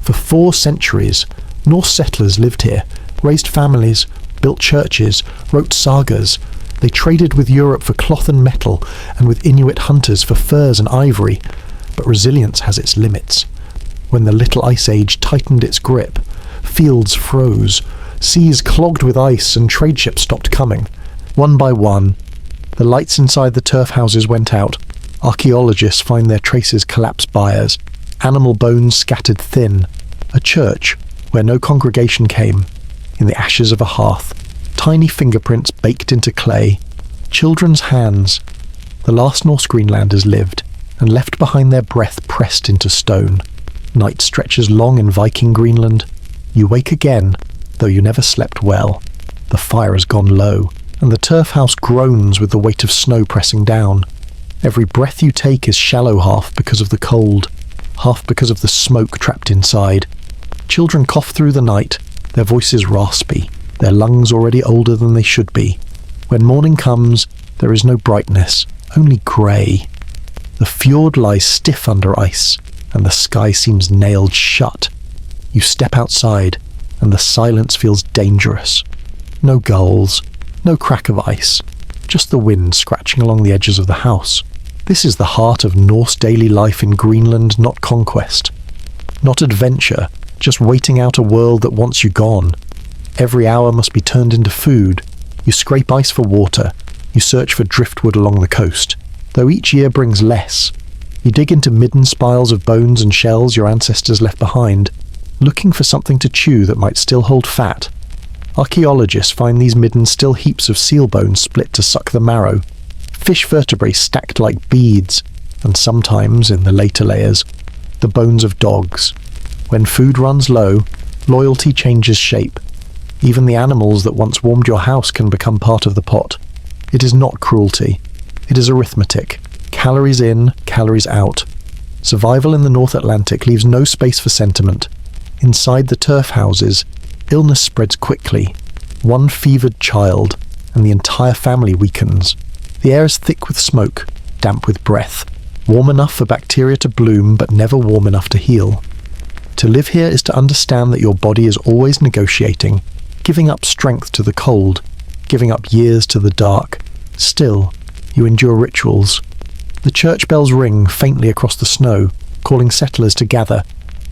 Speaker 1: For 4 centuries, Norse settlers lived here, raised families, built churches, wrote sagas. They traded with Europe for cloth and metal, and with Inuit hunters for furs and ivory. But resilience has its limits. When the Little Ice Age tightened its grip, fields froze, seas clogged with ice, and trade ships stopped coming. One by one, the lights inside the turf houses went out. Archaeologists find their traces collapse byres, animal bones scattered thin, a church where no congregation came, in the ashes of a hearth, tiny fingerprints baked into clay, children's hands. The last Norse Greenlanders lived, and left behind their breath pressed into stone. Night stretches long in Viking Greenland. You wake again, though you never slept well. The fire has gone low, and the turf house groans with the weight of snow pressing down. Every breath you take is shallow, half because of the cold, half because of the smoke trapped inside. Children cough through the night, their voices raspy, their lungs already older than they should be. When morning comes, there is no brightness, only grey. The fjord lies stiff under ice, and the sky seems nailed shut. You step outside, and the silence feels dangerous. No gulls, no crack of ice, just the wind scratching along the edges of the house. This is the heart of Norse daily life in Greenland, not conquest. Not adventure, just waiting out a world that wants you gone. Every hour must be turned into food. You scrape ice for water. You search for driftwood along the coast, though each year brings less. You dig into midden spiles of bones and shells your ancestors left behind, looking for something to chew that might still hold fat. Archaeologists find these midden still heaps of seal bones split to suck the marrow, fish vertebrae stacked like beads, and sometimes, in the later layers, the bones of dogs. When food runs low, loyalty changes shape. Even the animals that once warmed your house can become part of the pot. It is not cruelty. It is arithmetic. Calories in, calories out. Survival in the North Atlantic leaves no space for sentiment. Inside the turf houses, illness spreads quickly. One fevered child, and the entire family weakens. The air is thick with smoke, damp with breath, warm enough for bacteria to bloom, but never warm enough to heal. To live here is to understand that your body is always negotiating, giving up strength to the cold, giving up years to the dark. Still, you endure rituals. The church bells ring faintly across the snow, calling settlers to gather.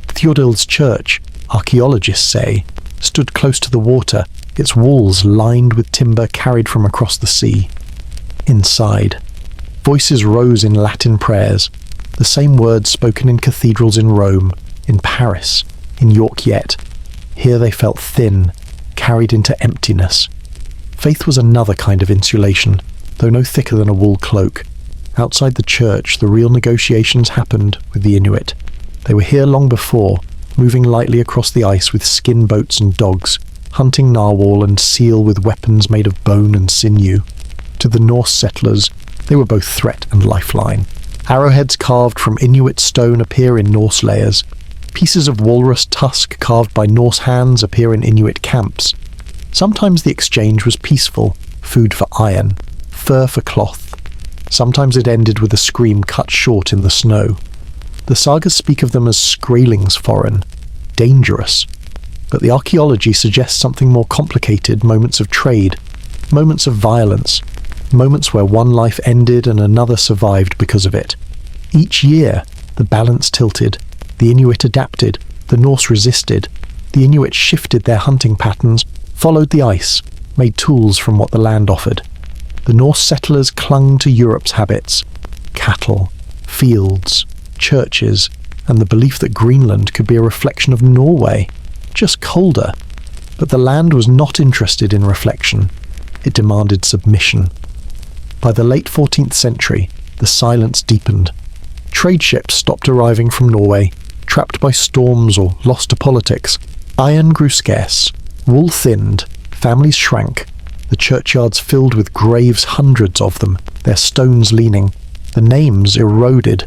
Speaker 1: Theodulf's church, archaeologists say, stood close to the water, its walls lined with timber carried from across the sea. Inside, voices rose in Latin prayers, the same words spoken in cathedrals in Rome, in Paris, in York yet. Here they felt thin, carried into emptiness. Faith was another kind of insulation, though no thicker than a wool cloak. Outside the church, the real negotiations happened with the Inuit. They were here long before, moving lightly across the ice with skin boats and dogs, hunting narwhal and seal with weapons made of bone and sinew. To the Norse settlers, they were both threat and lifeline. Arrowheads carved from Inuit stone appear in Norse layers. Pieces of walrus tusk carved by Norse hands appear in Inuit camps. Sometimes the exchange was peaceful, food for iron, fur for cloth. Sometimes it ended with a scream cut short in the snow. The sagas speak of them as skraelings foreign, dangerous. But the archaeology suggests something more complicated: moments of trade, moments of violence, moments where one life ended and another survived because of it. Each year, the balance tilted. The Inuit adapted, the Norse resisted. The Inuit shifted their hunting patterns, followed the ice, made tools from what the land offered. The Norse settlers clung to Europe's habits: cattle, fields, churches, and the belief that Greenland could be a reflection of Norway, just colder. But the land was not interested in reflection. It demanded submission. By the late 14th century, the silence deepened. Trade ships stopped arriving from Norway, trapped by storms or lost to politics. Iron grew scarce, wool thinned, families shrank, the churchyards filled with graves, hundreds of them, their stones leaning. The names eroded.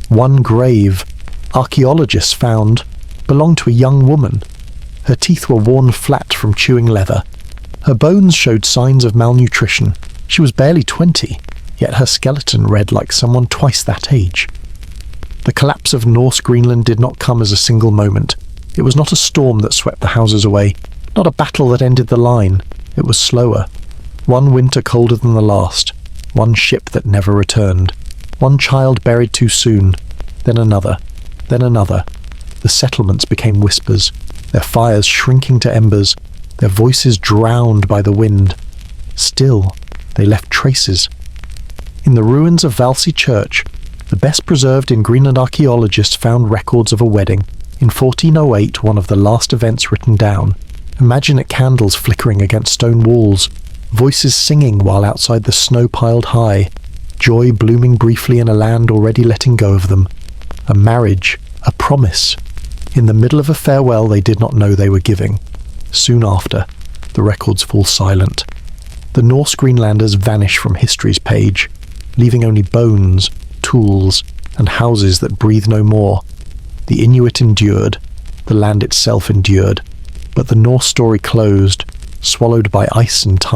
Speaker 1: One grave, archaeologists found, belonged to a young woman. Her teeth were worn flat from chewing leather. Her bones showed signs of malnutrition. She was barely 20, yet her skeleton read like someone twice that age. The collapse of Norse Greenland did not come as a single moment. It was not a storm that swept the houses away, not a battle that ended the line. It was slower. One winter colder than the last, one ship that never returned, one child buried too soon, then another, then another. The settlements became whispers, their fires shrinking to embers, their voices drowned by the wind. Still, they left traces. In the ruins of Valsey Church, the best preserved in Greenland archaeologists found records of a wedding. In 1408, one of the last events written down. Imagine it, candles flickering against stone walls, voices singing while outside the snow piled high, joy blooming briefly in a land already letting go of them. A marriage, a promise. In the middle of a farewell they did not know they were giving. Soon after, the records fall silent. The Norse Greenlanders vanish from history's page, leaving only bones, tools, and houses that breathe no more. The Inuit endured, the land itself endured, but the Norse story closed, swallowed by ice and time.